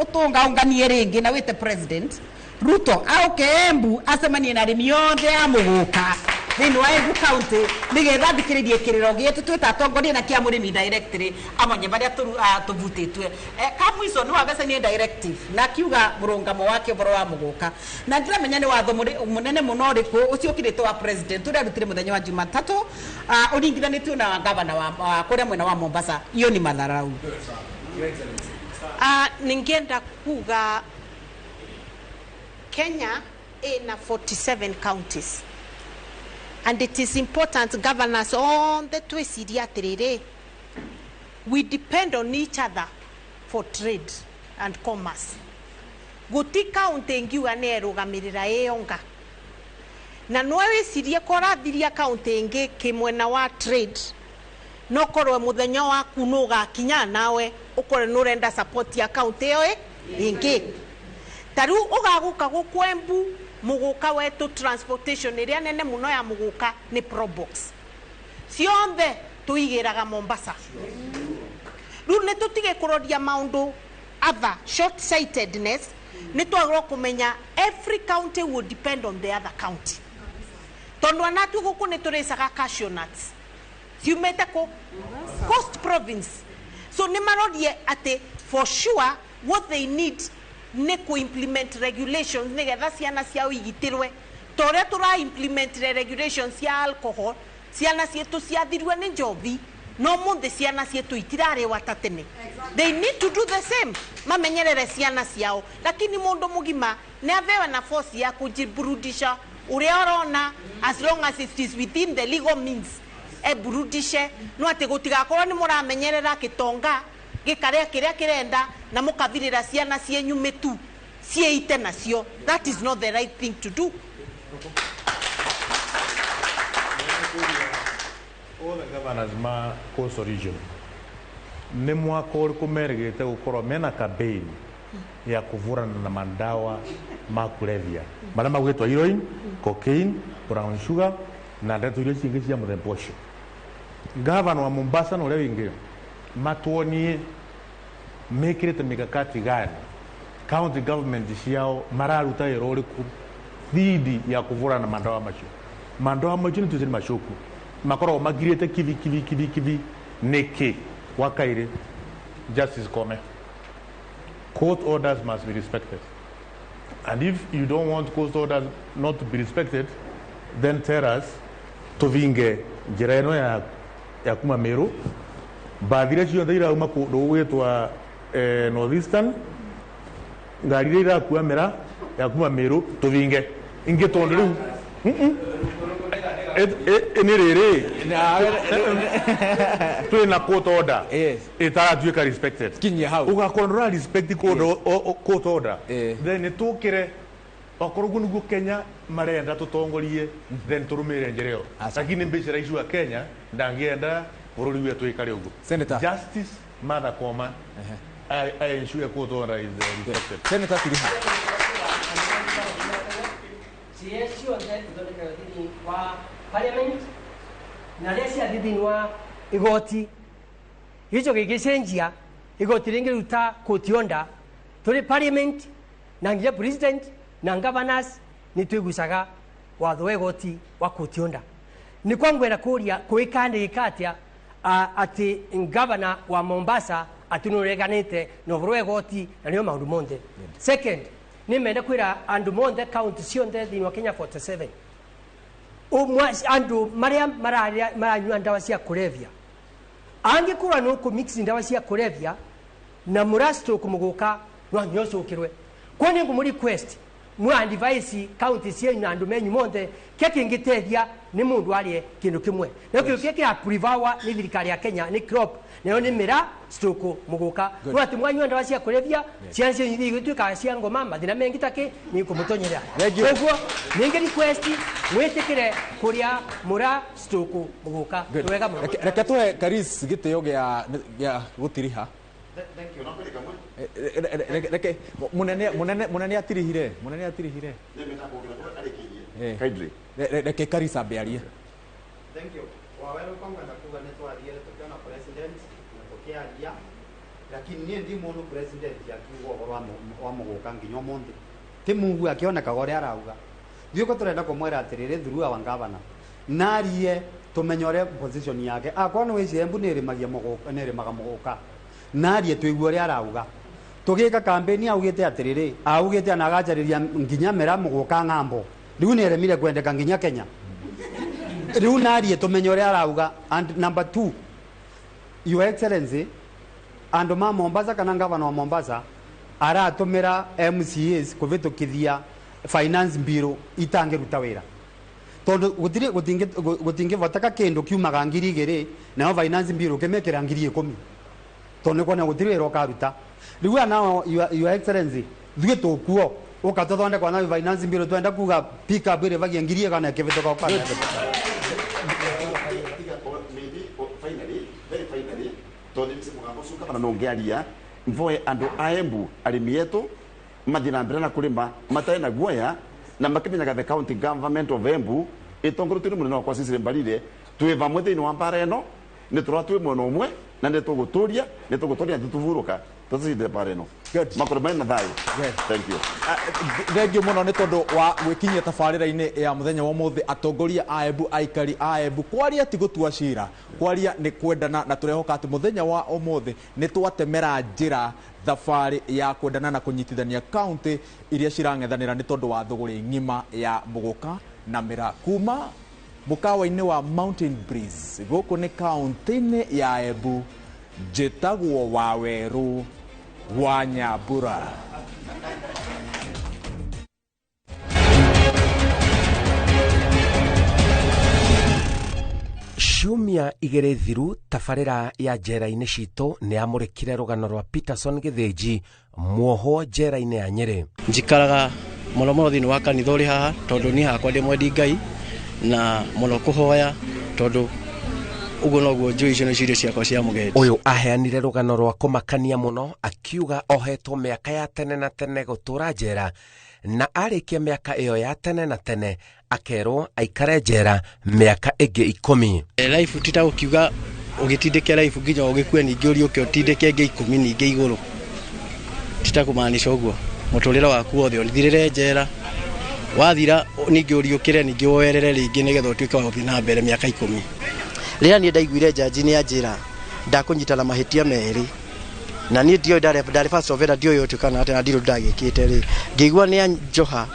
utungaunganie ringi na wite president Ruto auke Embu acemanie na arimi yothe ya Muguka thini wa Embu County nigetha thikiririe kiriro gitu twita atongoria na kia murimi directory amonye baria tuvutitwe kamwiso ni wagacanie directive na kiuga murungamo wake uboro wa Muguka na ndiramenya ni watho munene muno riku ucio kiritwo wa president uria rutire muthenya wa Jumatatu uringithanitio na gavana wa kuria mwena wa Mombasa. Iyo ni madharau. Ningeenda kuga Kenya ina 47 counties. And it is important, governors on the twesiria atiriri, we depend on each other for trade and commerce. Guti county ngiuga ni erugamirira iyonga na no wesirie korathiria county ingi kimwena wa trade no korwe muthenya waku nuga kinya nawe ukore nurenda support ya county yo ingi taru ugaguka guku Embu Muguka wetu transportation iria nene muno ya Muguka ni Probox cionthe tuigiraga Mombasa. Riu ni tutige kuroria maundu other short sightedness ni twagirwo kumenya every county will depend on the other county tondu anatu guku ni turicaga cashew nuts ciumete ko coast province so ni marorie ati for sure what they need ne ku implement regulations nigetha ciana ciao igitirwe tore tura implement regulations cia alcohol ciana cietu ciathirwe ni njovi no munde ciana cietu itirare watatene. They need to do the same mamenyerere ciana ciao lakini mundu mugima ne avewe na force ya kujiburudisha uria orona as long as it is within the legal means burudishe no ati gutigakorwo ni muramenyerera kitonga gikaria kiria kirenda na mukathirira ciana cienyu mitu cieite nacio. That is not the right thing to do. All the governors ma coastal region ni mwaka uriku merigite gukorwo mena campaign ya kuvurana na mandawa ma kulevya maria magwitwa heroin, cocaine, brown sugar na ndeto iria cingi cia muthemba ucio. Gavana wa Mombasa na uria wingi matuonie mekirite mikakati gani county government ciao mararuta wira uriku thidi ya kuvurana na mandawa macio. Mandawa macio ni tuciri macoku makoragwo magirite kivi niki wakaire Justice Kome. Court orders must be respected, and if you don't want court orders not to be respected, then tell us tuvinge njira ino ya kuma Meru bathire ciothe irauma kundu gwitwa Northeastern ngari iria irakua Mira ya kuma Meru tuvinge ingi tondu riu ni riri twina court order itaratuika respected kinyia hau ugakorwo respect court order then tukire okorwo niguo Kenya marenda tutongorie then turumire njereo lakini mbicira icu ya Kenya ndangienda bururi wetu ikari uguo. Senator Justice Martha Koome I ensure court order is respected. Senator Tiriha ciesio thondeka thini wa parliament na cia thini wa igoti gico gigicenjia igoti ringi ruta court order turi parliament na nginya president na governors ni twigucaga watho wa igoti wa kutionda ni kwangwera kuria kuikandika atia ati governor wa Mombasa atunureganite no bro igoti na niyo maundu monthe. Second, ni mende kwira andu monthe county cionthe thini wa Kenya 47 andu maria maranyua ndawa cia kulevya angikura no ku mix ndawa cia kulevya na murasto kumuguka no nyosukirwe kwani ngumuri request mwa device county cia na andu menyu monthe kekingitethia ni mundu arie kindu kimwe na kio approvawa ni thirikari ya Kenya ni crop nayo ni mira stoko muguka no ati mwanyua ndawa cia kulevya cianse nyithi gituka cia ngoma mathina mengi take ni kumutonyera koguo ninge request mwitikire kuria mura stoko muguka wega muno reke tuhe Karis gitio gia gutiriha. Thank you. Nampeleka kamwe. Reke munene atirihire Nimeta kuongelea alikirie. Kaidri. Reke Karis abearie. Thank you. Wawero kwamba ndakuga netwarie tukiona president natokea alia lakini nie ndi mundu president akiugo wa muguka nginyo monde ti mungu akioneka gore arauga ndiuko turenda kumwera atirire thurua wa gavana narie tumenyore position yake akwana wezi embu nirimagia muguka nirimaga muguka narie tuigua ri arauga tugika campaign augite atirire augite anagajariria nginya mera muguka ngambo riu niremire kwendeka nginya Kenya riu narie tumenyore arauga. And number 2, Your Excellency, andu ma Mombasa kana gavana wa Mombasa aratumira MCAs kuvitukithia finance bureau itangiruta wira tondu gutingi vataka kindu kiumaga ngiri igiri nayo finance bureau kimekira ngiri 10 tondu kona gutiri wira ukaruta riu anao Your Excellency thwe tukuo ukatothonde kwa na finance bureau twenda kuga pick up ire vagia ngiri kana kivitoka ukana kana nongearia mvoe andu aembu arimi yetu mathina mbere na kulima matae na guoya na makimenyaga the county government of Embu itongorutire munene kwa sisi mbalire twi vamwe thiini wa mbara eno ni turatwi mwena umwe na ni tuguturia tutuvuruka tucinde mbara eno makoro mena thayo. Thank you. Thank you muno ni tondu wa gwikinyia tabarira-ini ya muthenya wa muthi atongoria a Embu aikari a Embu kwaria ti gutua cira kwaria ni kwendana na turehoka ati muthenya wa umuthi ni twatemera njira thabari ya kwendana na kunyitithania county iria cirang'ethanira ni tondu wa thuguri ng'ima ya muguka na mira kuma mukawa-ini wa Mountain Breeze guku ni county-ini ya Embu njitagwo Waweru wa Nyambura. Ciumia igiri thiru tabarira ya njera-ini citu ni amurikire rugano rwa Peterson Githinji mwoho njera-ini ya Nyeri. Njikaraga muno thiini wa kanitha uri haha tondu ni hakwa ndi mwendi Ngai na muno kuhoya tondu uguo noguo njui icio nĩ cirio ciakwa cia mugendi. Uyu aheanire rugano rwa kumakania muno akiuga ohetwo miaka ya tene na tene gutura njera na arikia miaka iyo ya tene na tene akerwo aikare njera miaka ingi 10. Life tita ukiuga ugitindike life nginya ugikue ningi uri uke utindike ingi 10 ningi iguru tita kumaanisha uguo muturira waku wothe uthirire njera wathira ningi uri ukire ningi woerere ringi nigetha utuike wa guthii na mbere miaka 10. Rĩrĩa niĩ ndaiguire jaji nĩ anjĩra ndakunyitana mahĩtia merĩ na niĩ ndio ndarĩ first offender ndio yote kana atĩ ndirũ ndagĩkĩte rĩ ngĩigua nĩ anjoha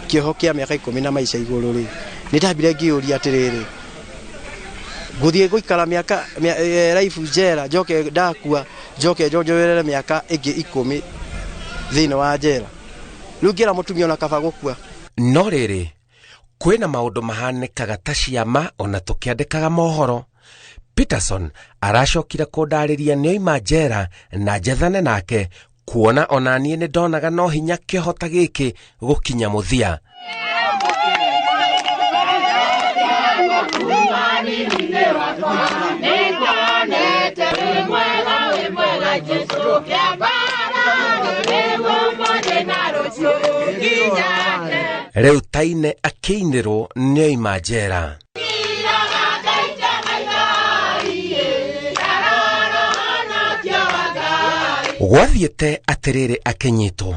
kĩoho kĩa mĩaka 10 na maica igũrũ rĩ nĩ ndambire ngĩũria atĩrĩrĩ ngũthiĩ gũikara mĩaka life njera njoke ndakua njoke njonjoerere mĩaka ĩngĩ 10 thĩinĩ wa njera rĩu ngĩra mũtumia ona kaba gũkua no rĩrĩ kwina maundu mahanikaga ta ciama ona tukiandikaga mohoro. Peterson aracokire kundariria nioima njera na njethane nake kuona ona nie ni ndonaga no hinya kihota giki gukinya muthia. Riu taine akiinirwo nioima njera. Gwathiĩte atĩrĩrĩ akinyitwo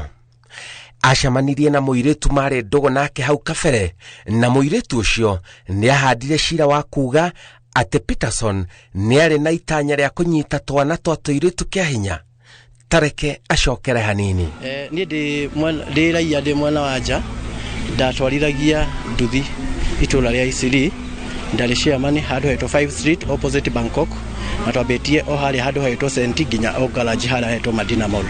acamanirie na mũirĩtu marĩ ndogo nake hau kabere, na mũirĩtu ũcio nĩ ahandire cira wa kuga atĩ Peterson nĩ arĩ na itanya rĩa kũnyita twana twa tũirĩtu kĩa hinya. Tareke acokere hanini. Niĩ ndĩ raia ndĩ mwena wa nja, ndatwarithagia nduthi itũra rĩa Isiri, ndarĩ chairman handũ hetwo 5 Street opposite Bangkok, na twambĩtie o harĩa handũ hetwo Senti nginya o garage harĩa hetwo Madina Mall.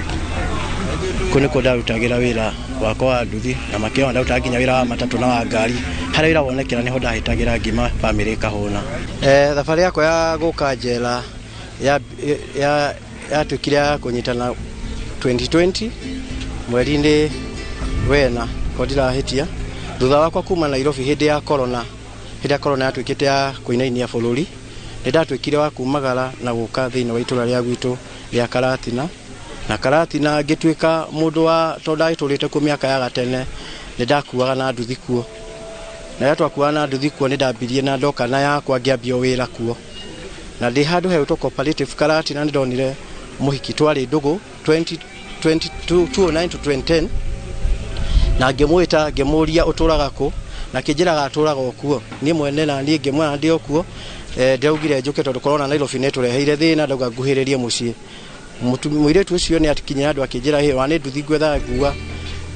Kũnĩ kũ ndarutagĩra wĩra wakwa wa nduthi, na makĩria ndarutaga nginya wĩra wa matatũ na wa ngari. Harĩa wĩra wonekera nĩho ndahĩtagĩra ngima family ĩkahũna. Thabarĩ yakwa ya gũka njera yatuĩkire ya kũnyitana 2020 mweri-inĩ wena ko ndirahĩtia, thutha wakwa kuma Nairobi hĩndĩ ya corona yatuĩkĩte ya kũinainia bũrũri. Nĩ ndatuĩkire wa kumagara na gũka thĩinĩ wa itũra rĩa gwitũ rĩa Karatina, na Karatina ngĩtuĩka mũndũ wa tondũ ndagĩtũrĩte kuo mĩaka ya gatene, nĩ ndakuaga na nduthi kuo, na rĩrĩa twakuaga na nduthi kuo nĩ ndambirie na ndoka na yakwa ngĩambia wĩra kuo, na ndĩ handũ hetwo Cooperative Karatina nĩ ndonire mũhiki twarĩ ndũgũ 2009 to 2010, na ngĩmwĩta ngĩmũria ũtũraga kũ, na kĩnjĩraga atũraga okuo. Niĩ mwene na niĩ ngĩmwona ndĩ okuo, ndaugire njũke tondũ korona Nairobi nĩ tũreheire thĩna, ndauga nguhĩrĩrie mũciĩ. Mũirĩtu ũcio nĩ atikinyira andũ akĩnjĩra hĩ wa nĩ nduthi ngwetha ngua,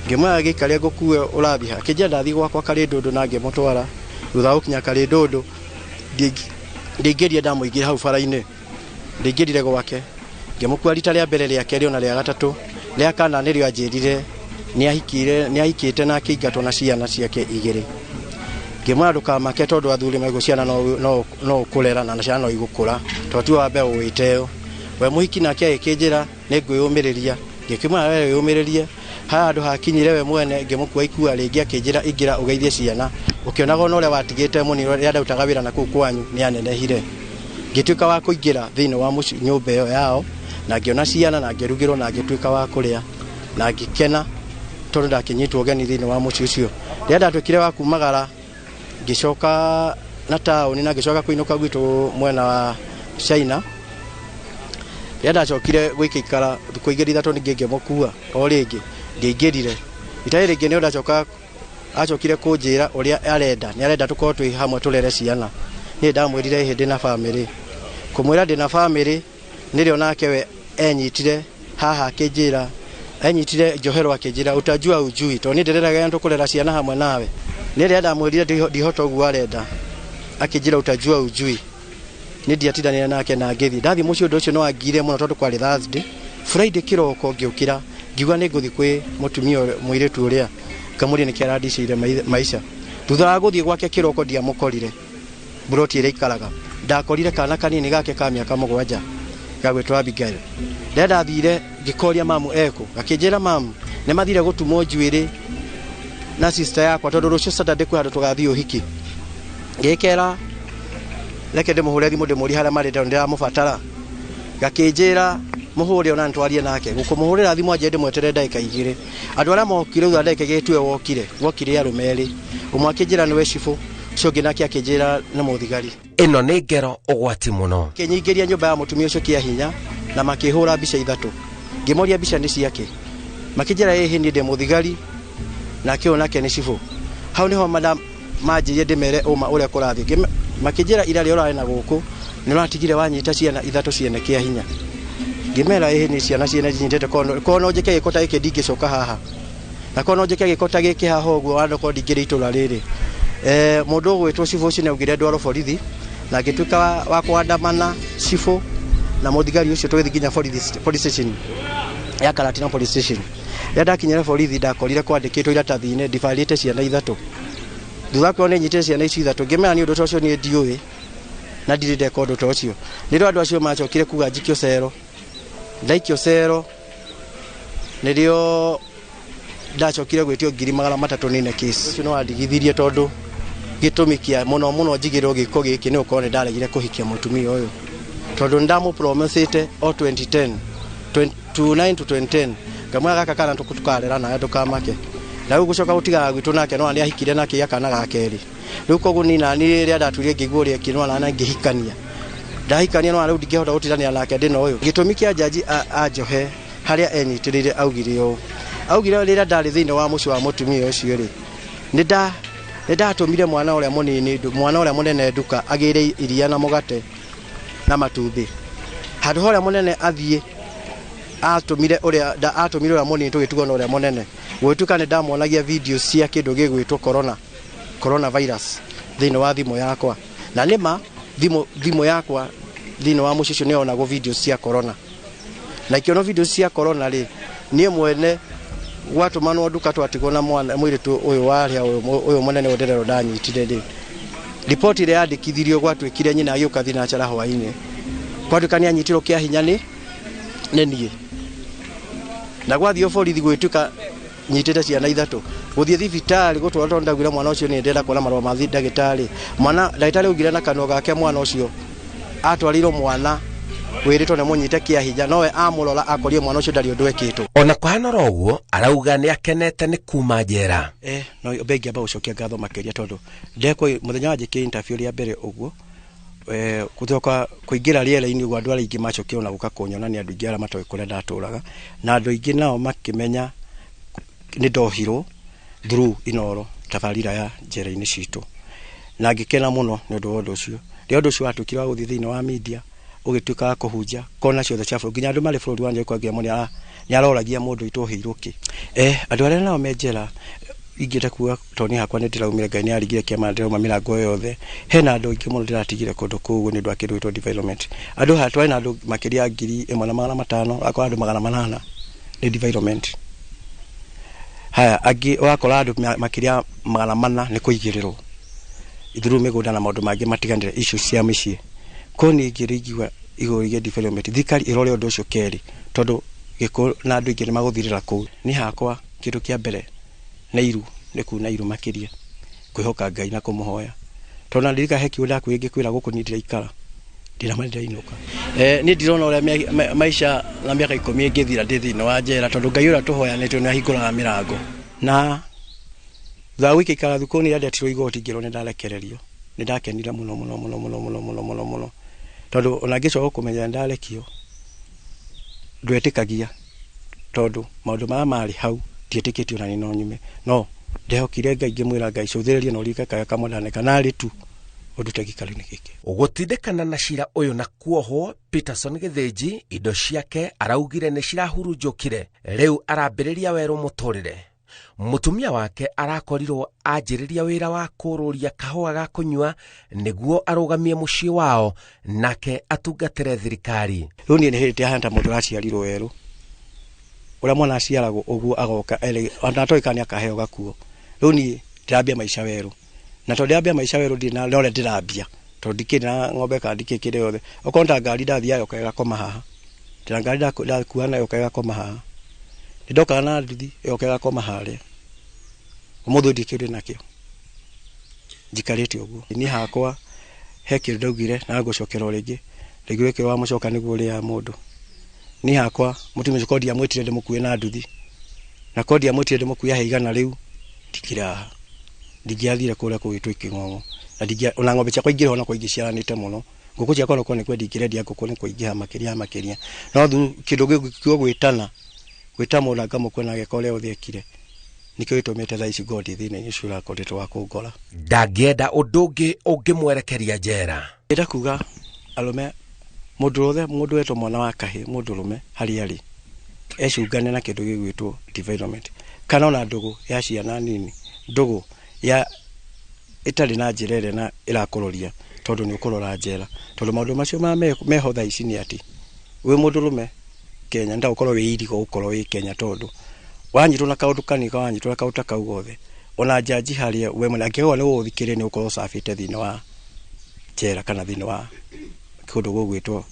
ngĩmwĩra gĩkarĩa ngũkue ũrathiĩ ha. Kĩnjĩra ndathiĩ gwakwa Karĩndũndũ na ngĩmũtwara, thutha gũkinya Karĩndũndũ ndĩingĩrire ndamũingĩra hau bara-inĩ, ndĩingĩrire gwake ngĩmũkua rita rĩa mbere rĩa kerĩ ona rĩa gatatũ, rĩa kana nĩrĩo anjĩrire nĩ ahikĩte na akĩingatwo na ciana ciake igĩrĩ. Ngĩmwĩra ndũkamake tondũ athuri maigũ ciana no ũkũrera na ciana no igũkũra, tondũ ti wa mbere ũwĩteo. We mũhiki nake agĩkĩnjĩra nĩ ngwĩyũmĩrĩria, ngĩkĩmwĩra we wĩyũmĩrĩrie, handũ hakinyire we mwene ngĩmũkua ikua rĩngĩ akĩnjĩra ingĩra ũgeithie ciana, ũkĩonaga ona ũrĩa watigĩte mũnini rĩrĩa ndarutaga wĩra na kũu kwanyu nĩ anenehire. Ngĩtuĩka wa kũingĩra thĩinĩ wa nyũmba ĩyo yao, na ngĩona ciana na ngĩrugĩrwo na ngĩtuĩka wa kũrĩa na ngĩkena tondũ ndakĩnyitwo ũgeni thĩinĩ wa mũciĩ ũcio. Rĩrĩa ndatuĩkire wa kumagara ngĩcoka na taũni na ngĩcoka kũinũka gwitũ mwena wa China, rĩrĩa ndacokire gũikara thikũ igĩrĩ ithatũ ningĩ ngĩmũkua o rĩngĩ ngĩingĩrire. Rita rĩngĩ nĩyo ndacoka acokire kũnjĩra ũrĩa arenda, nĩ arenda tũkorwo twĩ hamwe tũrere ciana. Niĩ ndamwĩrire hĩndĩ na bamĩrĩ, kũmwĩra ndĩ na bamĩrĩ nĩrĩo nake we enyitire haha akĩnjĩra, enyitire njohero akĩnjĩra utajua ujui, tondũ niĩ ndĩreraga tũkũrera ciana hamwe nawe. Niĩ rĩrĩa ndamwĩrire ndihota ũguo arenda, akĩnjĩra utajua ujui, nĩ ndiatindanĩra nake na ngĩthiĩ. Ndathiĩ mũciĩ ũndũ ũcio no angire mũno tondũ kwarĩ Thursday. Friday kĩroko ngĩũkĩra ngiuga nĩ ngũthiĩ kwĩ mũtumia mũirĩtu ũrĩa ngamũria nĩkĩ arandicĩire maica. Thutha wa gũthiĩ gwake kĩroko ndiamũkorire buroti ĩrĩa ikaraga, ndakorire kana kanini gake ka mĩaka 7 gagwĩtwo Abigail. Rĩrĩa ndathire ngĩkoria mamu eko, akĩnjĩra mamu nĩ mathire gũtumwo njuĩrĩ na sister yakwa tondũ rũciũ Saturday kwĩ handũ tũgathiĩ ũhiki. Ngĩkera reke ndĩmũhũre thimũ ndĩmũrie harĩa marĩ ndĩramũbatara, gakĩnjĩra mũhũre ona ntwarie nake. Gũkũmũhũrĩra thimũ anjĩre ndĩmweterere ndagĩka 2. Andũ arĩa mokire thutha ndagĩka igĩrĩ wokire arũme erĩ, ũmwe akĩnjĩra nĩwe cibũ, ũcio ũngĩ nake akĩnjĩra nĩ mũthigari. Ĩno nĩ ngero ũgwati mũno. Kĩnyingĩria nyũmba ya mũtumia ũcio kĩa hinya na makĩhũra mbica 3. Ngĩmoria mbica nĩ ciake, makĩnjĩra ĩhĩ nĩ ndĩ mũthigari na kĩo nake nĩ cibũ. Hau nĩho madam manjĩrie ndĩmere ũma ũrĩa kũrathiĩ. Makĩnjĩra ira rĩo ũrarĩ na gũkũ nĩ ũratigire wanyita ciana 3 ciene kĩa hinya. Ngĩmera ĩhĩ nĩ ciana ciene nyitĩte kono njĩke gĩkota gĩkĩ ndingĩcoka haha, na kono njĩke gĩkota gĩkĩ haha ũguo wandoko ndingĩrĩ itũra rĩrĩ. Mũndũ ũgwĩtwo cibũ ũcio nĩ augire ndwarwo borithi, na ngĩtuĩka wa kwandamana cibũ na mũthigari ũcio tũgĩthiĩ nginya police station ya Karatina police station. Rĩrĩa ndakinyire borithi ndakorire kwandĩkĩtwo iratathi-inĩ ndibarĩte ciana 3. Thutha wa nĩ nyitĩte ciana icio 3 ngĩmera nĩ ũndũ ũcio niĩ ndiũĩ na ndirĩ ndeka ũndũ ũcio. Nĩrĩo andũ acio macokire kuga njikio cero, ndaikio cero nĩrĩo ndacokire gwĩtio 300 nine case. Ũcio no andigithirie tondũ gĩtũmi kĩa mũno njigĩrwo gĩko gĩkĩ nĩ ũkorwo nĩ ndaregire kũhikia mũtumia ũyũ, tondũ ndamũpromesete o 2010 29 to 2010 ngamwĩra gaka kana tũkarera nawe ndũkamake, na rĩu gũcoka gũtigaga gwitũ nake no nĩ ahikire nake akana gakerĩ. Rĩu koguo niĩ nani rĩrĩa ndatuire ngĩiguo ũrĩa kĩnwa na ngĩhikania ndahikania no rĩu ndingĩhota gũtiranĩra nake ndĩna ũyũ. Gĩtũmi kĩa jaji anjohe harĩa enyitĩrĩire augire ũũ, augire rira ndari thine wa mucio wa mutumia ucio ri ndatumire mwana uria munini mwana uria munene nduka agire iria na mugate na matumbi handu horia munene athie atumire uria munini tugituga na uria munene gwituka ni ndamonagia video cia kindu gigwitwo coronavirus thine wa thimu yakwa na nima thimu yakwa thine wa mucio ni onago video cia corona na ikiono video cia corona ri nie mwene watu manwa nduka twatigwo na mwana mwiri tu uyu waria uyu munene nderero ndanyitire ri report ile yandikithirio gwatwikire nyina agiuka thina achara hwaine kwatukania nyitirwo kia hinya ni nie na gwathio borithi gwituka nyitite ciana ithatu guthie thibitari gutwara ndagwira mwana ucio ni ndenda kuona marwa ma ndagitari mwana ndagitari ugira na kanwa gake mwana ucio atwarirwo mwana wiritwo ne munyite kia hinya nowe amurora akorie mwana ucio ndari undu ekitwo ona kwanora uguo arauga ni akenete ni kuma njera no bengi aba ucokia ngatho makeria tondu ndeko muthenya wajike interview ria mbere uguo kutoka kuingira riera-ini uguo andu aringi macokia ona guka kunyona ni andu ingi ara matoe kuria ndaturaga na andu ingi nao makimenya ni ndohirwo through inoro tabarira ya njera-ini citu na ngikena muno ni undu wothe ucio ri undu ucio atukira guthii thiini wa media ugituka kuhunja kona ciothe cia bũrũri nginya andu mari bũrũri wanje kwagia moni ni aroragia mundu itohirwo ki andu aria nao menjera ingite kuwa toni hakwa ni ndiraumire Ngai ni arigire kiama ndiroma mirango yothe hena andu ingi muno ndiratigire kundu kugu ni ndu akirwitwo development andu hatwa na andu makiria 1,500 akwa andu 800 ni development haya agi wakora andu makiria 400 ni kuigirirwo ithuru migunda na maundu mangi matiganire issue cia micii koni ngirigiwa igurige development thikari irore undu ucio keri tondu giko na andu ingi ni maguthirira ku ni hakwa kindu kia mbere nairu ni kuna iru makiria kwihoka Ngai na kumuhoya tona ndirika heki unda kwingi kwira guku ni ndira ikara ndira mandira inuka ni ndirona uria maisha na miaka 10 ingithira ndithina wa njera tondu Ngai ura tuhoya ni tuna hinguraga mirango na za wiki ikara thukuni ya ndetirwo igoti ngiro ni ndalekererio ni ndakenire muno tondu ona ngicoka kumenya ndalekio ndwetikagia tondu maundu mari hau tietikitio na ni no nyume no ndehokire Ngai ngimwira Ngai cuthiririe no rika kaya kamodane kana ri tu undu tegikari-ini giki ugutindikana na cira uyu na kuohwo Peterson Githinji indo ciake araugire ni cirahurunjukire riu arambiriria weru muturire mutumia wake arakorirwo anjiriria wira wa kururia kahua ga kunywa niguo arugamie mucii wao nake atungatire thirikari riu ni hiti ahanta mundu aciarirwo weru uria mwana aciaragwo uguo agoka ona toikania kaheo gakuo riu ni ndirambia maisha weru na tondu ndirambia maisha weru ndina nore ndirambia tondu ndikina ng'ombe kandi kikire yothe okonda ngari ndathia yo kega koma haha ndina ngari ndakuwa nayo kega koma haha ndoka na nduthi yo kega koma haria umuthu ndikire nakio njikarite uguo ni hakwa heki ndaugire na gucokera ringi rigwe ke wa mucoka niguo ri ya mundu ni hakwa mutumia kodi ya mwetire ndimukuye na nduthi na kodi ya mwetire ndimukuya heigana riu ndikira ndigiathire kuria kuitwo King'ong'o na ndigia ona ng'ombe cia kuingira ona kuingi ciaranite muno nguku cia kono kone kwendi kiredia nguku ni kuingiha makiria no thu kindu gikio gwitana gwitamo na ngamukwe na gekole uthekire nikio itomete tha ici godi thine icura kodete wa kungora ndagienda undungi ungimwerekeria njera ndira kuga alume mundu weto mwana wa kahi mundu rume hari ecungane na kindu gigwitwo development kana ona ndugu ya ciana nini ndugu ya itari na njirere na irakuroria tondu ni ukurora njera tondu maundu macio meho tha ici ni ati wi mundu rume Kenya nda ukorwo wi irigo ukorwo wi Kenya tondu wanyitwo na kaundu kanika wanyitwo na kauta kau gothe ona jaji haria we mwana ngewa ni uthikire ni ukorwo safite thini wa njera kana thini wa kundu gugwitwo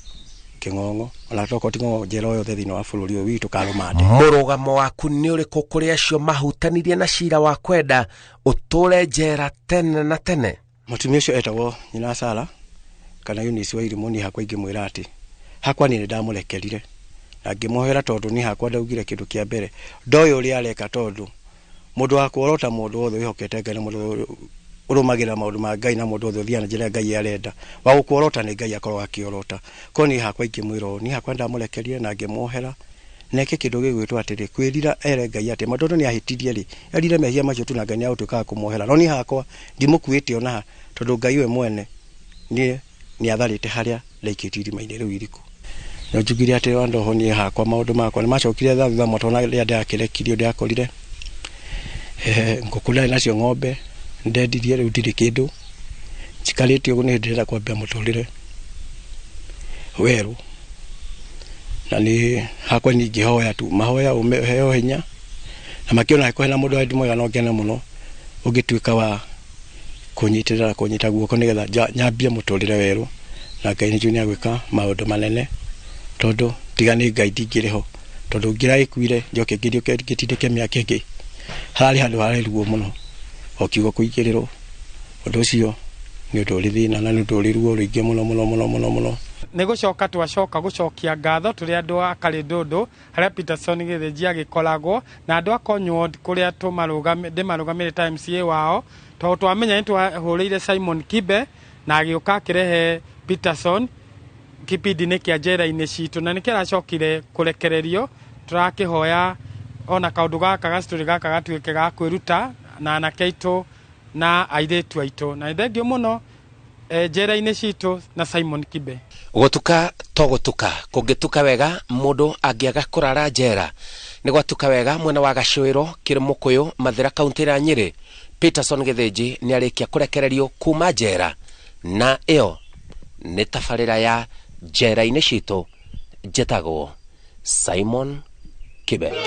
King'ong'o ona toko tingo njera yothe thini wa bururi uyu witu karumande murugamo waku ni uriku kuri acio mahutanirie na cira wa kwenda uture njera tene na tene mutumia ucio etagwo nyina Sara kana Eunice wa Irimoni hakwa ingimwira ati hakwa ni ndamurekerire na ngimuhera tondu ni hakwa ndaugire kindu kia mbere ndoyo uri areka tondu mundu wa kuorota mundu wothe wihokete Ngai na mundu urumagira maundu ma Ngai na mundu wothe thiana njira Ngai arenda wa kuorota ni Ngai akorwo akiorota koni hakwa ingimwira ni hakwa ndamurekerire na ngimuhera neke kindu gigwitwo atiri kwirira ere Ngai ati matoto ni ahitirie ri erire mehia macio tu na Ngai ni agutuka kumuhera no ni hakwa ndimukuite ona tondu Ngai we mwene ni atharite haria laikitiri maine riu iriku no njugire ati wando ho ni hakwa maundu makwa ni macokire thutha motona ria ndakirekirio ndakorire ngukula nacio ng'ombe ndendirie riu ndiri kindu cikarite ugu ni ndira kwambia muturire weru na ni hakwa ningi hoya tu mahoya umeheo hinya na makiona ko hena mundu ndi mwega no ngene muno ugituika wa kunyita guoko nigetha nyambia muturire weru na Ngai ni junior gwika maundu manene tondu tigani Ngai ndingiriho tondu ngiraikuire njoke ngirio gitindike miaka ingi hari handu hareruo muno okiugo kuigirirwo undu ucio ni undu uri thina na ni undu uri ruo ruingi muno ni gucoka twacoka gucokia ngatho turi andu a Karindundo haria Peterson Githinji agikoragwo na andu a Conyward kuria ndimarugamire times ye wao to twamenya ni twahuriire Simon Kibe na agiuka akirehe Peterson kipindi-ini kia njera-ini citu na nikiracokire kurekererio turakihoya ona kaundu gaka gastori gaka gatuike ga kwiruta na anake aitu na airitu aitu na thengio muno njera-ini citu na Simon Kibe gutuka to gutuka kungituka wega mundu angiaga kurara njera ni gwatuka wega mwena wa Gacuiro kiri Mukuyu Mathira kaunti ya Nyeri Peterson Githinji ni arikia kurekererio kuma njera na iyo ni tabarira ya njera-ini citu jetagwo Simon Kibe.